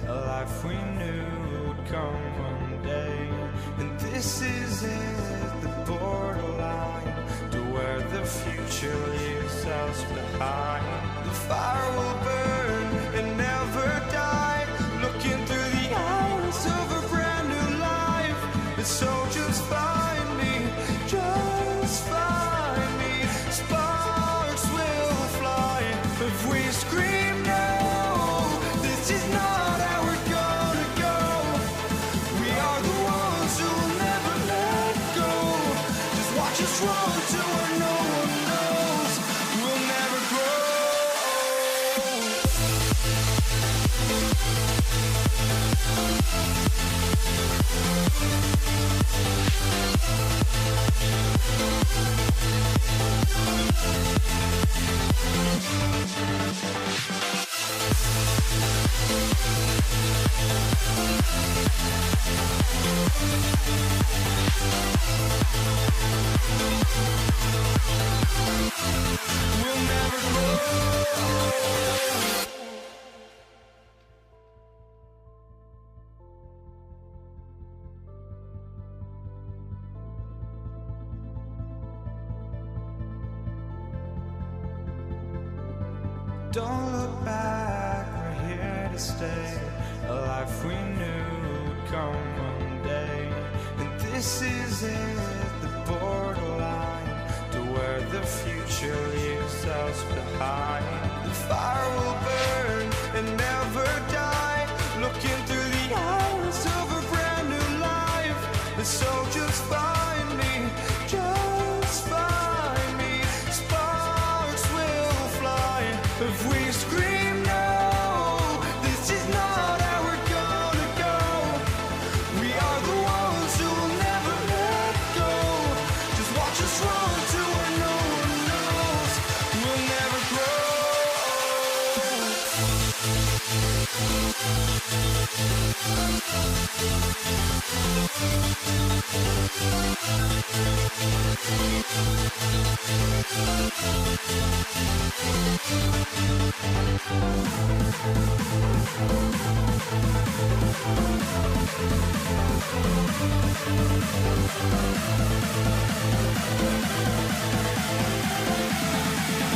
A life we knew would come one day. And this is it, the borderline to where the future leaves us behind. The fire will burn and never die, looking through the eyes of a brand new life. And so just find me, just find me. Sparks will fly if we scream no. This is not how we're gonna go. We are the ones who will never let go. Just watch us run to where no one knows. We'll never grow. We'll never grow. Don't look back, we're here to stay. A life we knew would come one day. And this is it, the borderline to where the future leaves us behind. The fire will burn and never die, looking through the eyes of a brand new life. And so just find me, just find me. Sparks will fly if we scream no. This is not how we're gonna go. We are the ones who will never let go. Just watch us run to where no one knows. We'll never grow.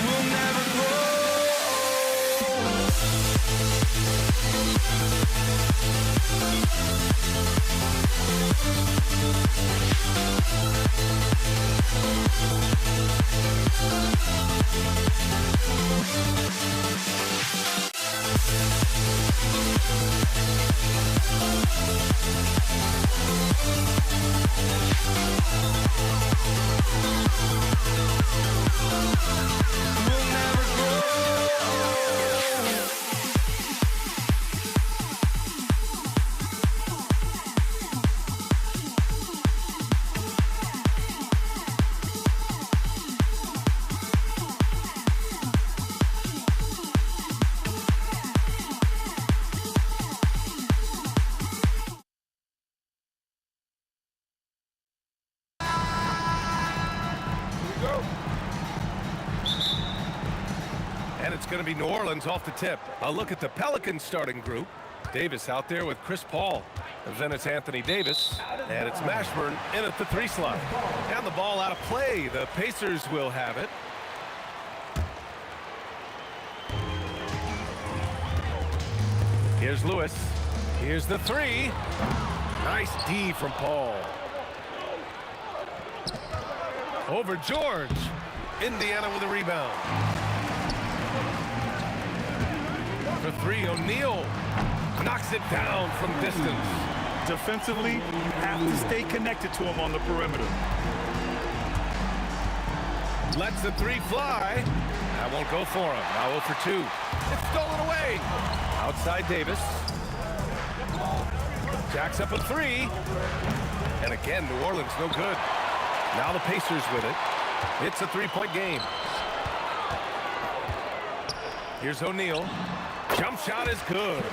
We'll never grow. We'll never grow. And it's going to be New Orleans off the tip. A look at the Pelicans starting group. Davis out there with Chris Paul. And then it's Anthony Davis. And it's Mashburn in at the 3 slot. And the ball out of play. The Pacers will have it. Here's Lewis. Here's the 3. Nice D from Paul. Over George. Indiana with a rebound. For 3, O'Neal knocks it down from distance. Defensively, you have to stay connected to him on the perimeter. Lets the 3 fly. That won't go for him. Now 0 for 2. It's stolen away. Outside Davis. Jacks up a 3. And again, New Orleans no good. Now the Pacers with it. It's a 3-point game. Here's O'Neal. Jump shot is good.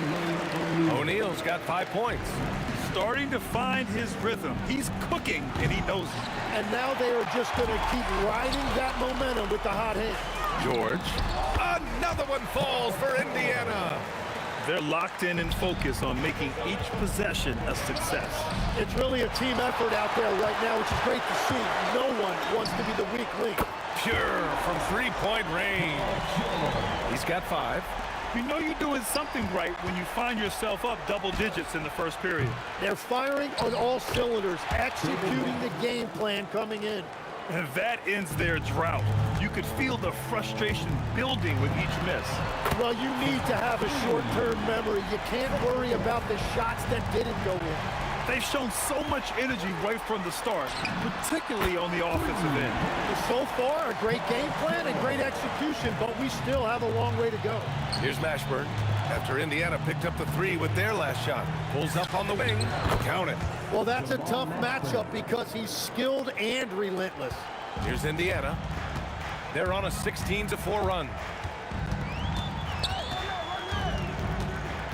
O'Neal's got 5 points. Starting to find his rhythm. He's cooking, and he knows it. and now they are just going to keep riding that momentum with the hot hand. George. Another one falls for Indiana. They're locked in and focused on making each possession a success. It's really a team effort out there right now, which is great to see. No one wants to be the weak link. Pure from three-point range. He's got 5. You know you're doing something right when you find yourself up double digits in the first period. They're firing on all cylinders, executing the game plan coming in. And that ends their drought. You could feel the frustration building with each miss. Well, you need to have a short-term memory. You can't worry about the shots that didn't go in. They've shown so much energy right from the start, particularly on the offensive end. So far, a great game plan and great execution, but we still have a long way to go. Here's Mashburn. After Indiana picked up the 3 with their last shot. Pulls up on the wing. Count it. Well, that's a tough matchup because he's skilled and relentless. Here's Indiana. They're on a 16-4 run.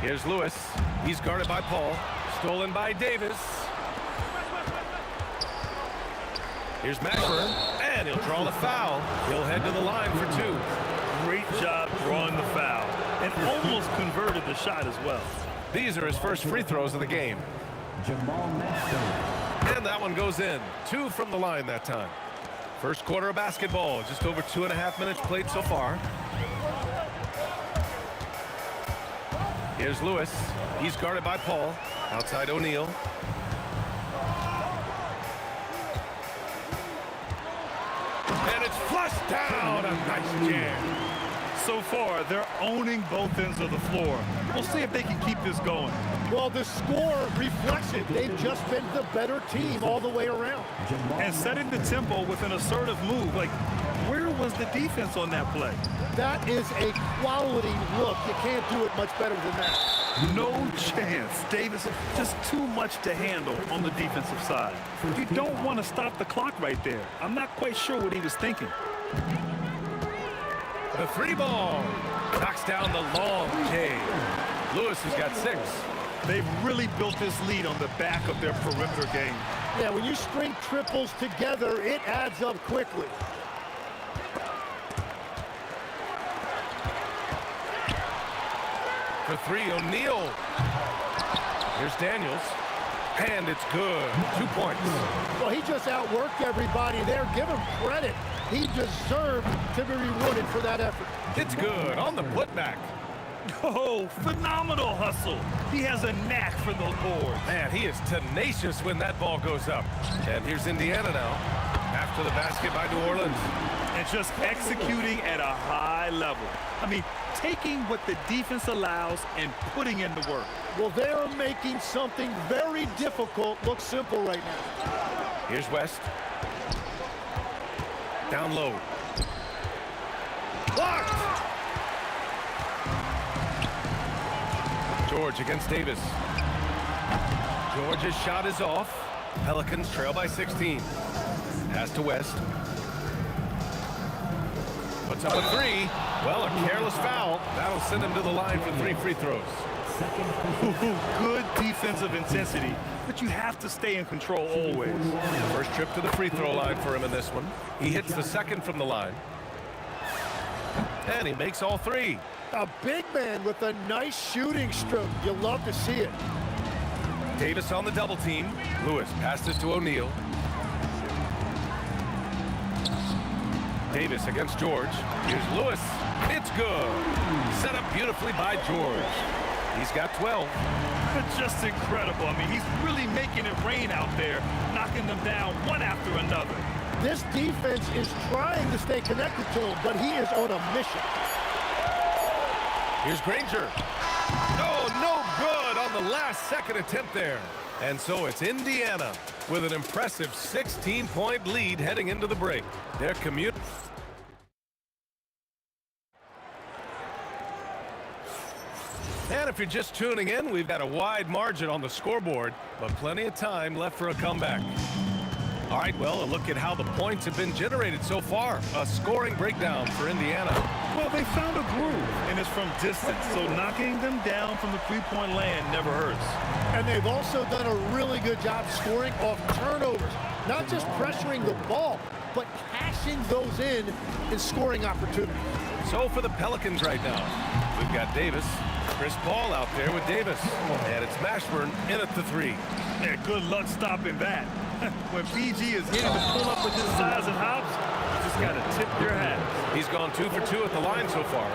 Here's Lewis. He's guarded by Paul. Stolen by Davis. Here's Mashburn. And he'll draw the foul. He'll head to the line for 2. Great job drawing the foul. And almost converted the shot as well. These are his first free throws of the game. And that one goes in. 2 from the line that time. First quarter of basketball. Just over 2.5 minutes played so far. Here's Lewis. He's guarded by Paul. Outside O'Neal. And it's flushed down. A nice jam. So far, they're owning both ends of the floor. We'll see if they can keep this going. Well, the score reflects it. They've just been the better team all the way around. And setting the tempo with an assertive move. Like, where was the defense on that play? That is a quality look. You can't do it much better than that. No chance. Davis, just too much to handle on the defensive side. You don't want to stop the clock right there. I'm not quite sure what he was thinking. The 3 ball knocks down the long J. Lewis has got 6. They've really built this lead on the back of their perimeter game. Yeah, when you string triples together, it adds up quickly. For 3, O'Neal. Here's Daniels. And it's good. 2 points. Well, he just outworked everybody there. Give him credit. He deserved to be rewarded for that effort. It's good on the putback. Oh, phenomenal hustle. He has a knack for those boards. Man, he is tenacious when that ball goes up. And here's Indiana now. After the basket by New Orleans. And just executing at a high level. I mean, taking what the defense allows and putting in the work. Well, they're making something very difficult look simple right now. Here's West. Down low. Blocked! George against Davis. George's shot is off. Pelicans trail by 16. Pass to West. Puts up a 3. Well, a careless foul. That'll send him to the line for 3 free throws. Good defensive intensity, but you have to stay in control always. First trip to the free throw line for him in this one. He hits the second from the line. And he makes all 3. A big man with a nice shooting stroke. You love to see it. Davis on the double team. Lewis passes to O'Neal. Davis against George. Here's Lewis. It's good. Set up beautifully by George. He's got 12. Just incredible. I mean, he's really making it rain out there, knocking them down one after another. This defense is trying to stay connected to him, but he is on a mission. Here's Granger. Oh, no good on the last second attempt there. And so it's Indiana with an impressive 16-point lead heading into the break. Their commute. And if you're just tuning in, we've got a wide margin on the scoreboard, but plenty of time left for a comeback. All right, well, a look at how the points have been generated so far. A scoring breakdown for Indiana. Well, they found a groove, and it's from distance, so knocking them down from the three-point land never hurts. And they've also done a really good job scoring off turnovers. Not just pressuring the ball, but cashing those in scoring opportunities. So for the Pelicans right now, we've got Davis, Chris Paul out there with Davis, and it's Mashburn in at the three. Yeah, good luck stopping that. When PG is hitting the pull-up with his size and hops, you just got to tip your hat. He's gone 2 for 2 at the line so far.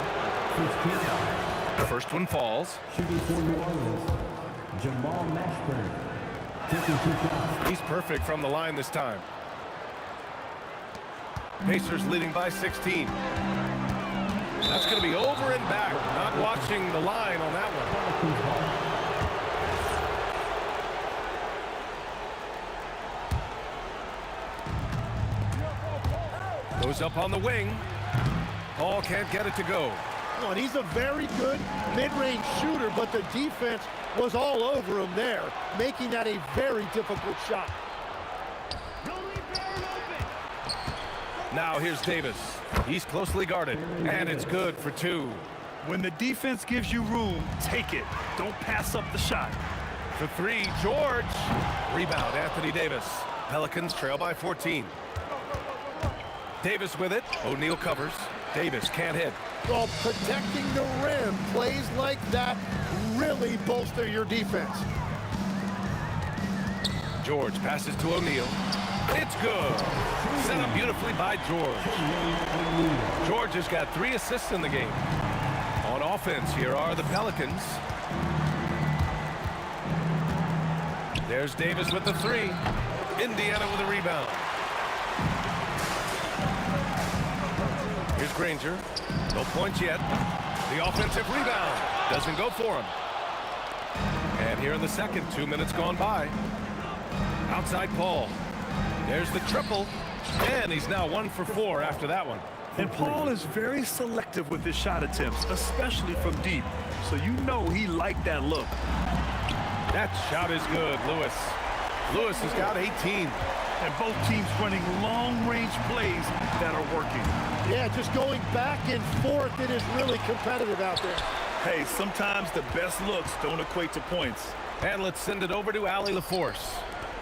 The first one falls. Shooting for New Orleans, Jamal Mashburn. Taking 2 shots. He's perfect from the line this time. Pacers leading by 16. That's going to be over and back. Not watching the line on that one. Goes up on the wing. Paul can't get it to go. Oh, and he's a very good mid-range shooter, but the defense was all over him there, making that a very difficult shot. Now here's Davis. He's closely guarded, and it's good for 2. When the defense gives you room, take it. Don't pass up the shot. For 3, George. Rebound, Anthony Davis. Pelicans trail by 14. Davis with it. O'Neal covers. Davis can't hit. Well, protecting the rim, plays like that really bolster your defense. George passes to O'Neal. It's good. Set up beautifully by George. George has got 3 assists in the game. On offense, here are the Pelicans. There's Davis with the 3. Indiana with a rebound. Here's Granger. No points yet. The offensive rebound doesn't go for him. And here in the second, 2 minutes gone by. Outside Paul. There's the triple. And he's now 1 for 4 after that one. And Paul is very selective with his shot attempts, especially from deep. So you know he liked that look. That shot is good, Lewis. Lewis has got 18. And both teams running long-range plays that are working. Yeah, just going back and forth, it is really competitive out there. Hey, sometimes the best looks don't equate to points. And let's send it over to Allie LaForce.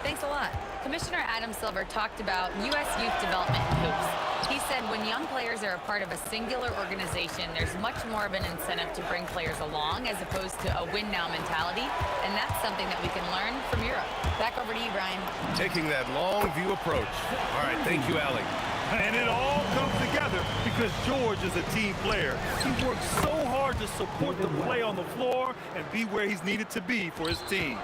Thanks a lot. Commissioner Adam Silver talked about U.S. youth development in hoops. He said when young players are a part of a singular organization, there's much more of an incentive to bring players along as opposed to a win-now mentality, and that's something that we can learn from Europe. Back over to you, Brian. Taking that long view approach. All right, thank you, Allie. And it all comes together because George is a team player. He works so hard to support the play on the floor and be where he's needed to be for his team.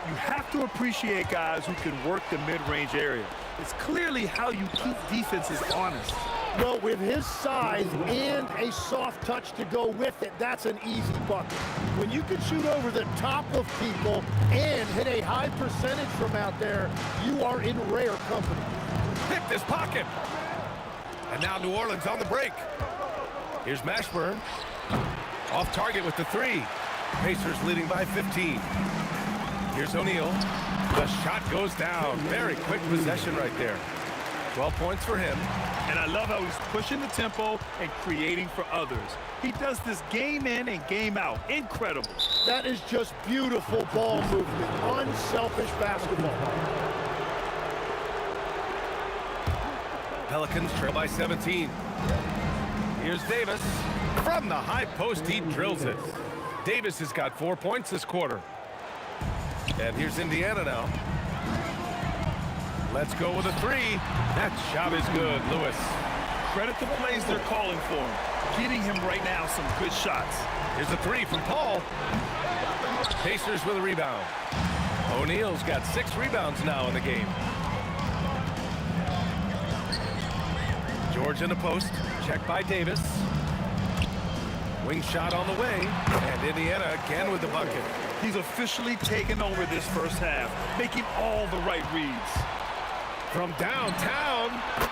You have to appreciate guys who can work the mid-range area. It's clearly how you keep defenses honest. Well, with his size and a soft touch to go with it, that's an easy bucket. When you can shoot over the top of people and hit a high percentage from out there, you are in rare company. Pick this pocket. And now New Orleans on the break. Here's Mashburn. Off target with the 3. Pacers leading by 15. Here's O'Neal. The shot goes down. Very quick possession right there. 12 points for him. And I love how he's pushing the tempo and creating for others. He does this game in and game out. Incredible. That is just beautiful ball movement. Unselfish basketball. Pelicans trail by 17. Here's Davis. From the high post, he drills it. Davis has got 4 points this quarter. And here's Indiana now. Let's go with a 3. That shot is good, Lewis. Credit the plays they're calling for him. Getting him right now some good shots. Here's a 3 from Paul. Pacers with a rebound. O'Neal's got 6 rebounds now in the game. George in the post. Checked by Davis. Wing shot on the way. And Indiana again with the bucket. He's officially taken over this first half, making all the right reads. From downtown,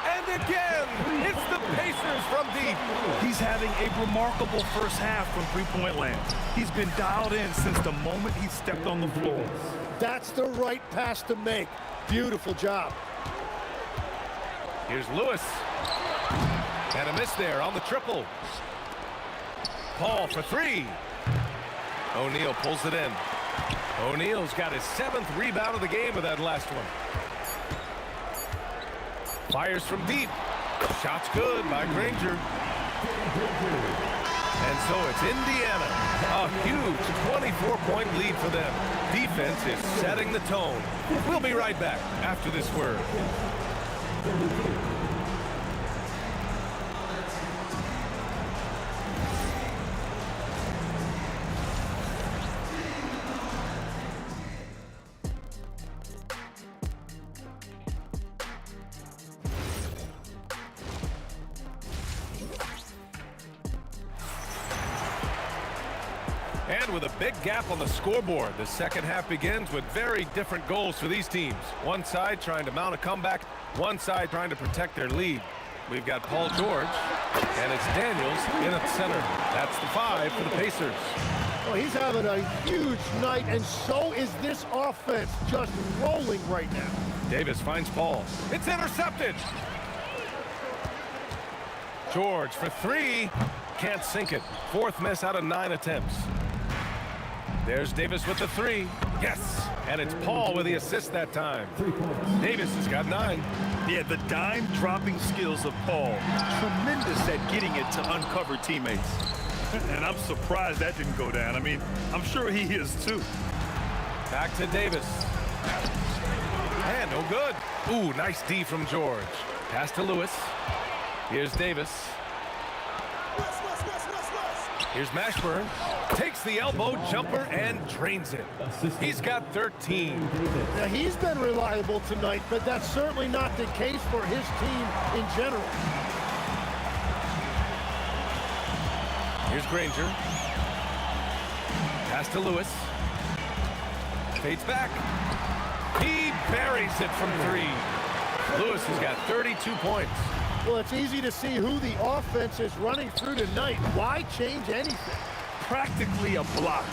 and again, it's the Pacers from deep. He's having a remarkable first half from three-point land. He's been dialed in since the moment he stepped on the floor. That's the right pass to make. Beautiful job. Here's Lewis. And a miss there on the triple. Paul for 3. O'Neal pulls it in. O'Neal's got his 7th rebound of the game with that last one. Fires from deep. Shot's good by Granger. And so it's Indiana. A huge 24-point lead for them. Defense is setting the tone. We'll be right back after this word. And with a big gap on the scoreboard, the second half begins with very different goals for these teams. One side trying to mount a comeback, one side trying to protect their lead. We've got Paul George, and it's Daniels in at center. That's the 5 for the Pacers. Well, he's having a huge night, and so is this offense, just rolling right now. Davis finds Paul. It's intercepted. George for 3. Can't sink it. 4th miss out of 9 attempts. There's Davis with the 3. Yes! And it's Paul with the assist that time. Davis has got 9. Yeah, the dime-dropping skills of Paul. Tremendous at getting it to uncover teammates. And I'm surprised that didn't go down. I mean, I'm sure he is too. Back to Davis. And no good. Ooh, nice D from George. Pass to Lewis. Here's Davis. Here's Mashburn. Takes the elbow jumper and drains it. He's got 13. Now, he's been reliable tonight, but that's certainly not the case for his team in general. Here's Granger. Pass to Lewis. Fades back. He buries it from 3. Lewis has got 32 points. Well, it's easy to see who the offense is running through tonight. Why change anything? Practically a block.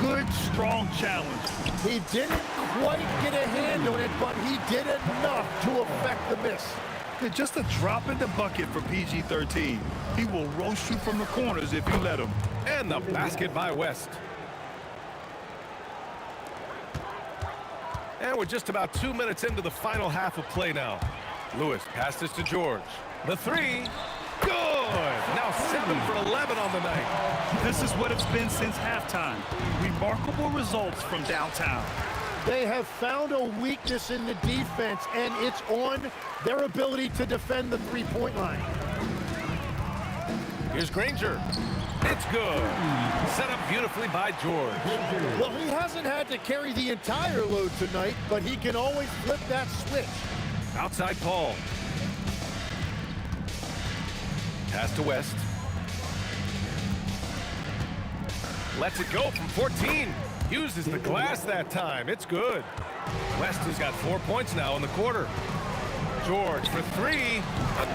Good, strong challenge. He didn't quite get a hand on it, but he did enough to affect the miss. Yeah, just a drop in the bucket for PG-13. He will roast you from the corners if you let him. And the basket by West. And we're just about 2 minutes into the final half of play now. Lewis passes to George. The 3. Good! Now 7 for 11 on the night. This is what it's been since halftime. Remarkable results from downtown. They have found a weakness in the defense, and it's on their ability to defend the three-point line. Here's Granger. It's good. Set up beautifully by George. Well, he hasn't had to carry the entire load tonight, but he can always flip that switch. Outside Paul. Pass to West. Lets it go from 14. Uses the glass that time. It's good. West has got 4 points now in the quarter. George for 3.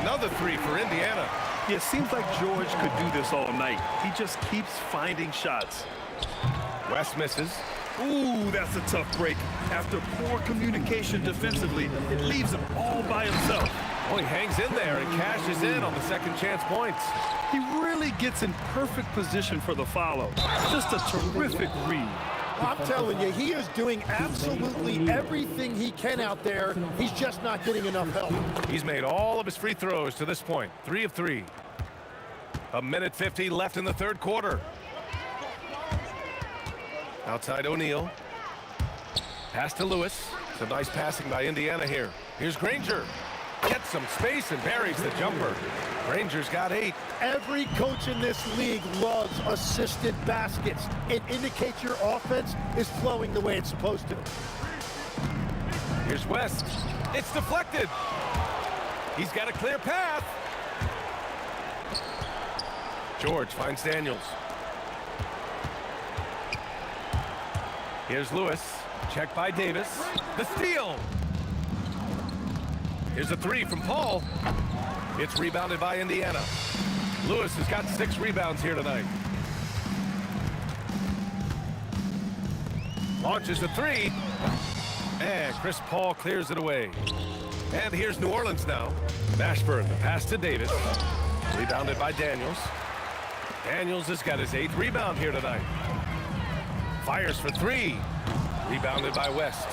Another 3 for Indiana. Yeah, it seems like George could do this all night. He just keeps finding shots. West misses. Ooh, that's a tough break. After poor communication defensively, it leaves him all by himself. Well, he hangs in there and cashes in on the second chance points. He really gets in perfect position for the follow. Just a terrific read. I'm telling you, he is doing absolutely everything he can out there. He's just not getting enough help. He's made all of his free throws to this point. 3 of 3. 1:50 left in the third quarter. Outside O'Neal. Pass to Lewis. Some nice passing by Indiana here. Here's Granger. Gets some space and buries the jumper. Granger's got 8. Every coach in this league loves assisted baskets. It indicates your offense is flowing the way it's supposed to. Here's West. It's deflected. He's got a clear path. George finds Daniels. Here's Lewis. Checked by Davis. The steal. Here's a 3 from Paul. It's rebounded by Indiana. Lewis has got 6 rebounds here tonight. Launches a 3. And Chris Paul clears it away. And here's New Orleans now. Mashburn, the pass to Davis. Rebounded by Daniels. Daniels has got his 8th rebound here tonight. Fires for 3. Rebounded by West.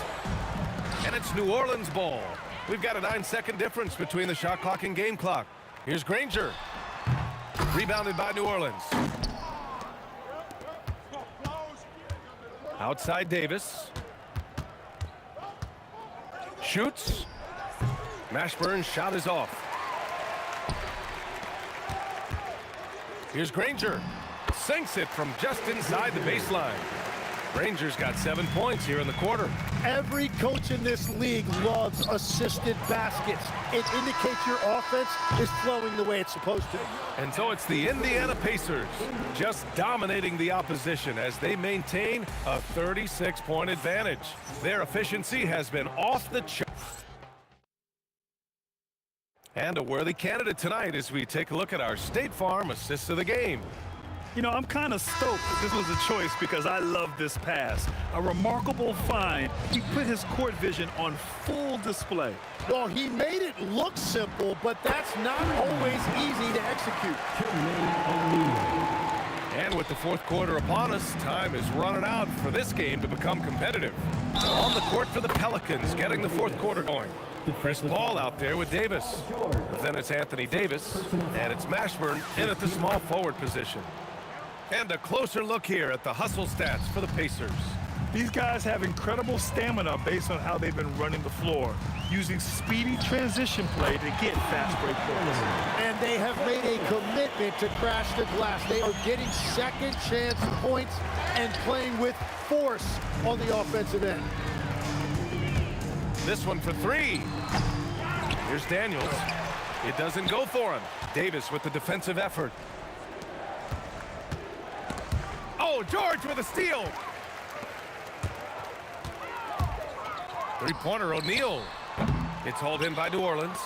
And it's New Orleans ball. We've got a 9-second difference between the shot clock and game clock. Here's Granger. Rebounded by New Orleans. Outside Davis. Shoots. Mashburn's shot is off. Here's Granger. Sinks it from just inside the baseline. Granger's got 7 points here in the quarter. Every coach in this league loves assisted baskets. It indicates your offense is flowing the way it's supposed to. And so it's the Indiana Pacers just dominating the opposition as they maintain a 36-point advantage. Their efficiency has been off the chart. And a worthy candidate tonight as we take a look at our State Farm assists of the game. You know, I'm kind of stoked that this was a choice because I love this pass. A remarkable find. He put his court vision on full display. Well, he made it look simple, but that's not always easy to execute. And with the fourth quarter upon us, time is running out for this game to become competitive. On the court for the Pelicans, getting the fourth quarter going. Chris Paul out there with Davis. But then it's Anthony Davis, and it's Mashburn in at the small forward position. And a closer look here at the hustle stats for the Pacers. These guys have incredible stamina based on how they've been running the floor, using speedy transition play to get fast break points. And they have made a commitment to crash the glass. They are getting second chance points and playing with force on the offensive end. This one for three. Here's Daniels. It doesn't go for him. Davis with the defensive effort. Oh, George with a steal. Three-pointer, O'Neal. It's hauled in by New Orleans.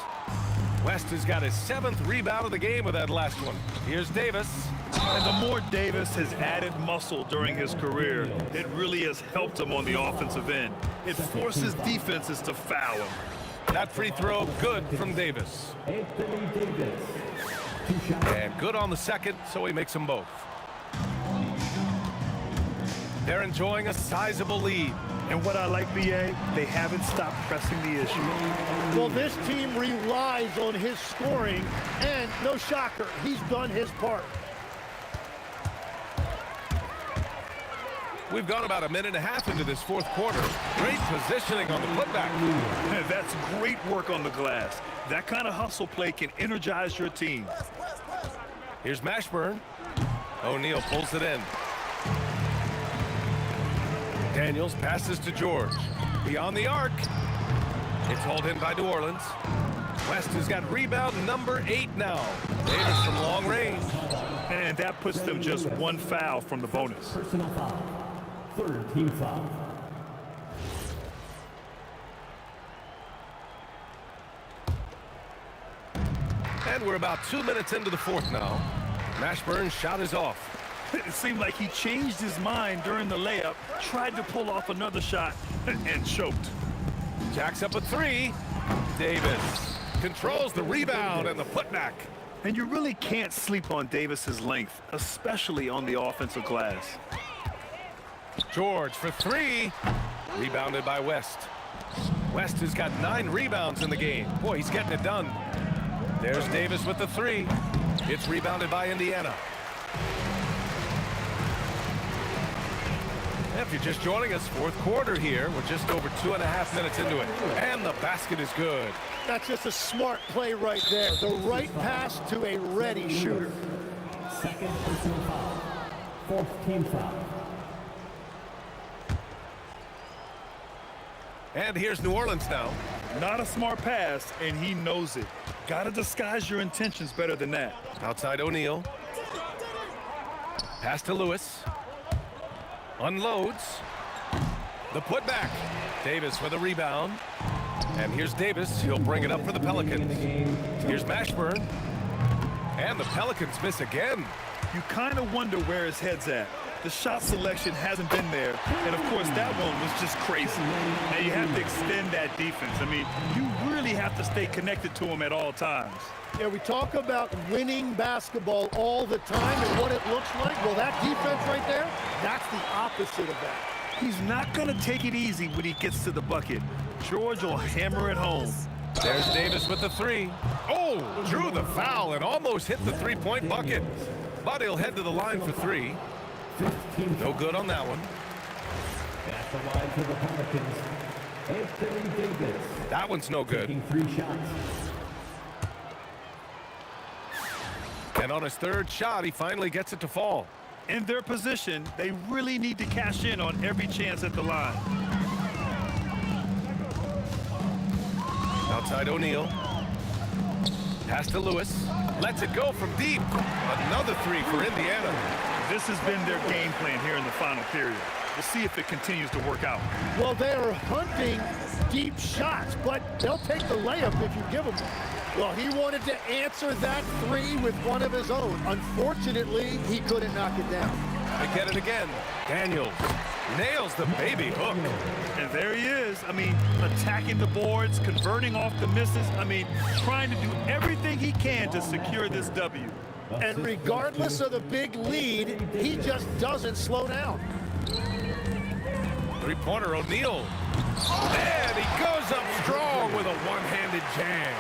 West has got his 7th rebound of the game with that last one. Here's Davis. And the more Davis has added muscle during his career, it really has helped him on the offensive end. It forces defenses to foul him. That free throw, good from Davis. Anthony Davis. And good on the second, so he makes them both. They're enjoying a sizable lead. And what I like, BA, they haven't stopped pressing the issue. Well, this team relies on his scoring, and no shocker, he's done his part. We've gone about a minute and a half into this fourth quarter. Great positioning on the putback. That's great work on the glass. That kind of hustle play can energize your team. Here's Mashburn. O'Neal pulls it in. Daniels passes to George. Beyond the arc. It's hauled in by New Orleans. West has got rebound number 8 now. Davis from long range. And that puts them just one foul from the bonus. Personal foul. Third team foul. And we're about 2 minutes into the fourth now. Mashburn's shot is off. It seemed like he changed his mind during the layup, tried to pull off another shot, and choked. Jacks up a 3. Davis controls the rebound and the putback. And you really can't sleep on Davis's length, especially on the offensive glass. George for 3. Rebounded by West. West has got 9 rebounds in the game. Boy, he's getting it done. There's Davis with the 3. It's rebounded by Indiana. If you're just joining us, fourth quarter here. We're just over 2.5 minutes into it. And the basket is good. That's just a smart play right there. The right pass to a ready shooter. Second personal foul. Fourth team foul. And here's New Orleans now. Not a smart pass, and he knows it. Gotta disguise your intentions better than that. Outside O'Neal. Pass to Lewis. Unloads. The putback. Davis with a rebound. And here's Davis. He'll bring it up for the Pelicans. Here's Mashburn. And the Pelicans miss again. You kind of wonder where his head's at. The shot selection hasn't been there. And, of course, that one was just crazy. Now, you have to extend that defense. I mean, you really have to stay connected to him at all times. Yeah, we talk about winning basketball all the time and what it looks like. Well, that defense right there, that's the opposite of that. He's not going to take it easy when he gets to the bucket. George will hammer it home. There's Davis with the three. Oh, drew the foul and almost hit the three-point bucket. But he'll head to the line for three. No good on that one. At the line for the Pelicans, Anthony Davis. That one's no good. Taking 3 shots. And on his third shot, he finally gets it to fall. In their position, they really need to cash in on every chance at the line. Outside O'Neal. Pass to Lewis. Lets it go from deep. Another three for Indiana. This has been their game plan here in the final period. We'll see if it continues to work out. Well, they are hunting deep shots, but they'll take the layup if you give them one. Well, he wanted to answer that three with one of his own. Unfortunately, he couldn't knock it down. They get it again. Daniels nails the baby hook. And there he is. I mean, attacking the boards, converting off the misses. I mean, trying to do everything he can to secure this W. And regardless of the big lead, he just doesn't slow down. Three-pointer O'Neal. And he goes up strong with a one-handed jam.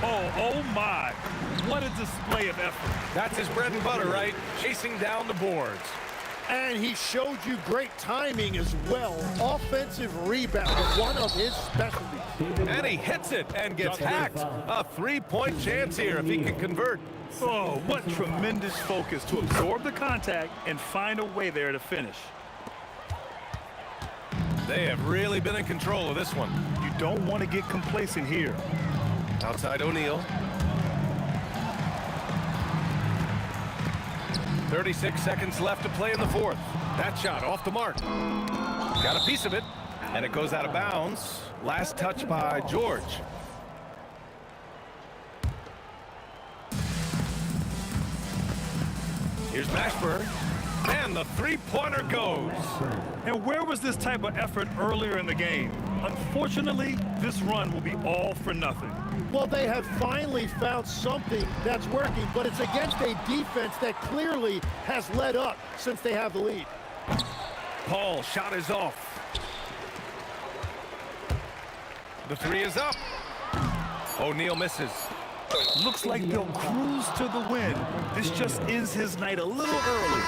Oh my. What a display of effort. That's his bread and butter, right? Chasing down the boards. And he showed you great timing as well. Offensive rebound, one of his specialties. And he hits it and gets hacked. A three-point chance here if he can convert. Oh, what tremendous focus to absorb the contact and find a way there to finish. They have really been in control of this one. You don't want to get complacent here. Outside O'Neal. 36 seconds left to play in the fourth. That shot off the mark. Got a piece of it, and it goes out of bounds. Last touch by George. Here's Mashburn, and the three-pointer goes. And where was this type of effort earlier in the game? Unfortunately, this run will be all for nothing. Well, they have finally found something that's working, but it's against a defense that clearly has let up since they have the lead. Paul, shot is off. The three is up. O'Neal misses. Looks like they'll cruise to the win. This just ends his night a little early.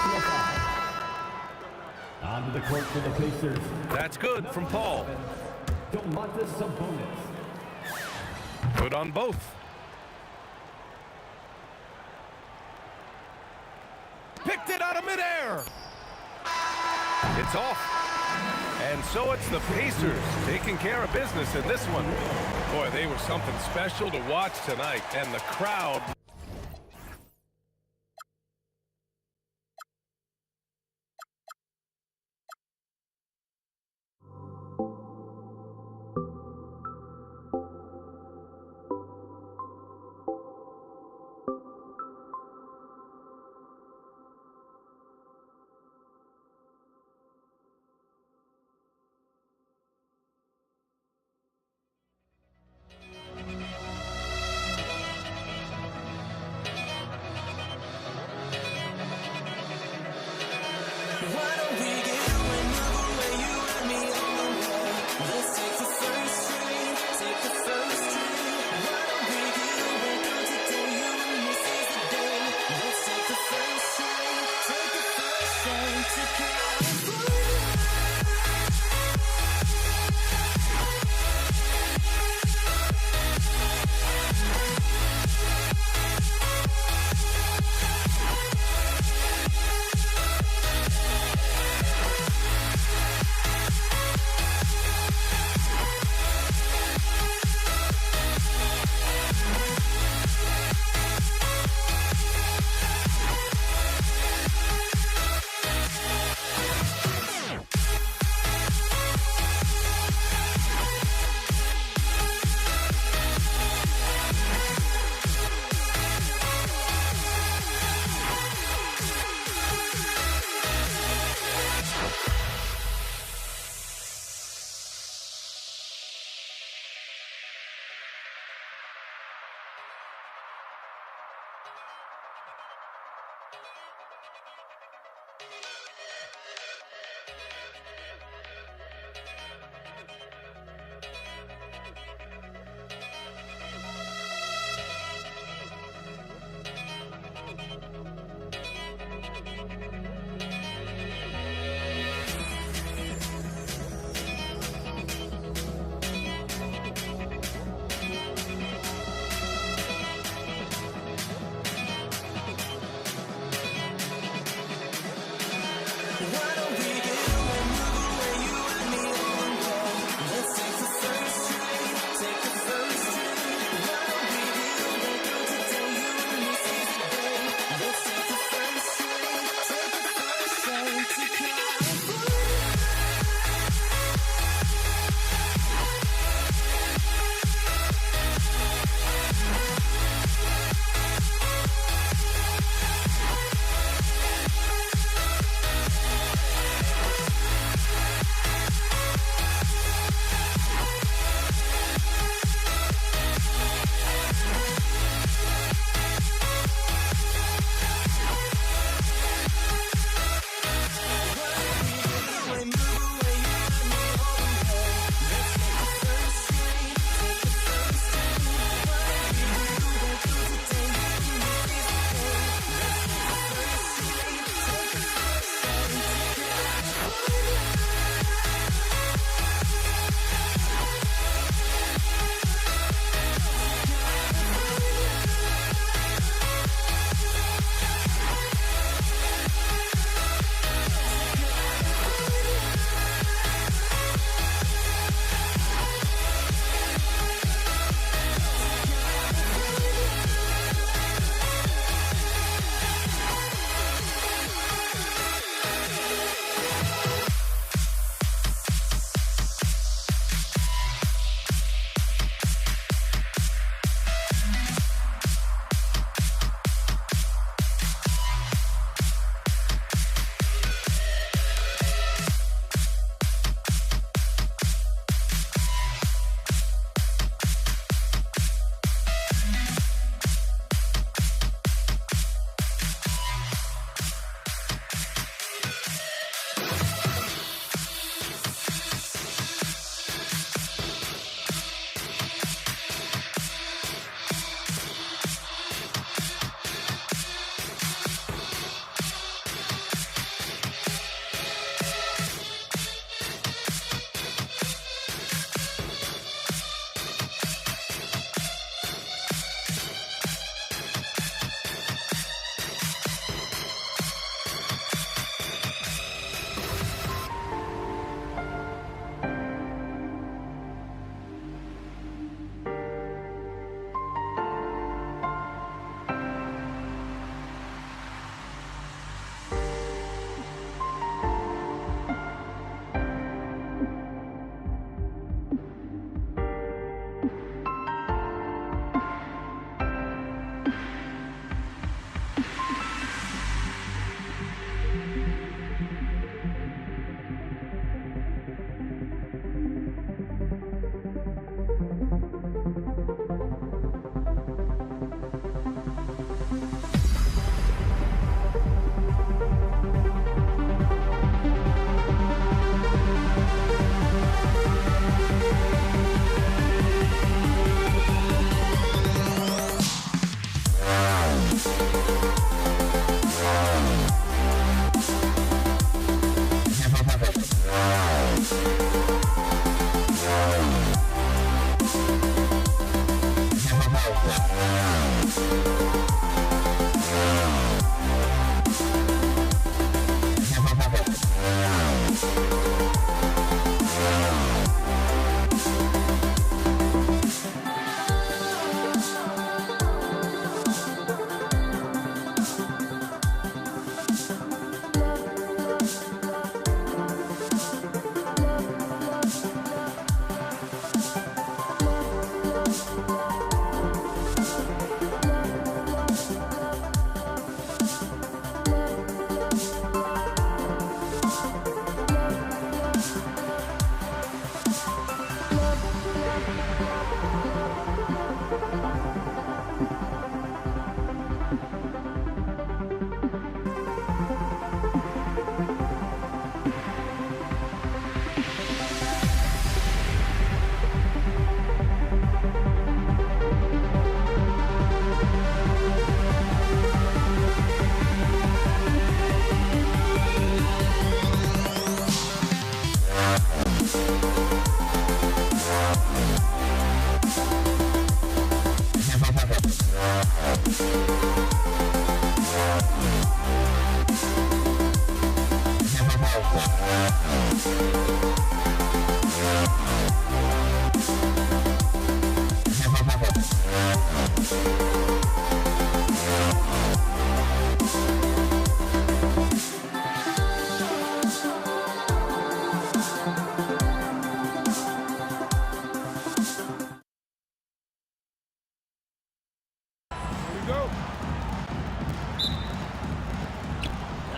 Onto the court for the Pacers. That's good from Paul. Domantas Sabonis. Good on both. Picked it out of midair. It's off. And so it's the Pacers taking care of business in this one. Boy, they were something special to watch tonight, and the crowd.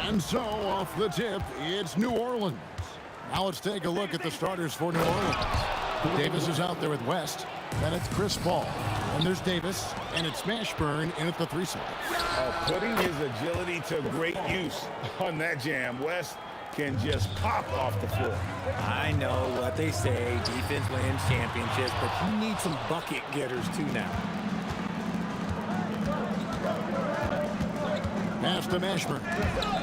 And so, off the tip, it's New Orleans. Now let's take a look at the starters for New Orleans. Davis is out there with West. Then it's Chris Paul. And there's Davis. And it's Mashburn in at the 3 slot. Putting his agility to great use on that jam. West can just pop off the floor. I know what they say, defense wins championships, but you need some bucket getters too now. Pass to Mashburn.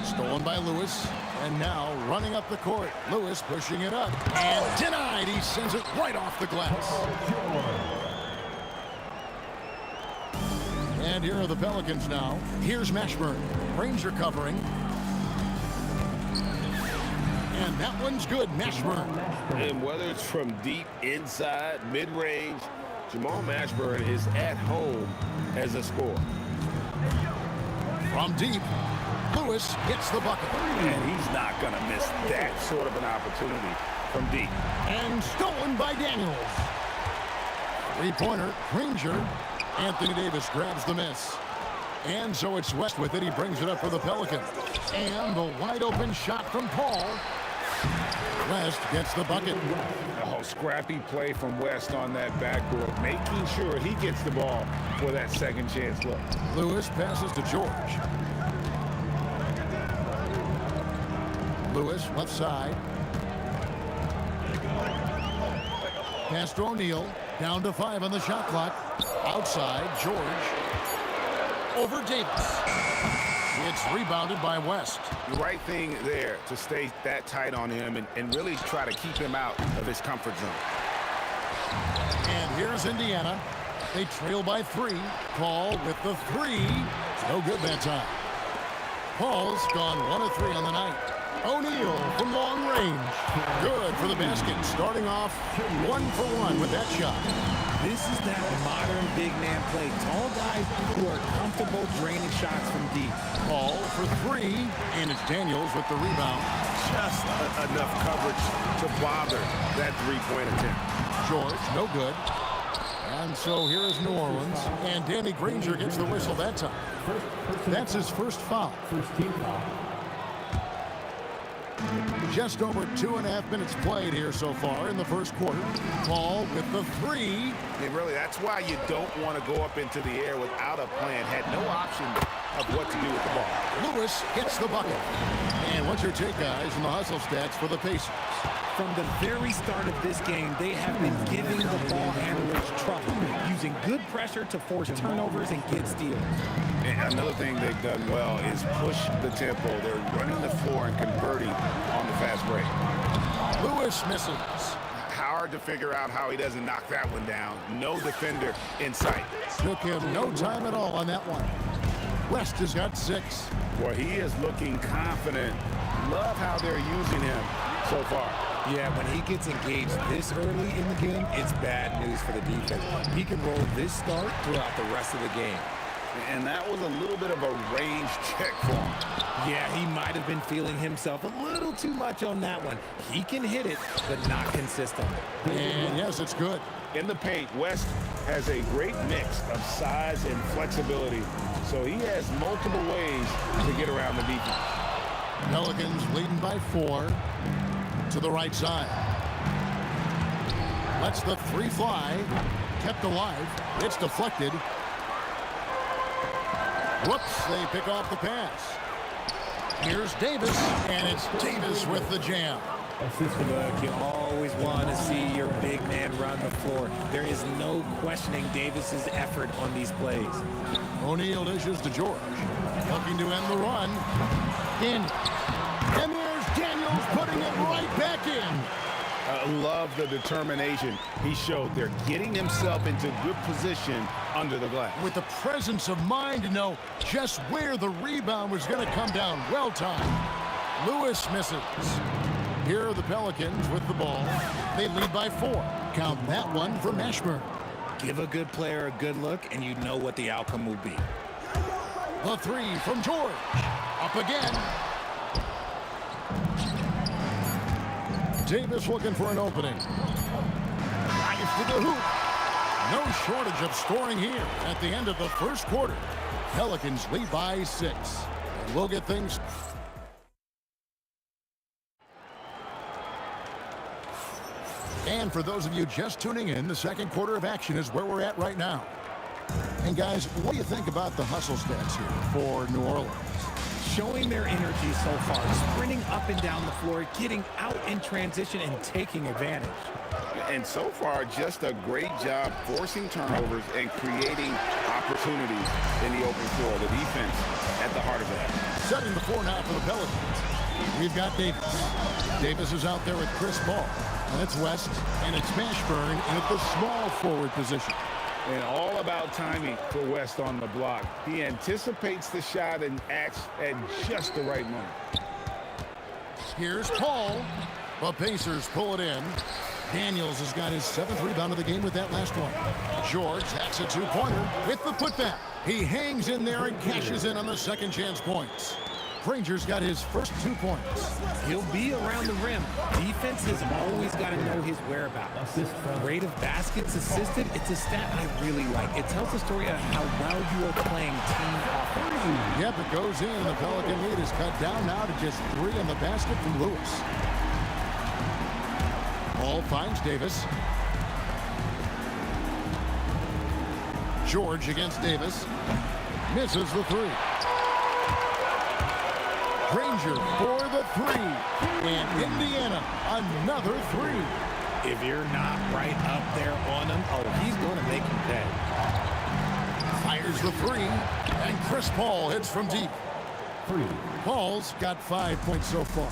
Stolen by Lewis. And now running up the court. Lewis pushing it up. And denied. He sends it right off the glass. And here are the Pelicans now. Here's Mashburn. Ranger covering. And that one's good. Mashburn. And whether it's from deep inside, mid-range, Jamal Mashburn is at home as a scorer. From deep, Lewis hits the bucket. And he's not going to miss that sort of an opportunity from deep. And stolen by Daniels. Three-pointer, Granger. Anthony Davis grabs the miss. And so it's West with it. He brings it up for the Pelicans. And the wide-open shot from Paul. West gets the bucket. Oh, scrappy play from West on that backboard, making sure he gets the ball for that second chance look. Lewis passes to George. Lewis, left side. Pass to O'Neal. Down to 5 on the shot clock. Outside, George. Over Davis. It's rebounded by West. The right thing there to stay that tight on him and really try to keep him out of his comfort zone. And here's Indiana. They trail by 3. Paul with the 3. No good that time. Paul's gone 1 of 3 on the night. O'Neal from long range. Good for the basket. Starting off 1 for 1 with that shot. This is that modern big man play. Tall guys who are comfortable draining shots from deep. Paul for 3, and it's Daniels with the rebound. Just enough coverage to bother that three-point attempt. George, no good. And so here is New Orleans, and Danny Granger gets the whistle that time. That's his first foul. First team foul. Just over 2.5 minutes played here so far in the first quarter. Paul with the 3. And really, that's why you don't want to go up into the air without a plan. Had no option of what to do with the ball. Lewis hits the bucket. And what's your take, guys, in the hustle stats for the Pacers? From the very start of this game, they have been giving the ball handlers trouble, using good pressure to force turnovers and get steals. And another thing they've done well is push the tempo. They're running the floor and converting on the fast break. Lewis misses. Hard to figure out how he doesn't knock that one down. No defender in sight. Took him no time at all on that one. West has got 6. Well, he is looking confident. Love how they're using him so far. Yeah, when he gets engaged this early in the game, it's bad news for the defense. He can roll this start throughout the rest of the game. And that was a little bit of a range check for him. Yeah, he might have been feeling himself a little too much on that one. He can hit it, but not consistently. And yes, it's good. In the paint, West has a great mix of size and flexibility, so he has multiple ways to get around the defense. Pelicans leading by 4 to the right side. Lets the 3 fly. Kept alive. It's deflected. Whoops, they pick off the pass. Here's Davis, and it's Davis with the jam. Look, you always want to see your big man run the floor. There is no questioning Davis's effort on these plays. O'Neal dishes to George. Looking to end the run. Daniels. And there's Daniels putting it right back in. Love the determination he showed. They're getting himself into good position under the glass. With the presence of mind to know just where the rebound was going to come down. Well timed. Lewis misses. Here are the Pelicans with the ball. They lead by 4. Count that one for Mashburn. Give a good player a good look, and you know what the outcome will be. The 3 from George. Up again. Davis looking for an opening. Drives to the hoop. No shortage of scoring here at the end of the first quarter. Pelicans lead by 6. And we'll get things... And for those of you just tuning in, the second quarter of action is where we're at right now. And guys, what do you think about the hustle stats here for New Orleans? Showing their energy so far, sprinting up and down the floor, getting out in transition and taking advantage. And so far, just a great job forcing turnovers and creating opportunities in the open floor. The defense at the heart of that. Setting the floor now for the Pelicans. We've got Davis. Davis is out there with Chris Paul. And it's West, and it's Mashburn at the small forward position. And all about timing for West on the block. He anticipates the shot and acts at just the right moment. Here's Paul. The Pacers pull it in. Daniels has got his 7th rebound of the game with that last one. George, that's a 2-pointer with the putback. He hangs in there and cashes in on the second chance points. Granger's got his first 2 points. He'll be around the rim. Defense has always got to know his whereabouts. Rate of baskets assisted, it's a stat I really like. It tells the story of how well you are playing team offense. Yep, it goes in. The Pelican lead is cut down now to just 3 on the basket from Lewis. Ball finds Davis. George against Davis. Misses the 3. Granger for the 3. And Indiana, another 3. If you're not right up there on him, oh, he's going to make him pay. Fires the 3. And Chris Paul hits from deep. 3. Paul's got 5 points so far.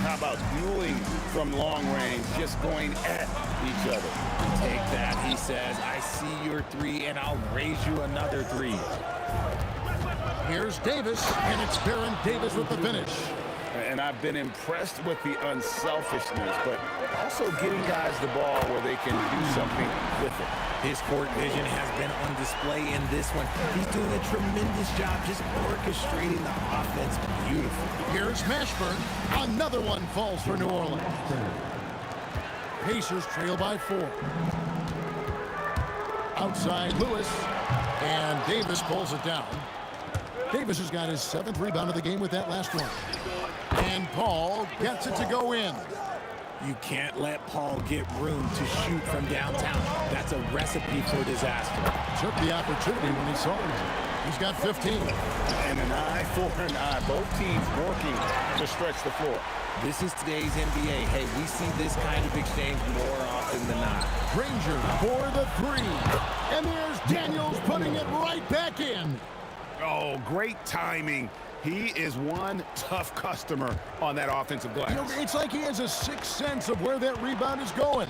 How about dueling from long range, just going at each other? Take that, he says. I see your 3, and I'll raise you another 3. Here's Davis, and it's Baron Davis with the finish. And I've been impressed with the unselfishness, but also getting guys the ball where they can do something with it. His court vision has been on display in this one. He's doing a tremendous job just orchestrating the offense beautifully. Here's Mashburn. Another one falls for New Orleans. Pacers trail by 4. Outside Lewis, and Davis pulls it down. Davis has got his 7th rebound of the game with that last one. And Paul gets it to go in. You can't let Paul get room to shoot from downtown. That's a recipe for disaster. Took the opportunity when he saw it. He's got 15. And an eye for an eye. Both teams working to stretch the floor. This is today's NBA. Hey, we see this kind of exchange more often than not. Granger for the 3. And there's Daniels putting it right back in. Oh, great timing. He is one tough customer on that offensive glass. You know, it's like he has a sixth sense of where that rebound is going.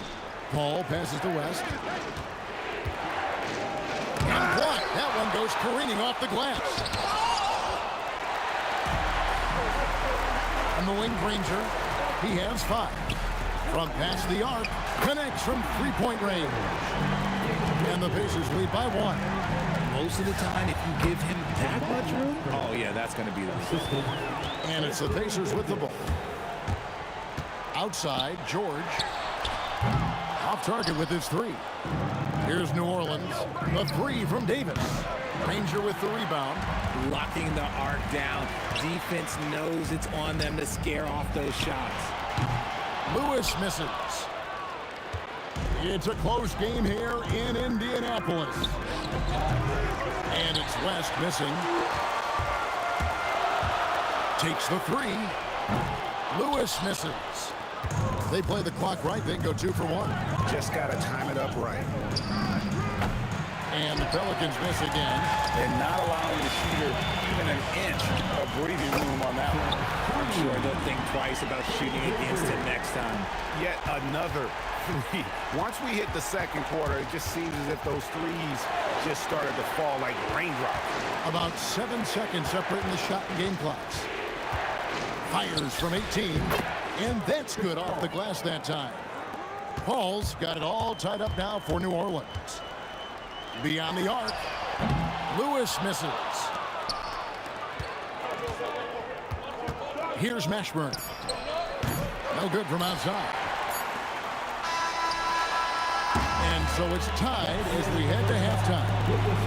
Paul passes to West. And what? That one goes careening off the glass. On the wing, Granger. He has 5. From past the arc, connects from 3-point range. And the Pacers lead by 1. Most of the time, if you give him that much room, oh yeah, that's going to be the result. And it's the Pacers with the ball. Outside, George. Off target with his 3. Here's New Orleans. The 3 from Davis. Granger with the rebound. Locking the arc down. Defense knows it's on them to scare off those shots. Lewis misses. It's a close game here in Indianapolis. And it's West missing. Takes the 3. Lewis misses. They play the clock right, they go 2 for 1. Just got to time it up right. And the Pelicans miss again. And not allowing the shooter even an inch of breathing room on that one. I'm sure they'll think twice about shooting against it next time. Yet another 3. Once we hit the second quarter, it just seems as if those threes just started to fall like raindrops. About 7 seconds separating the shot and game clocks. Fires from 18. And that's good off the glass that time. Paul's got it all tied up now for New Orleans. Beyond the arc. Lewis misses. Here's Mashburn. No good from outside. And so it's tied as we head to halftime.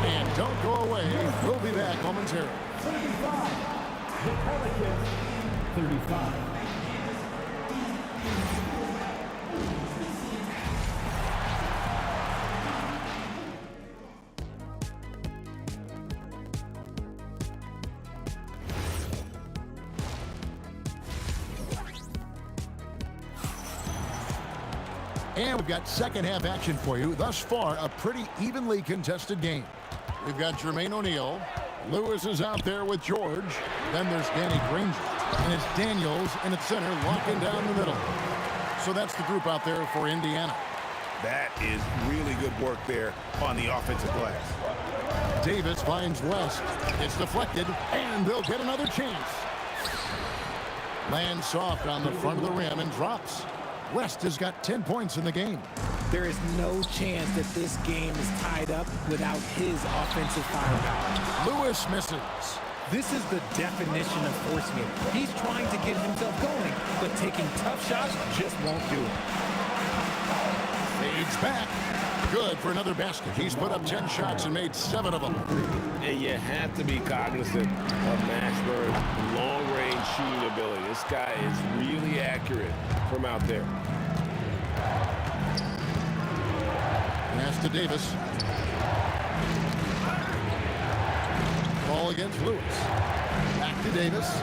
And don't go away. We'll be back momentarily. 35. The Pelicans, 35. And we've got second half action for you. Thus far, a pretty evenly contested game. We've got Jermaine O'Neal. Lewis is out there with George. Then there's Danny Granger. And it's Daniels in its center, locking down the middle. So that's the group out there for Indiana. That is really good work there on the offensive glass. Davis finds West. It's deflected, and they'll get another chance. Lands soft on the front of the rim and drops. West has got 10 points in the game. There is no chance that this game is tied up without his offensive firepower. Lewis misses. This is the definition of forcing it. He's trying to get himself going, but taking tough shots just won't do it. Fades back. Good for another basket. He's put up 10 shots and made 7 of them. And you have to be cognizant of Mashburn's long-range shooting ability. This guy is really accurate from out there. Pass to Davis. Ball against Lewis. Back to Davis.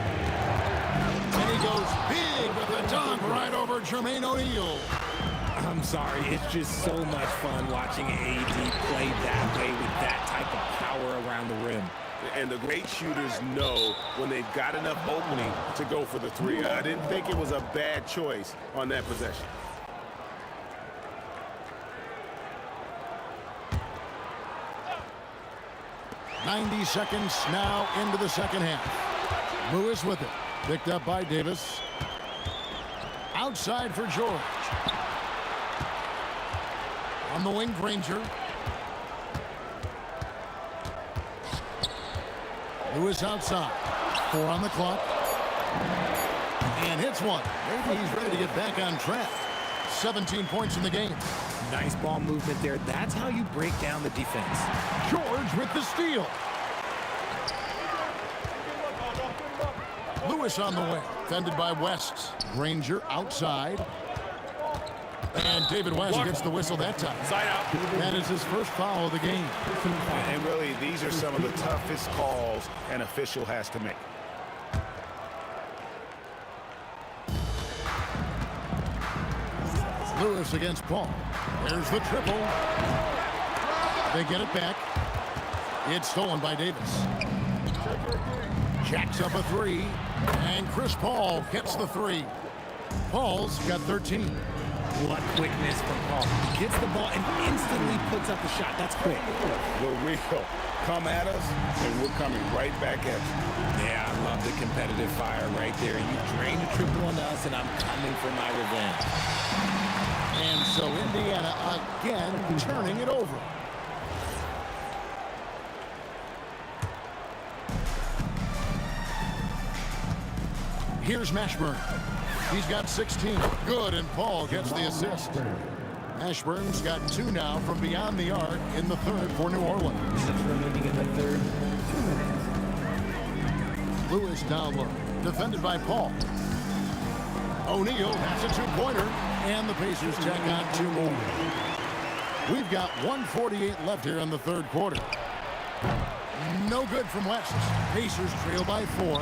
And he goes big with the dunk right over Jermaine O'Neal. I'm sorry, it's just so much fun watching AD play that way with that type of power around the rim. And the great shooters know when they've got enough opening to go for the three. I didn't think it was a bad choice on that possession. .90 seconds now into the second half. Lewis with it. Picked up by Davis. Outside for George. On the wing, Granger. Lewis outside. 4 on the clock. And hits one. Maybe he's ready to get back on track. 17 points in the game. Nice ball movement there. That's how you break down the defense. George with the steal. Lewis on the way. Defended by West. Granger outside. And David West gets the whistle that time. Side out. That is his first foul of the game. And really, these are some of the toughest calls an official has to make. Lewis against Paul. There's the triple. They get it back. It's stolen by Davis. Jacks up a 3. And Chris Paul gets the 3. Paul's got 13. What quickness from Paul. Gets the ball and instantly puts up the shot. That's quick. The real come at us, and we're coming right back at you. Yeah, I love the competitive fire right there. You drain the triple on us, and I'm coming for my revenge. And so Indiana again turning it over. Here's Mashburn. He's got 16. Good, and Paul gets the assist. Mashburn's got 2 now from beyond the arc in the third for New Orleans. Remaining in the third, 2 minutes. Lewis down low. Defended by Paul. O'Neal has a 2-pointer, and the Pacers tack on 2 more. We've got 1:48 left here in the third quarter. No good from West. Pacers trail by 4.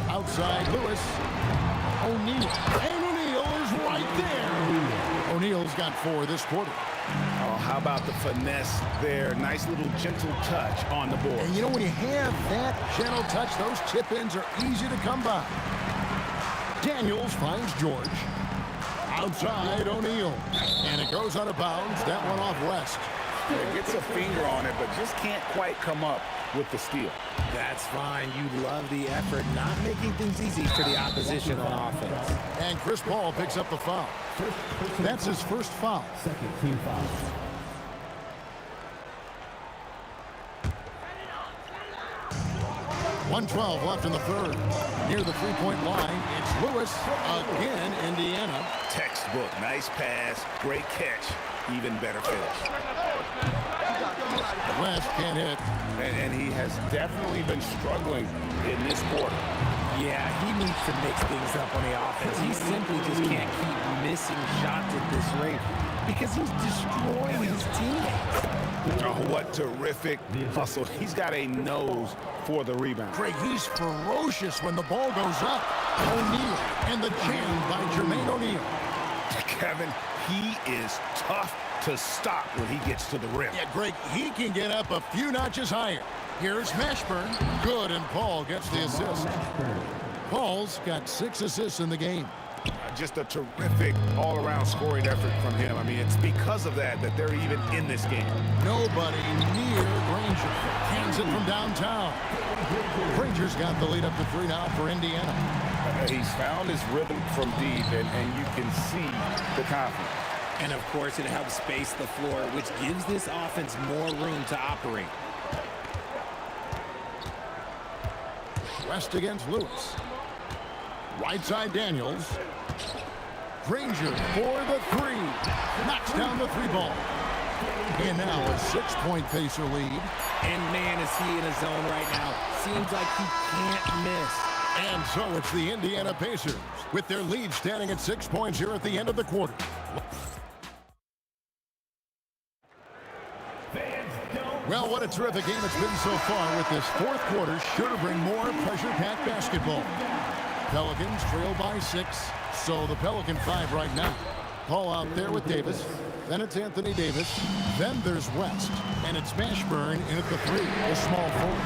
Outside Lewis. O'Neal. And O'Neal is right there. O'Neal's got 4 this quarter. Oh, how about the finesse there? Nice little gentle touch on the board. And you know, when you have that gentle touch, those chip-ins are easy to come by. Daniels finds George. Outside O'Neal. And it goes out of bounds. That one off West. It gets a finger on it, but just can't quite come up with the steal. That's fine. You love the effort, not making things easy for the opposition on offense. And Chris Paul picks up the foul. That's his first foul. Second team foul. 1:12 left in the third. Near the three-point line, it's Lewis again, Indiana. Textbook, nice pass, great catch, even better finish. West can't hit. And he has definitely been struggling in this quarter. Yeah, he needs to mix things up on the offense. He simply just can't keep missing shots at this rate because he's destroying his teammates. Oh, what terrific hustle. He's got a nose for the rebound. Greg, he's ferocious when the ball goes up. O'Neal and the jam by Jermaine O'Neal. Kevin, he is tough to stop when he gets to the rim. Yeah, Greg, he can get up a few notches higher. Here's Mashburn. Good, and Paul gets the assist. Paul's got 6 assists in the game. Just a terrific all-around scoring effort from him. I mean, it's because of that they're even in this game. Nobody near Granger. Hands it from downtown. Granger's got the lead up to 3 now for Indiana. He's found his rhythm from deep, and you can see the confidence. And, of course, it helps space the floor, which gives this offense more room to operate. West against Lewis. Right side Daniels. Granger for the 3. Knocks down the 3 ball. And now a 6-point Pacer lead. And, man, is he in a zone right now. Seems like he can't miss. And so it's the Indiana Pacers with their lead standing at 6 points here at the end of the quarter. Well, what a terrific game it's been so far with this fourth quarter. Sure to bring more pressure-packed basketball. Pelicans trail by 6, so the Pelican 5 right now. Paul out there with Davis. Then it's Anthony Davis. Then there's West. And it's Mashburn in at the 3, the small forward.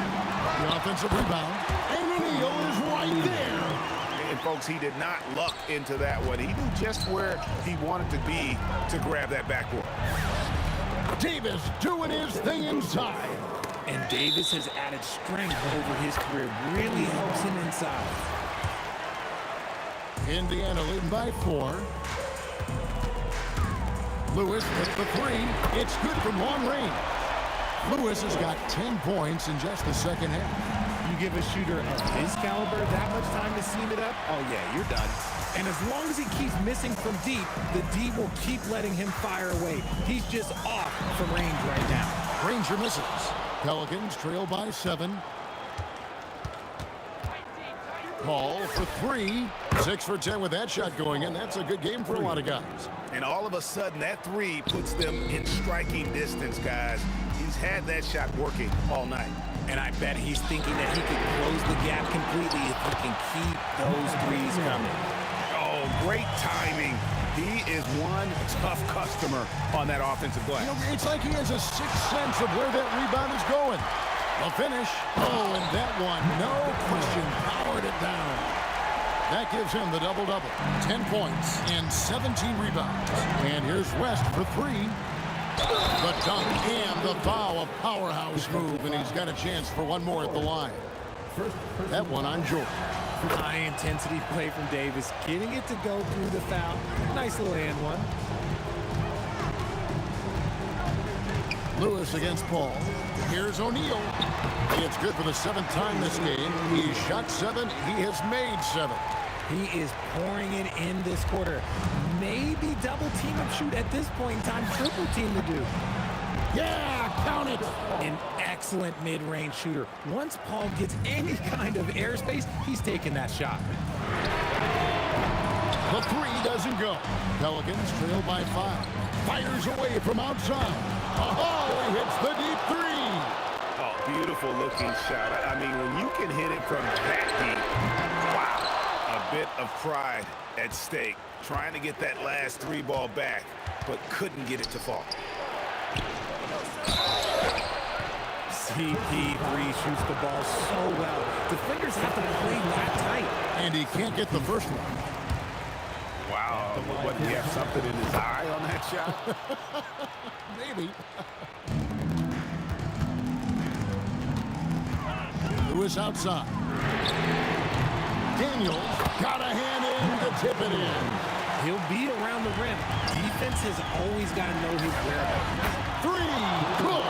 The offensive rebound. And O'Neal is right there. And, folks, he did not luck into that one. He knew just where he wanted to be to grab that backboard. Davis doing his thing inside. And Davis has added strength over his career. Really helps him inside. Indiana leading by 4. Lewis with the 3. It's good from long range. Lewis has got 10 points in just the second half. You give a shooter of his caliber that much time to seam it up, oh yeah, you're done. And as long as he keeps missing from deep, the D will keep letting him fire away. He's just off from range right now. Granger misses. Pelicans trail by 7. Paul for 3. 6 for 10 with that shot going in. That's a good game for a lot of guys. And all of a sudden, that 3 puts them in striking distance, guys. He's had that shot working all night. And I bet he's thinking that he can close the gap completely if he can keep those threes coming. Oh, great timing. He is one tough customer on that offensive glass. You know, it's like he has a sixth sense of where that rebound is going. The finish. Oh, and that one, no question, powered it down. That gives him the double-double. 10 points and 17 rebounds. And here's West for 3. The dunk and the foul, a powerhouse move, and he's got a chance for one more at the line. That one on Jordan. High-intensity play from Davis, getting it to go through the foul. Nice little and one. Lewis against Paul. Here's O'Neal. It's good for the 7th time this game. He shot 7. He has made 7. He is pouring it in this quarter. Maybe double team and shoot at this point in time. Triple team to do. Yeah, count it. An excellent mid-range shooter. Once Paul gets any kind of airspace, he's taking that shot. The 3 doesn't go. Pelicans trail by 5. Fires away from outside. Oh, he hits the deep 3. Oh, beautiful looking shot. I mean, when you can hit it from that deep, wow. A bit of pride at stake. Trying to get that last 3 ball back, but couldn't get it to fall. CP3 shoots the ball so well. Defenders have to play that tight. And he can't get the first one. Wow. What, do you have something in his eye on that shot? Maybe. Lewis outside. Daniels got a hand in to tip it in. He'll be around the rim. Defense has always got to know his whereabouts. Three, good.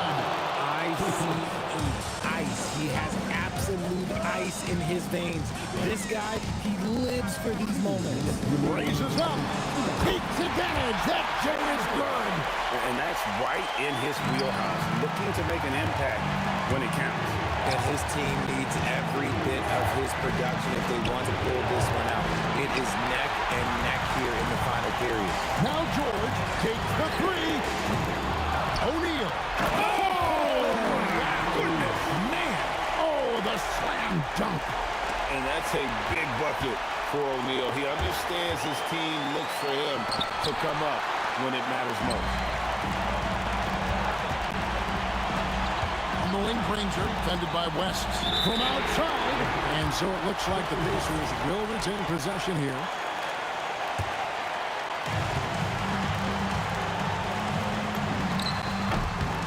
Ice. He has absolute ice in his veins. This guy, he lives for these moments. Raises up. Takes advantage. That jam is good. And that's right in his wheelhouse, looking to make an impact when it counts. And his team needs every bit of his production if they want to pull this one out. It is neck and neck here in the final period. Now George takes the three. O'Neal. Oh, my goodness. Man. Oh, the slam dunk. And that's a big bucket for O'Neal. He understands his team looks for him to come up when it matters most. On the wing, Granger, defended by West from outside. And so it looks like the Pacers will retain possession here.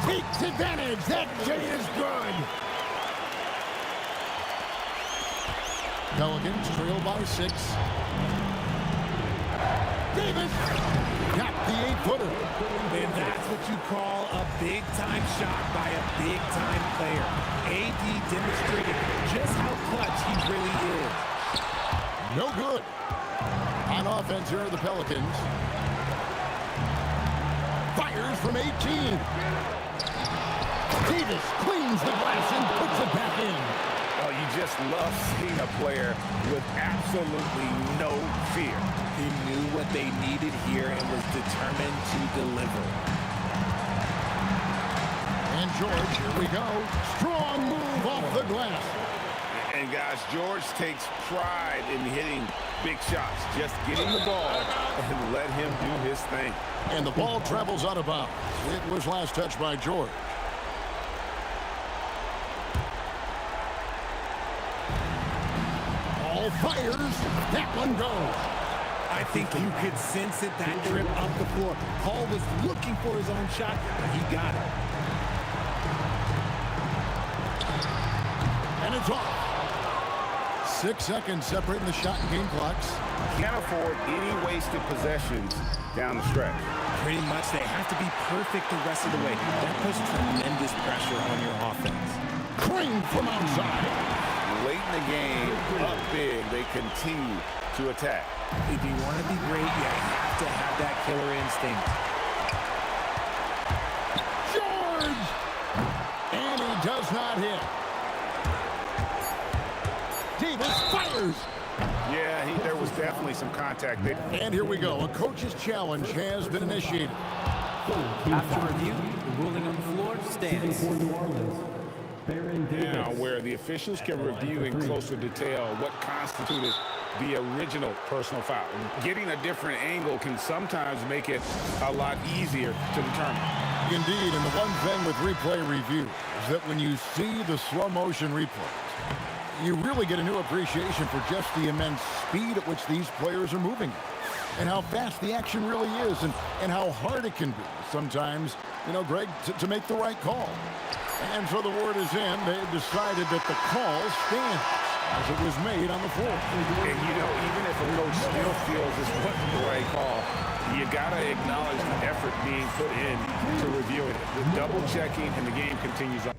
Takes advantage. That J is good. Pelicans trail by 6. Davis got the 8-footer. And that's what you call a big-time shot by a big-time player. AD demonstrated just how clutch he really is. No good. On offense here are the Pelicans. Fires from 18. Davis cleans the glass and puts it back in. Oh, you just love seeing a player with absolutely no fear. He knew what they needed here and was determined to deliver. And George, here we go. Strong move off the glass. And guys, George takes pride in hitting big shots. Just get him the ball and let him do his thing. And the ball travels out of bounds. It was last touched by George. All fires. That one goes. I think you could sense it, that trip up the floor. Paul was looking for his own shot, but he got it. And it's off. 6 seconds separating the shot and game clocks. Can't afford any wasted possessions down the stretch. Pretty much they have to be perfect the rest of the way. That puts tremendous pressure on your offense. Crane from outside. Late in the game, up big, they continue to attack. If you want to be great, you have to have that killer instinct. George! And he does not hit. Davis fires. Yeah, there was definitely some contact there. And here we go. A coach's challenge has been initiated. After review, the ruling on the floor stands. Now, where the officials can review in closer detail what constituted the original personal foul. Getting a different angle can sometimes make it a lot easier to determine. Indeed, and the one thing with replay review is that when you see the slow motion replays, you really get a new appreciation for just the immense speed at which these players are moving and how fast the action really is and how hard it can be sometimes, Greg, to make the right call. And so the word is in. They've decided that the call stands as it was made on the floor. And, even if a coach still feels this wasn't the right call, you got to acknowledge the effort being put in to review it. The double checking and the game continues on.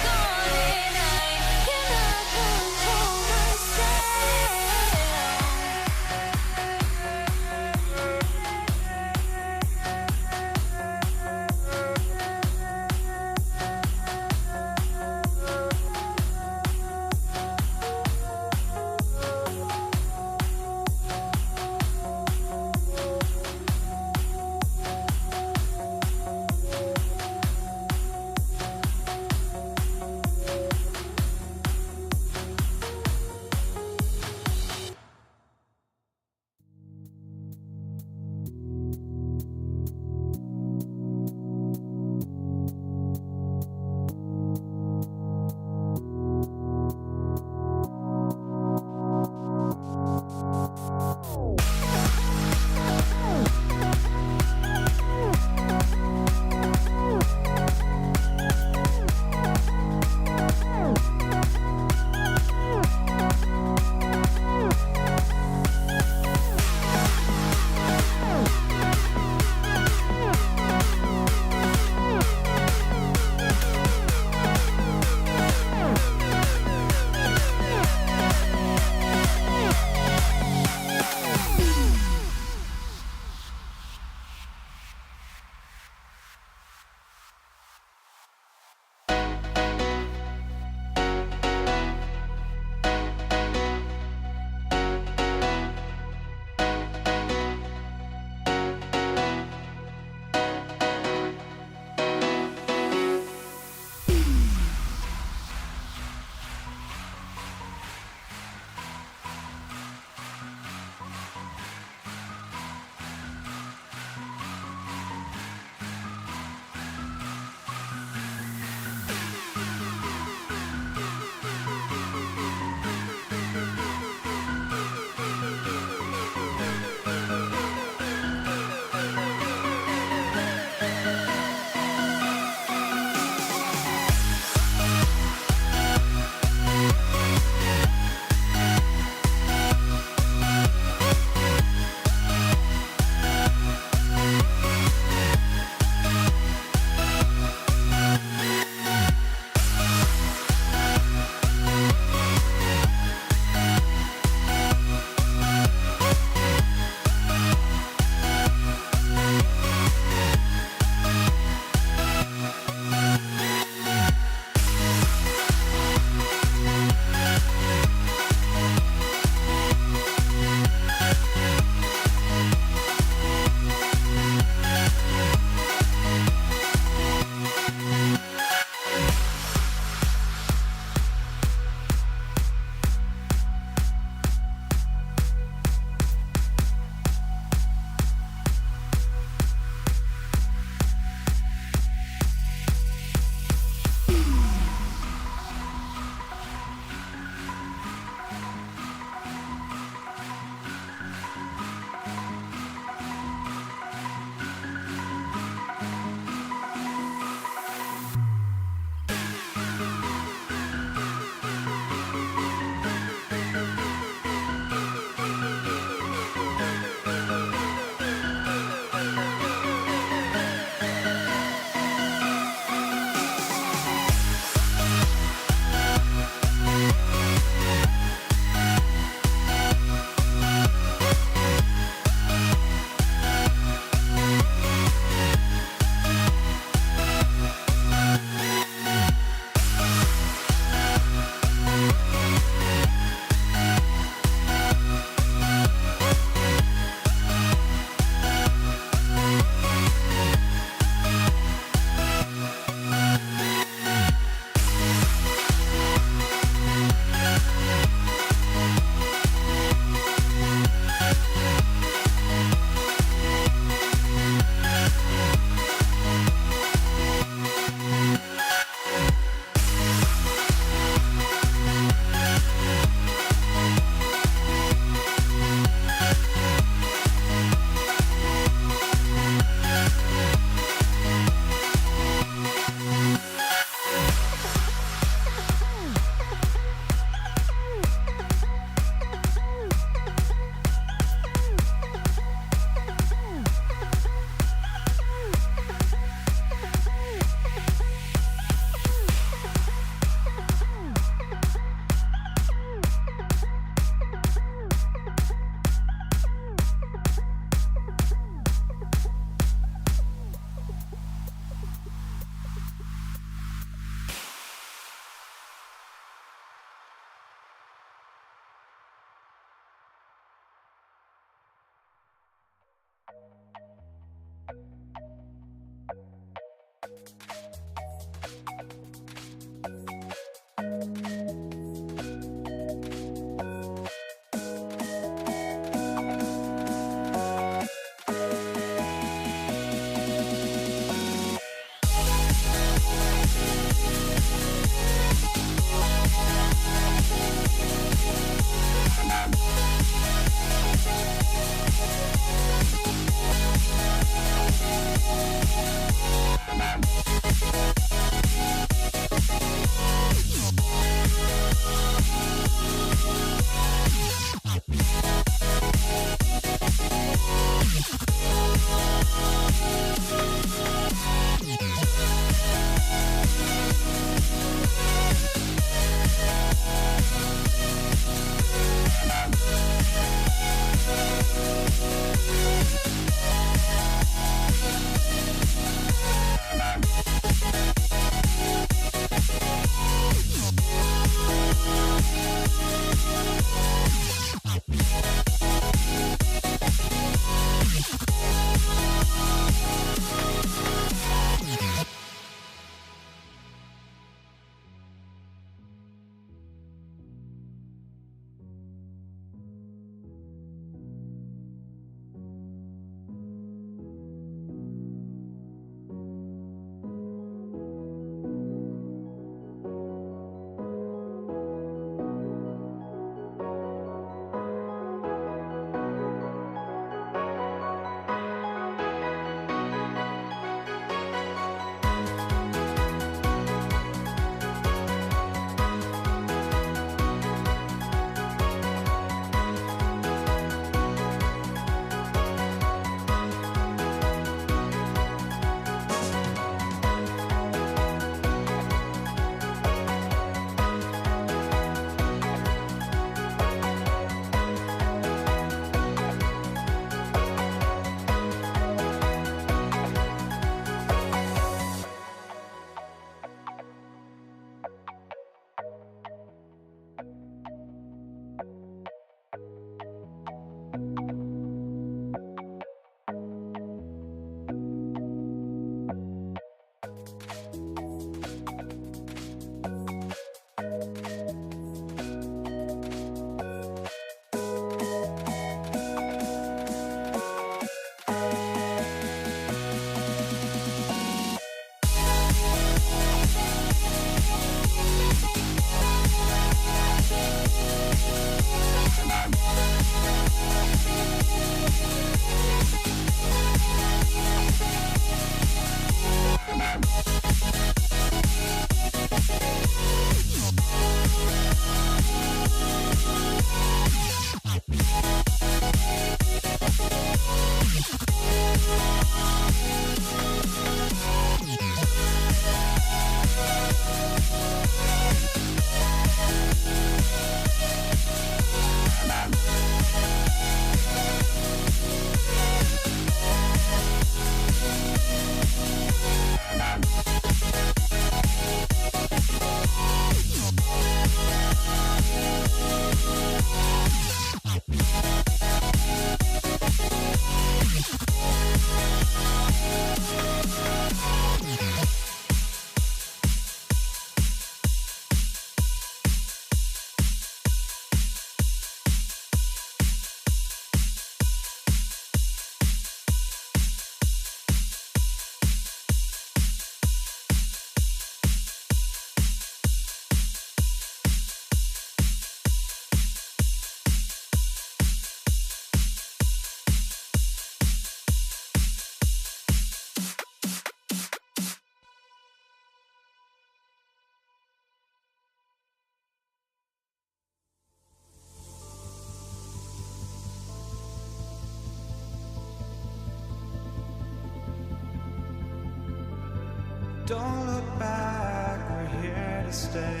Don't look back, we're here to stay.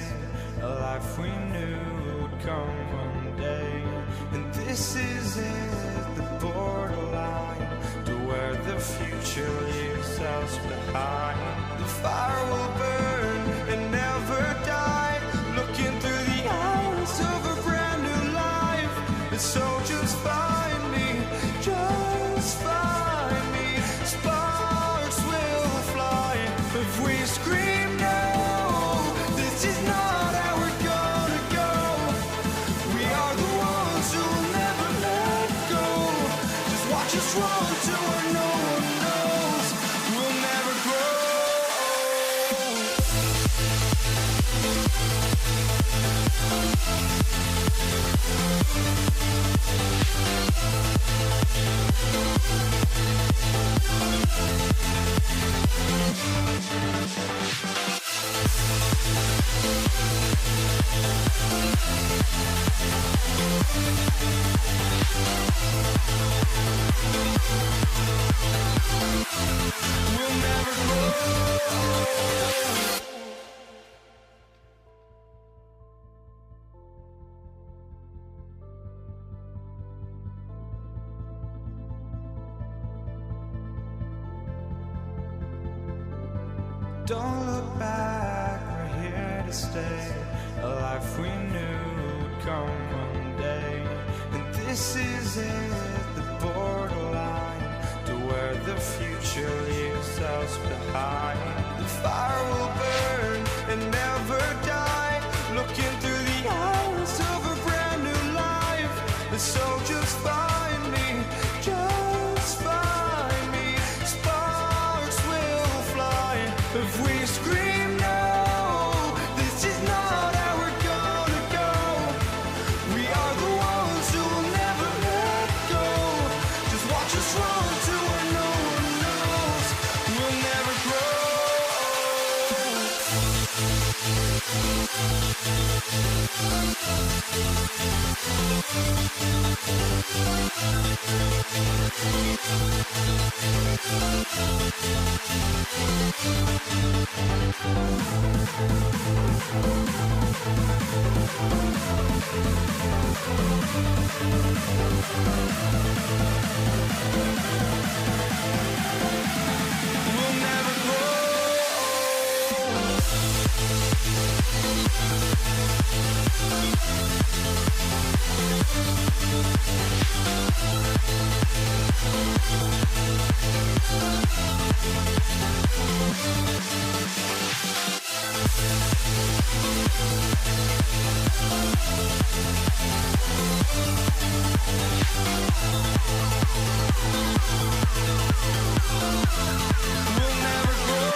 A life we knew would come one day. And this is it, the borderline to where the future leaves us behind. The fire will burn and never die, looking through the eyes of a brand new life. And so just find me, just find me. Sparks will fly if we scream no. The We'll never grow. Don't look back, we're here to stay. A life we knew would come one day. And this is it, the borderline to where the future leaves us behind. The fire will burn and never die, looking through the eyes of a brand new life. And so just find me, just find me. Sparks will fly if we scream no. This is not how we're gonna go. We are the ones who will never let go. Just watch us run to where no one knows. We'll never grow. We'll never grow. We'll never grow.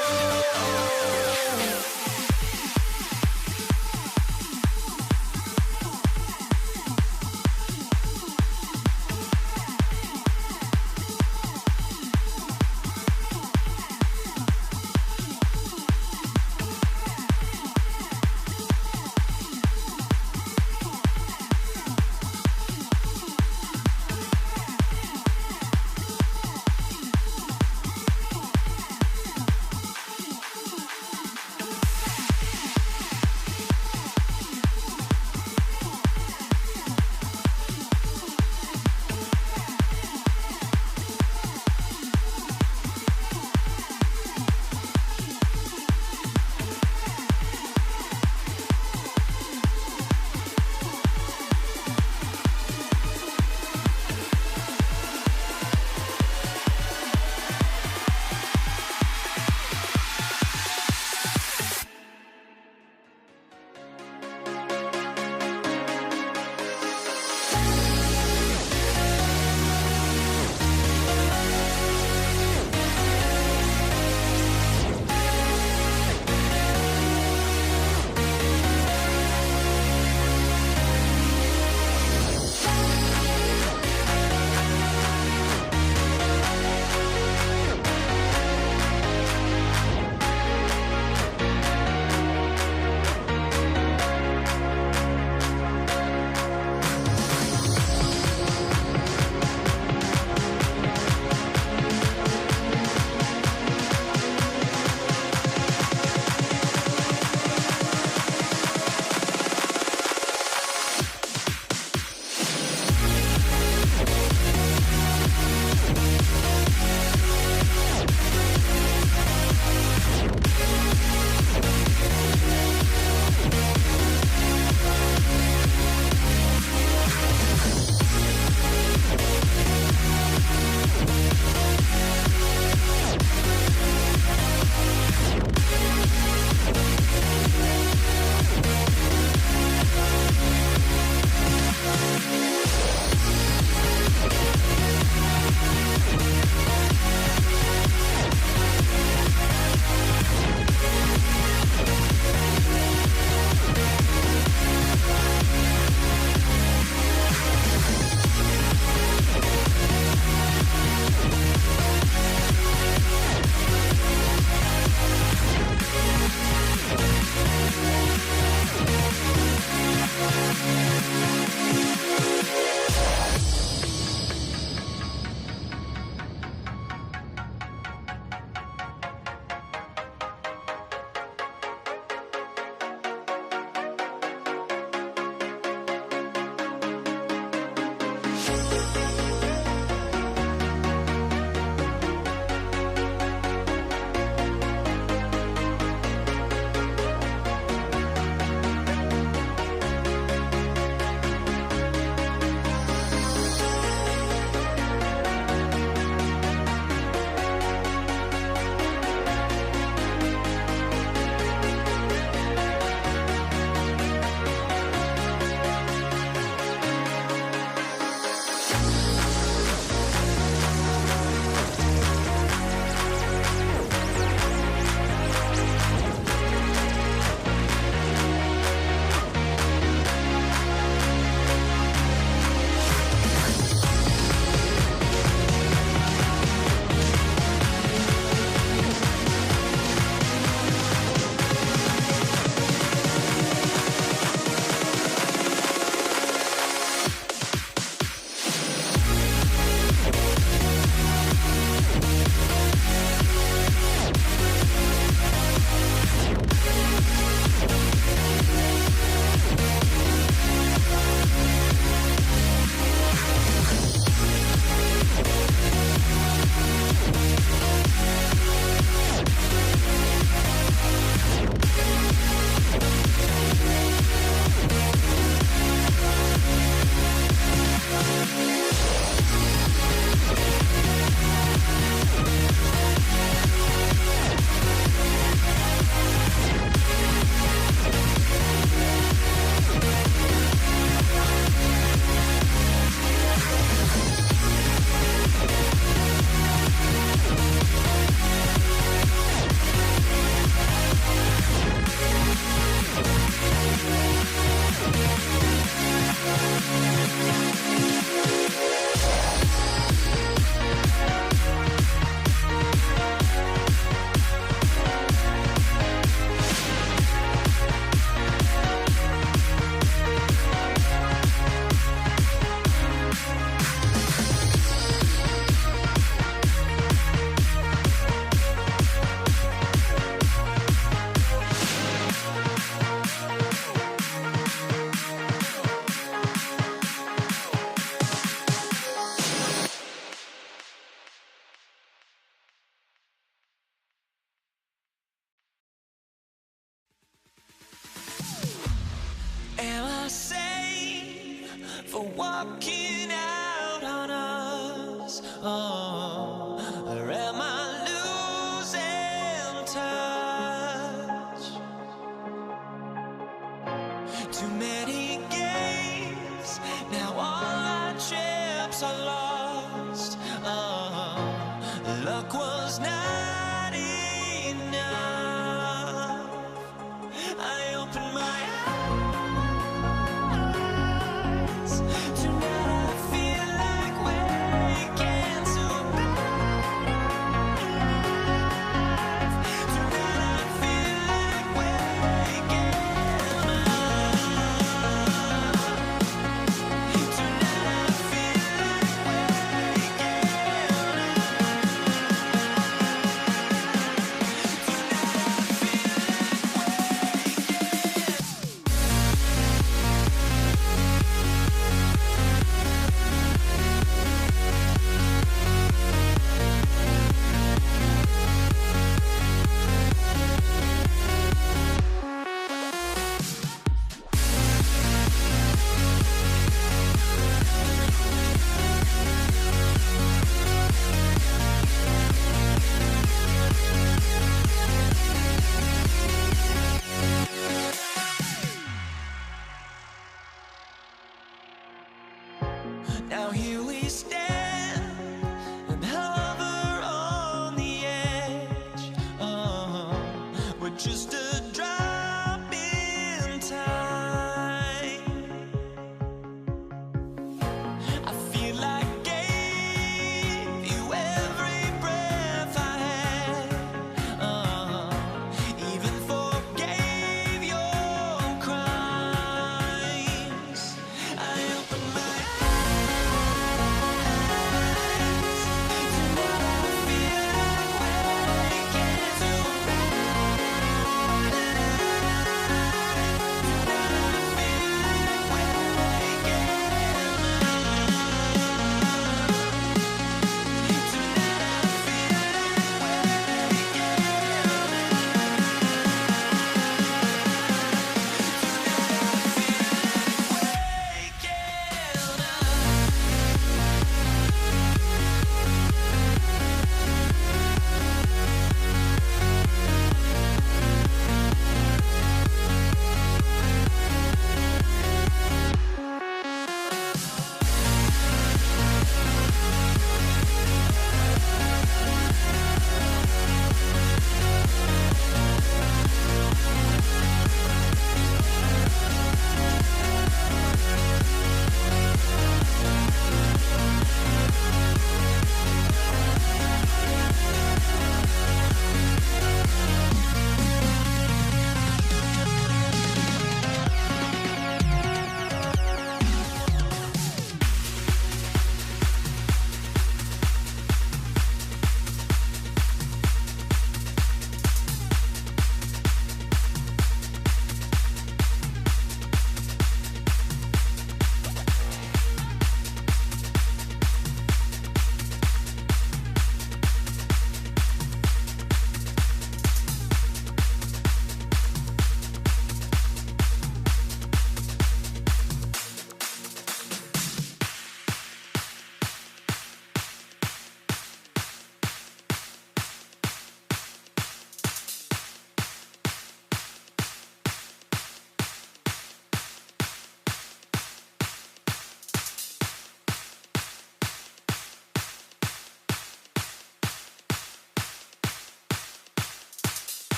for walking out on us? Oh, or am I losing touch? Too many games, now all our chips are lost. Oh, luck was not enough. I opened my eyes. Tonight I feel like waking to life. Tonight I feel like waking up. Tonight I feel like waking up.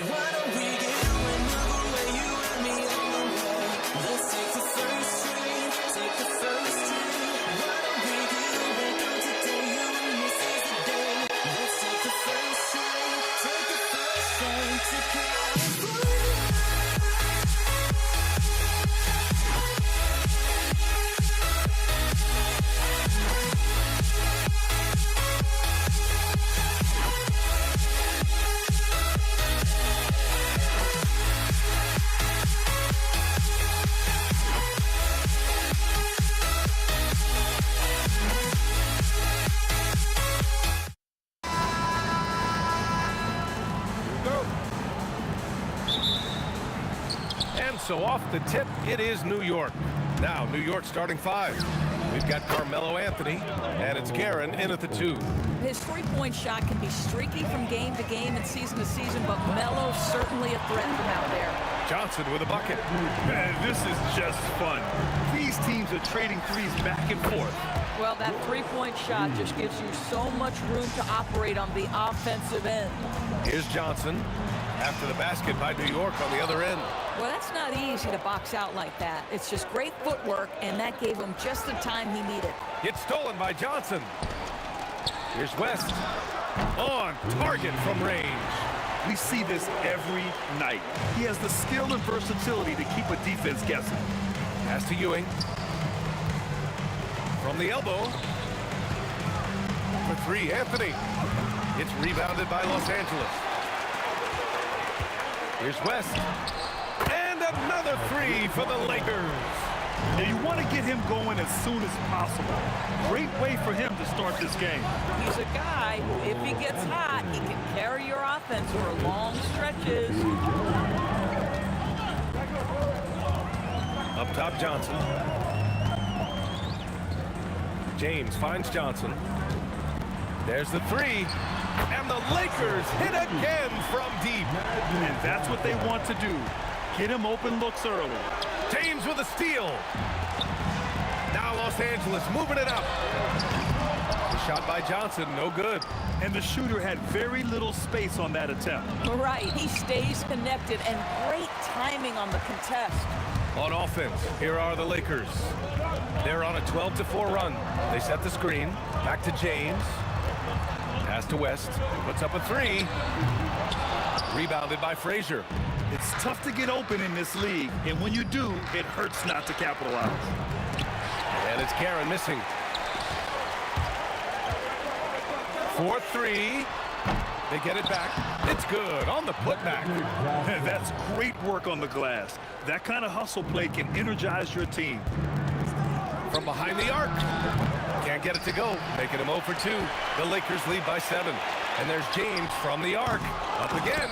Why don't we get another way, you and me on the way? Let's take the first train, take the first train. Why don't we get back on today, you and me seize the day? Let's take the first train, take the first train to California. So off the tip, it is New York. Now, New York starting 5. We've got Carmelo Anthony, and it's Guerin in at the 2. His three-point shot can be streaky from game to game and season to season, but Melo's certainly a threat from out there. Johnson with a bucket. Man, this is just fun. These teams are trading threes back and forth. Well, that three-point shot just gives you so much room to operate on the offensive end. Here's Johnson after the basket by New York on the other end. Well, that's not easy to box out like that. It's just great footwork, and that gave him just the time he needed. It's stolen by Johnson. Here's West. On target from range. We see this every night. He has the skill and versatility to keep a defense guessing. Pass to Ewing. From the elbow. For 3, Anthony. It's rebounded by Los Angeles. Here's West. And another 3 for the Lakers. Now you want to get him going as soon as possible. Great way for him to start this game. He's a guy who, if he gets hot, he can carry your offense for long stretches. Up top, Johnson. James finds Johnson. There's the 3. And the Lakers hit again from deep. And that's what they want to do. Get him open looks early. James with a steal. Now Los Angeles moving it up. The shot by Johnson, no good. And the shooter had very little space on that attempt. Right, he stays connected, and great timing on the contest. On offense, here are the Lakers. They're on a 12-4 run. They set the screen. Back to James. Pass to West. Puts up a 3. Rebounded by Frazier. It's tough to get open in this league, and when you do, it hurts not to capitalize. And it's Guerin missing. 4-3. They get it back. It's good on the putback. That's great work on the glass. That kind of hustle play can energize your team. From behind the arc. Can't get it to go. Making him 0 for 2. The Lakers lead by 7. And there's James from the arc. Up again.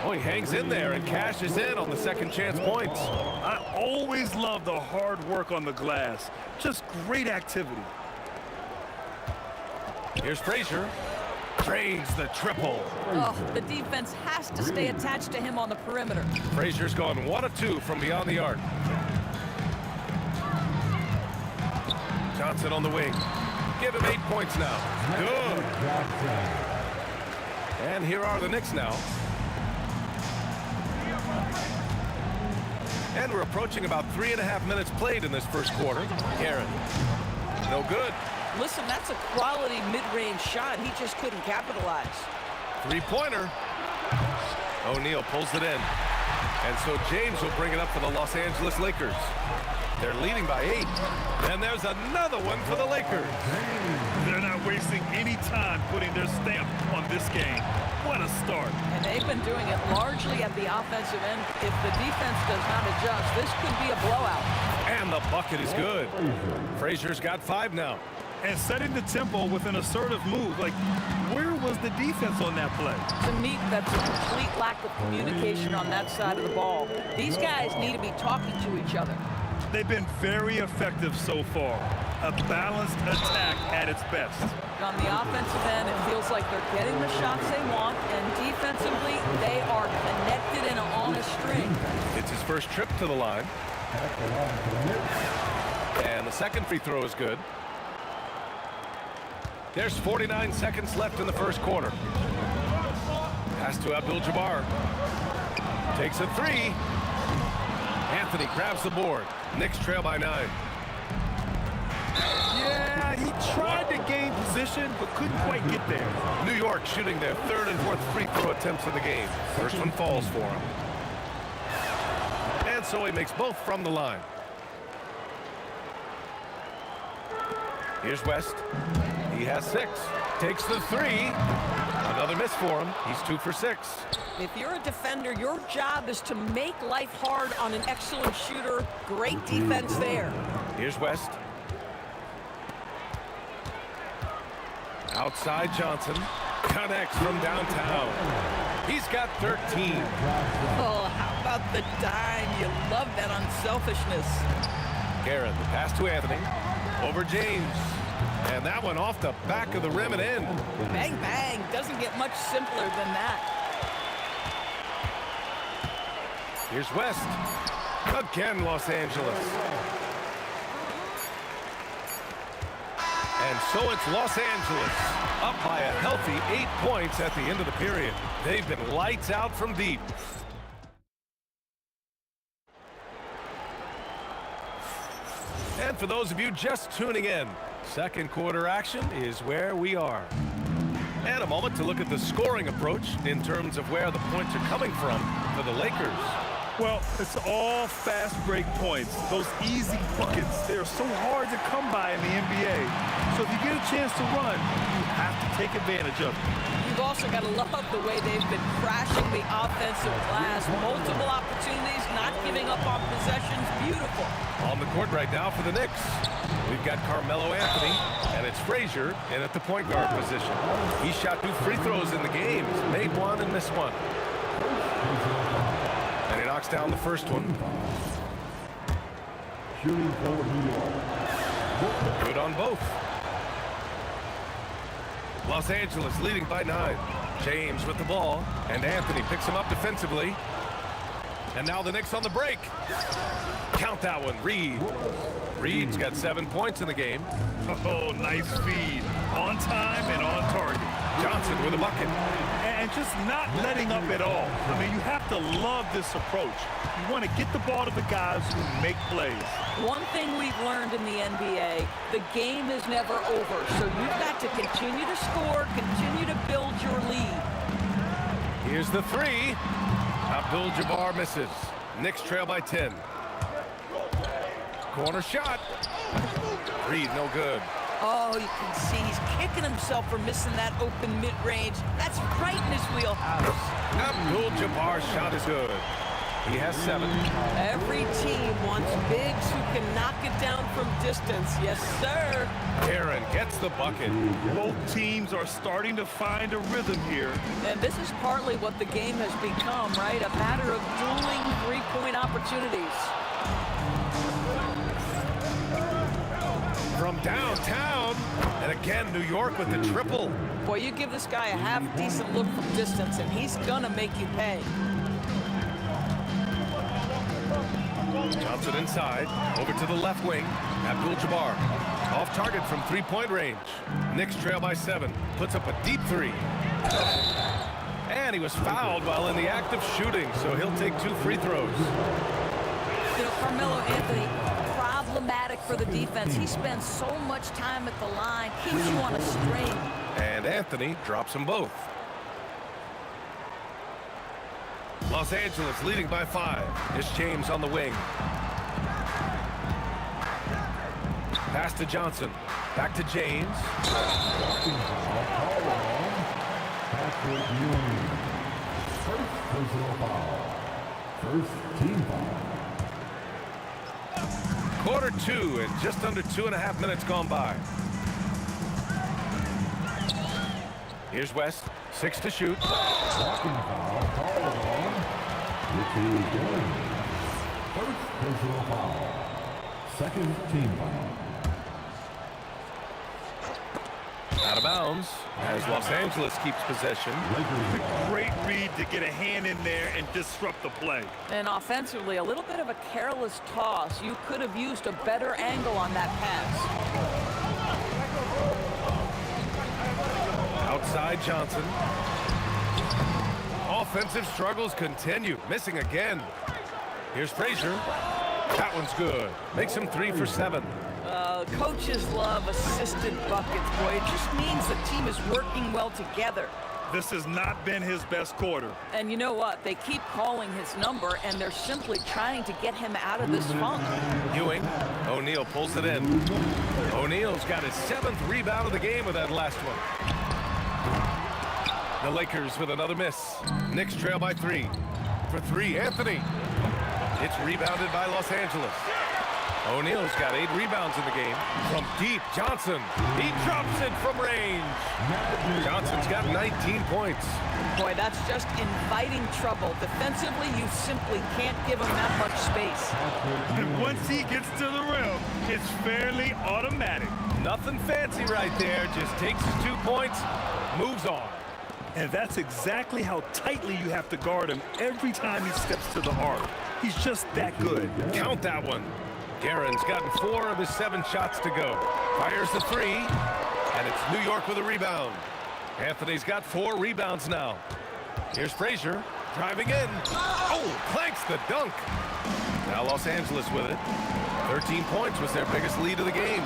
Oh, he hangs in there and cashes in on the second chance points. I always love the hard work on the glass. Just great activity. Here's Frazier. Drains the triple. Oh, the defense has to stay attached to him on the perimeter. Frazier's gone 1 of 2 from beyond the arc. Johnson on the wing. Give him 8 points now. Good. And here are the Knicks now. And we're approaching about 3.5 minutes played in this first quarter. Garrett. No good. Listen, that's a quality mid-range shot. He just couldn't capitalize. Three-pointer. O'Neal pulls it in. And so James will bring it up for the Los Angeles Lakers. They're leading by 8. And there's another one for the Lakers. They're not wasting any time putting their stamp on this game. What a start. And they've been doing it largely at the offensive end. If the defense does not adjust, this could be a blowout. And the bucket is good. Frazier's got 5 now. And setting the tempo with an assertive move. Like, where was the defense on that play? To me, that's a complete lack of communication on that side of the ball. These guys need to be talking to each other. They've been very effective so far. A balanced attack at its best. On the offensive end, it feels like they're getting the shots they want, and defensively, they are connected and on a string. It's his first trip to the line. And the second free throw is good. There's 49 seconds left in the first quarter. Pass to Abdul-Jabbar. Takes a 3. Anthony grabs the board. Knicks trail by 9. Yeah, he tried to gain position, but couldn't quite get there. New York shooting their 3rd and 4th free throw attempts of the game. First one falls for him. And so he makes both from the line. Here's West. He has 6. Takes the 3. Another miss for him. He's 2 for 6. If you're a defender, your job is to make life hard on an excellent shooter. Great defense there. Here's West. Outside Johnson. Connects from downtown. He's got 13. Oh, how about the dime? You love that unselfishness. Garrett, the pass to Anthony. Over James. And that one off the back of the rim and in. Bang, bang. Doesn't get much simpler than that. Here's West. Again, Los Angeles. And so it's Los Angeles, up by a healthy 8 points at the end of the period. They've been lights out from deep. And for those of you just tuning in, second quarter action is where we are. And a moment to look at the scoring approach in terms of where the points are coming from for the Lakers. Well, it's all fast break points. Those easy buckets, they're so hard to come by in the NBA. So if you get a chance to run, you have to take advantage of it. You've also got to love the way they've been crashing the offensive glass. Multiple opportunities, not giving up on possessions. Beautiful. On the court right now for the Knicks, we've got Carmelo Anthony, and it's Frazier in at the point guard position. He shot 2 free throws in the game. He's made 1 and missed 1. And he knocks down the first one. Good on both. Los Angeles leading by 9. James with the ball, and Anthony picks him up defensively. And now the Knicks on the break. Count that one, Reed. Reed's got 7 points in the game. Oh, nice feed. On time and on target. Johnson with a bucket. And just not letting up at all. I mean, you have to love this approach. You want to get the ball to the guys who make plays. One thing we've learned in the NBA, the game is never over. So you've got to continue to score, continue to build your lead. Here's the 3. Abdul-Jabbar misses. Knicks trail by 10. Corner shot. Reed, no good. Oh, you can see he's kicking himself for missing that open mid-range. That's right in his wheelhouse. Abdul-Jabbar's shot is good. He has 7. Every team wants bigs who can knock it down from distance. Yes, sir. Aaron gets the bucket. Both teams are starting to find a rhythm here. And this is partly what the game has become, right? A matter of dueling three-point opportunities. From downtown. And again, New York with the triple. Boy, you give this guy a half-decent look from distance, and he's gonna make you pay. Johnson inside, over to the left wing. Abdul-Jabbar, off target from three-point range. Knicks trail by 7, puts up a deep 3. And he was fouled while in the act of shooting, so he'll take 2 free throws. You know, Carmelo Anthony, problematic for the defense. He spends so much time at the line, keeps you on a string. And Anthony drops them both. Los Angeles leading by 5. Here's James on the wing. Pass to Johnson. Back to James. First personal foul. First team foul. Quarter 2 and just under 2.5 minutes gone by. Here's West. 6 to shoot. Walking foul called on Ricky Gillen. First personal foul. Second team foul. Out of bounds as Los Angeles keeps possession. Great read to get a hand in there and disrupt the play. And offensively, a little bit of a careless toss. You could have used a better angle on that pass. Outside Johnson. Offensive struggles continue. Missing again. Here's Frazier. That one's good. Makes him 3 for 7. Coaches love assisted buckets, boy. It just means the team is working well together. This has not been his best quarter. And you know what? They keep calling his number, and they're simply trying to get him out of this funk. Ewing. O'Neal pulls it in. O'Neal's got his 7th rebound of the game with that last one. The Lakers with another miss. Knicks trail by 3. For 3, Anthony. It's rebounded by Los Angeles. O'Neal's got 8 rebounds in the game. From deep, Johnson. He drops it from range. Johnson's got 19 points. Boy, that's just inviting trouble. Defensively, you simply can't give him that much space. And once he gets to the rim, it's fairly automatic. Nothing fancy right there. Just takes his 2 points, moves on. And that's exactly how tightly you have to guard him every time he steps to the arc. He's just that good. Count that one. Guerin's gotten 4 of his 7 shots to go. Fires the 3, and it's New York with a rebound. Anthony's got 4 rebounds now. Here's Frazier, driving in. Oh, clanks the dunk. Now Los Angeles with it. 13 points was their biggest lead of the game.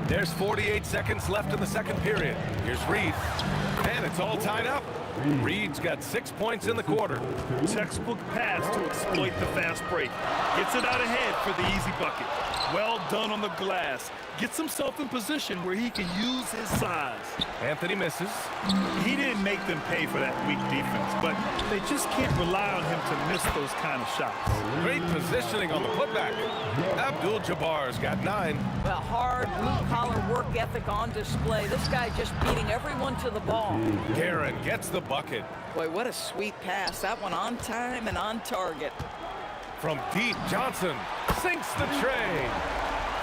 There's 48 seconds left in the second period. Here's Reed, and it's all tied up. Reed's got 6 points in the quarter. Textbook pass to exploit the fast break. Gets it out ahead for the easy bucket. Well done on the glass. Gets himself in position where he can use his size. Anthony misses. He didn't make them pay for that weak defense, but they just can't rely on him to miss those kind of shots. Great positioning on the putback. Abdul-Jabbar's got 9. Well, hard, blue-collar work ethic on display. This guy just beating everyone to the ball. Guerin gets the bucket. Boy, what a sweet pass. That one on time and on target. From deep, Johnson sinks the tray.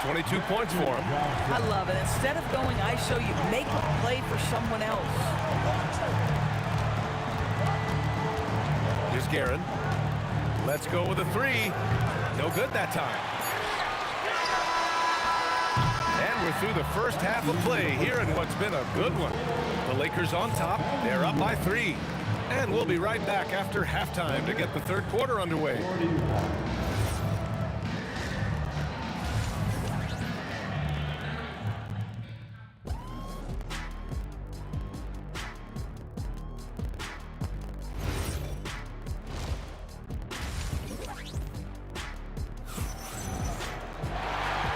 22 points for him. I love it. Instead of going ISO, you make a play for someone else. Here's Guerin. Let's go with a 3. No good that time. And we're through the first half of play here in what's been a good one. The Lakers on top. They're up by 3. And we'll be right back after halftime to get the third quarter underway.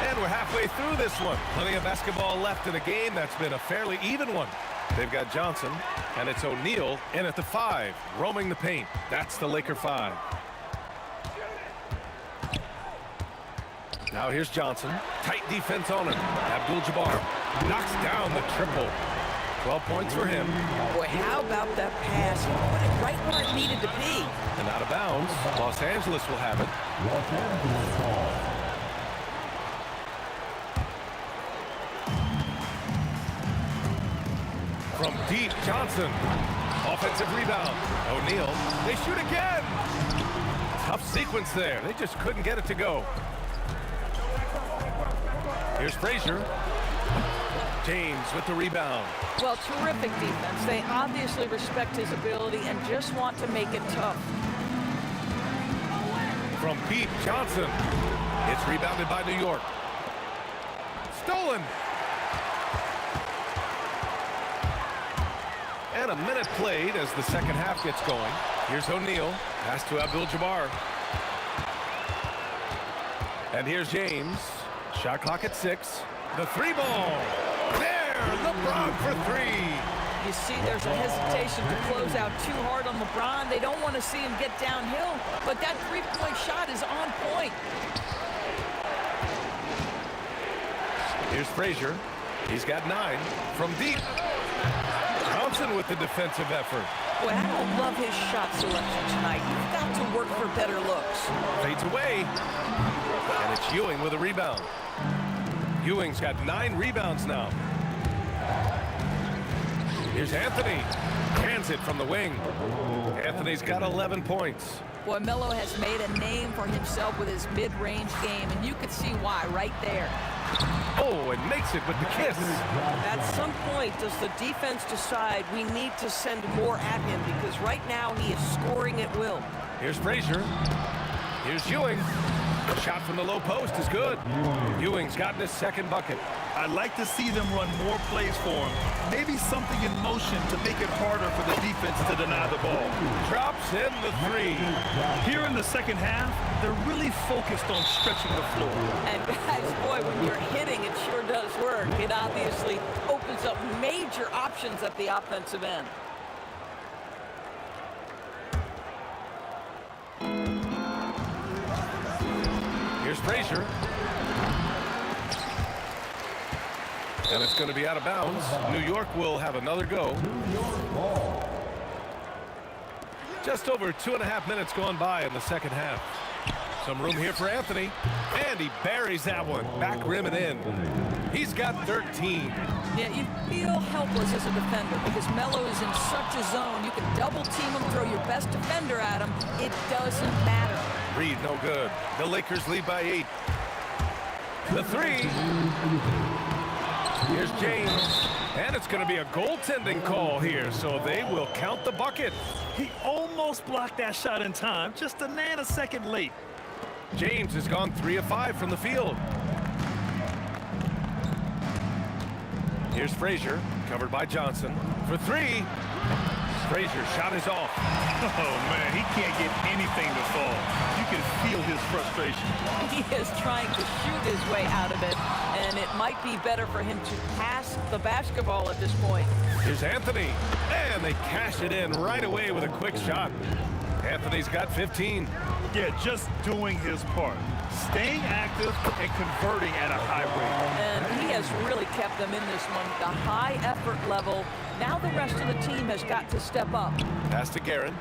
And we're halfway through this one. Plenty of basketball left in a game that's been a fairly even one. They've got Johnson, and it's O'Neal in at the 5, roaming the paint. That's the Laker 5. Now here's Johnson. Tight defense on him. Abdul-Jabbar knocks down the triple. 12 points for him. Boy, how about that pass? He put it right where it needed to be. And out of bounds, Los Angeles will have it. Los Angeles ball. From deep, Johnson. Offensive rebound. O'Neal. They shoot again. Tough sequence there. They just couldn't get it to go. Here's Frazier. James with the rebound. Well, terrific defense. They obviously respect his ability and just want to make it tough. From deep, Johnson. It's rebounded by New York. Stolen. And a minute played as the second half gets going. Here's O'Neal. Pass to Abdul-Jabbar. And here's James. Shot clock at 6. The 3-ball. There, LeBron for 3. You see there's a hesitation to close out too hard on LeBron. They don't want to see him get downhill, but that three-point shot is on point. Here's Frazier. He's got 9 from deep. Johnson with the defensive effort. Boy, I don't love his shot selection tonight. You've got to work for better looks. Fades away. And it's Ewing with a rebound. Ewing's got 9 rebounds now. Here's Anthony. Hands it from the wing. Anthony's got 11 points. Boy, Melo has made a name for himself with his mid-range game, and you can see why right there. Oh, and makes it with the kiss. At some point, does the defense decide we need to send more at him? Because right now he is scoring at will. Here's Frazier. Here's Ewing. The shot from the low post is good. Ewing's gotten his second bucket. I'd like to see them run more plays for him. Maybe something in motion to make it harder for the defense to deny the ball. Drops in the 3. Here in the second half, they're really focused on stretching the floor. And guys, boy, when you're hitting, it sure does work. It obviously opens up major options at the offensive end. Here's Frazier. And it's going to be out of bounds. New York will have another go. Just over 2.5 minutes gone by in the second half. Some room here for Anthony. And he buries that one. Back rim and in. He's got 13. Yeah, you feel helpless as a defender because Melo is in such a zone. You can double team him, throw your best defender at him. It doesn't matter. Reed, no good. The Lakers lead by 8. The 3. Here's James. And it's going to be a goaltending call here, so they will count the bucket. He almost blocked that shot in time, just a nanosecond late. James has gone 3 of 5 from the field. Here's Frazier, covered by Johnson. For 3. Frazier's shot is off. Oh, man, he can't get anything to fall. You can feel his frustration. He is trying to shoot his way out of it, and it might be better for him to pass the basketball at this point. Here's Anthony, and they cash it in right away with a quick shot. Anthony's got 15. Yeah, just doing his part. Staying active and converting at a high rate. And he has really kept them in this one. The high effort level. Now the rest of the team has got to step up. Pass to Guerin.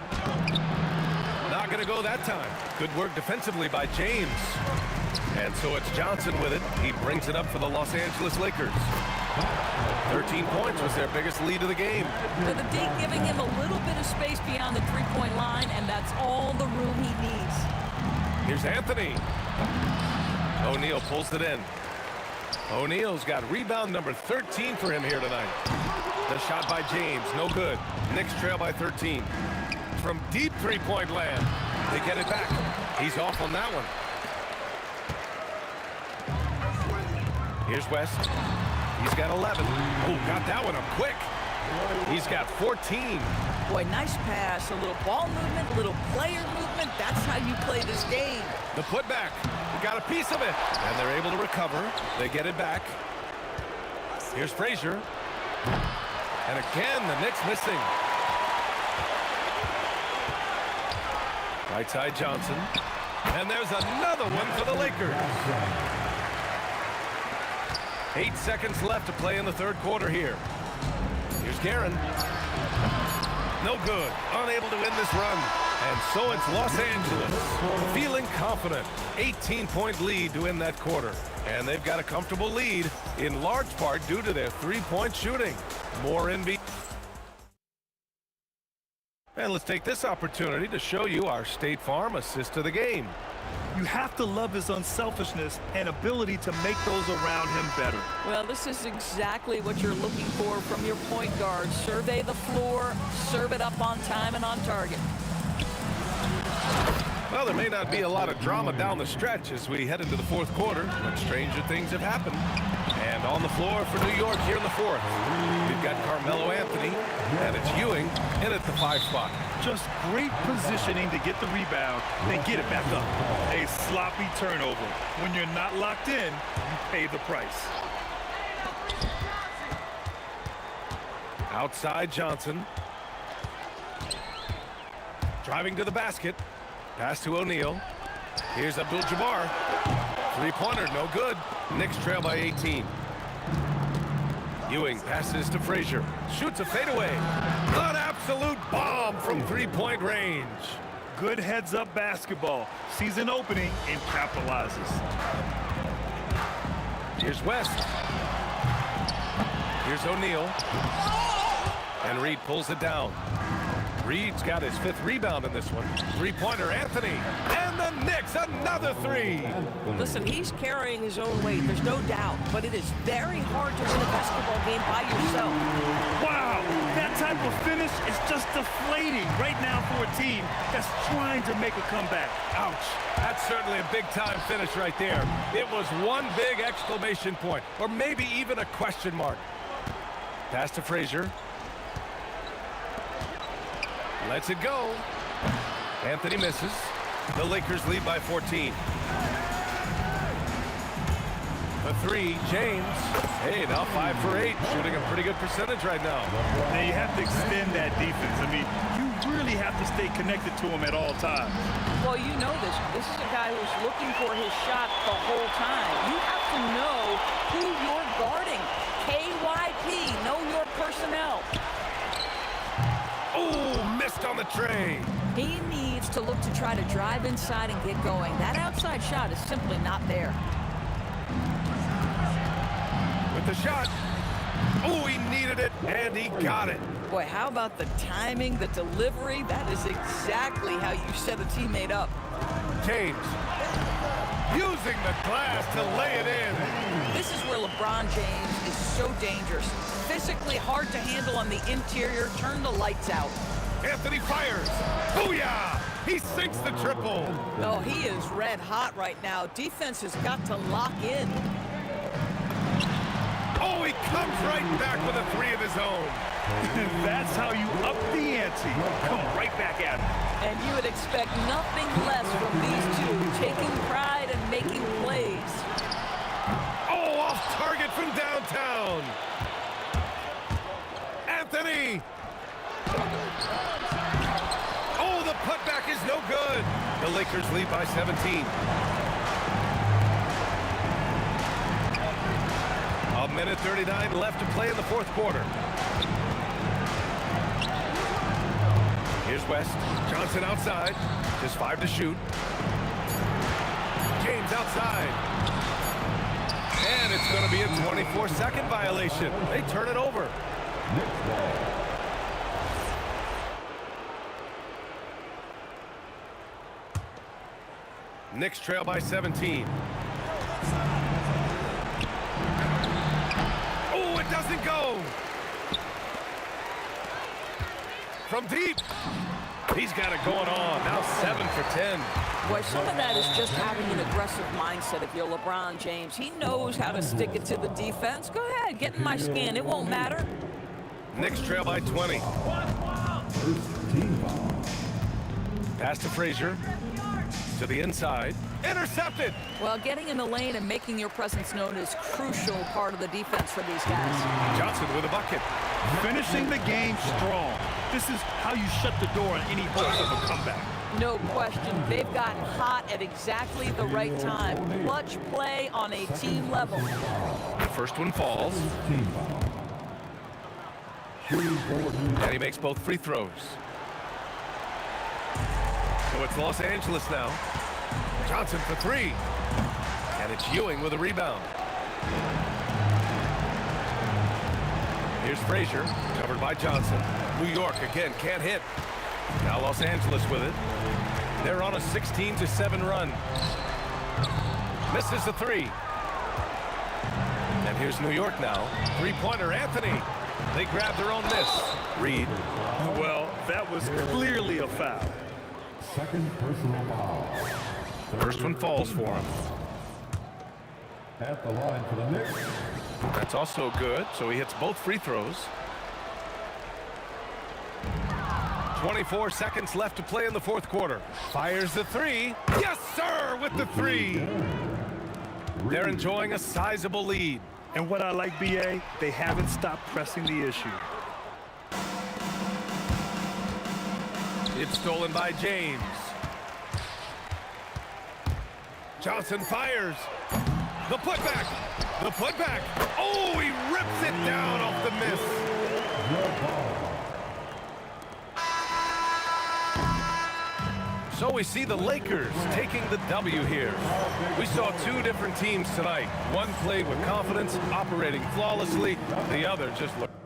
Not going to go that time. Good work defensively by James. And so it's Johnson with it. He brings it up for the Los Angeles Lakers. 13 points was their biggest lead of the game. But the D giving him a little bit of space beyond the three-point line, and that's all the room he needs. Here's Anthony. O'Neal pulls it in. O'Neal's got rebound number 13 for him here tonight. The shot by James, no good. Knicks trail by 13. From deep three-point land, they get it back. He's off on that one. Here's West. He's got 11. Oh, got that one up quick. He's got 14. Boy, nice pass. A little ball movement, a little player movement. That's how you play this game. The putback. Got a piece of it. And they're able to recover. They get it back. Here's Frazier. And again, the Knicks missing. Right side Johnson. And there's another one for the Lakers. 8 seconds left to play in the third quarter here. Here's Guerin. No good. Unable to win this run. And so it's Los Angeles feeling confident. 18-point lead to win that quarter. And they've got a comfortable lead in large part due to their three-point shooting. More NBA. And let's take this opportunity to show you our State Farm assist to the game. You have to love his unselfishness and ability to make those around him better. Well, this is exactly what you're looking for from your point guard. Survey the floor, serve it up on time and on target. Well, there may not be a lot of drama down the stretch as we head into the fourth quarter, but stranger things have happened. And on the floor for New York here in the fourth, we've got Carmelo Anthony, and it's Ewing in at the 5 spot. Just great positioning to get the rebound, then get it back up. A sloppy turnover. When you're not locked in, you pay the price. Outside Johnson. Driving to the basket. Pass to O'Neal. Here's Abdul-Jabbar. Three-pointer, no good. Knicks trail by 18. Ewing passes to Frazier. Shoots a fadeaway. An absolute bomb from three-point range. Good heads-up basketball. Sees an opening and capitalizes. Here's West. Here's O'Neal. And Reed pulls it down. Reed's got his 5th rebound in this one. Three-pointer, Anthony. And the Knicks, another 3. Listen, he's carrying his own weight, there's no doubt, but it is very hard to win a basketball game by yourself. Wow, that type of finish is just deflating right now for a team that's trying to make a comeback. Ouch. That's certainly a big-time finish right there. It was one big exclamation point, or maybe even a question mark. Pass to Frazier. Lets it go. Anthony misses. The Lakers lead by 14. The 3, James. Hey, now 5 for 8. Shooting a pretty good percentage right now. Now you have to extend that defense. I mean, you really have to stay connected to him at all times. Well, you know this. This is a guy who's looking for his shot the whole time. You have to know who you're guarding. KYP, know your personnel. Oh, missed on the tray. He needs to look to try to drive inside and get going. That outside shot is simply not there. With the shot. Oh, he needed it, and he got it. Boy, how about the timing, the delivery? That is exactly how you set a teammate up. James using the glass to lay it in. This is where LeBron James is so dangerous. Physically hard to handle on the interior. Turn the lights out. Anthony fires. Booyah! He sinks the triple. Oh, he is red hot right now. Defense has got to lock in. Oh, he comes right back with a 3 of his own. That's how you up the ante. Come right back at him. And you would expect nothing less from these two, taking pride and making plays. Oh, off target from downtown. Anthony. Oh, the putback is no good. The Lakers lead by 17. A minute 39 left to play in the fourth quarter. Here's West. Johnson outside. Just 5 to shoot. James outside. And it's going to be a 24-second violation. They turn it over. Knicks trail by 17. Oh, it doesn't go. From deep. He's got it going on. Now 7 for 10. Boy, some of that is just having an aggressive mindset if you're LeBron James. He knows how to stick it to the defense. Go ahead, get in my skin. It won't matter. Knicks trail by 20. Pass to Frazier. To the inside. Intercepted. Well, getting in the lane and making your presence known is crucial part of the defense for these guys. Johnson with a bucket. Finishing the game strong. This is how you shut the door on any hopes of a comeback. No question. They've gotten hot at exactly the right time. Clutch play on a team level. The first one falls. And he makes both free throws. So it's Los Angeles now. Johnson for 3. And it's Ewing with a rebound. Here's Frazier, covered by Johnson. New York again can't hit. Now Los Angeles with it. They're on a 16-7 run. Misses the three. And here's New York now. Three-pointer, Anthony. They grab their own miss. Reed. Well, that was clearly a foul. Second personal foul. First one falls for him. At the line for the Knicks. That's also good, so he hits both free throws. 24 seconds left to play in the fourth quarter. Fires the three. Yes, sir, with the three. They're enjoying a sizable lead. And what I like, BA, they haven't stopped pressing the issue. It's stolen by James. Johnson fires. The putback. The putback. Oh, he rips it down off the miss. So we see the Lakers taking the W here. We saw two different teams tonight. One played with confidence, operating flawlessly. The other just looked...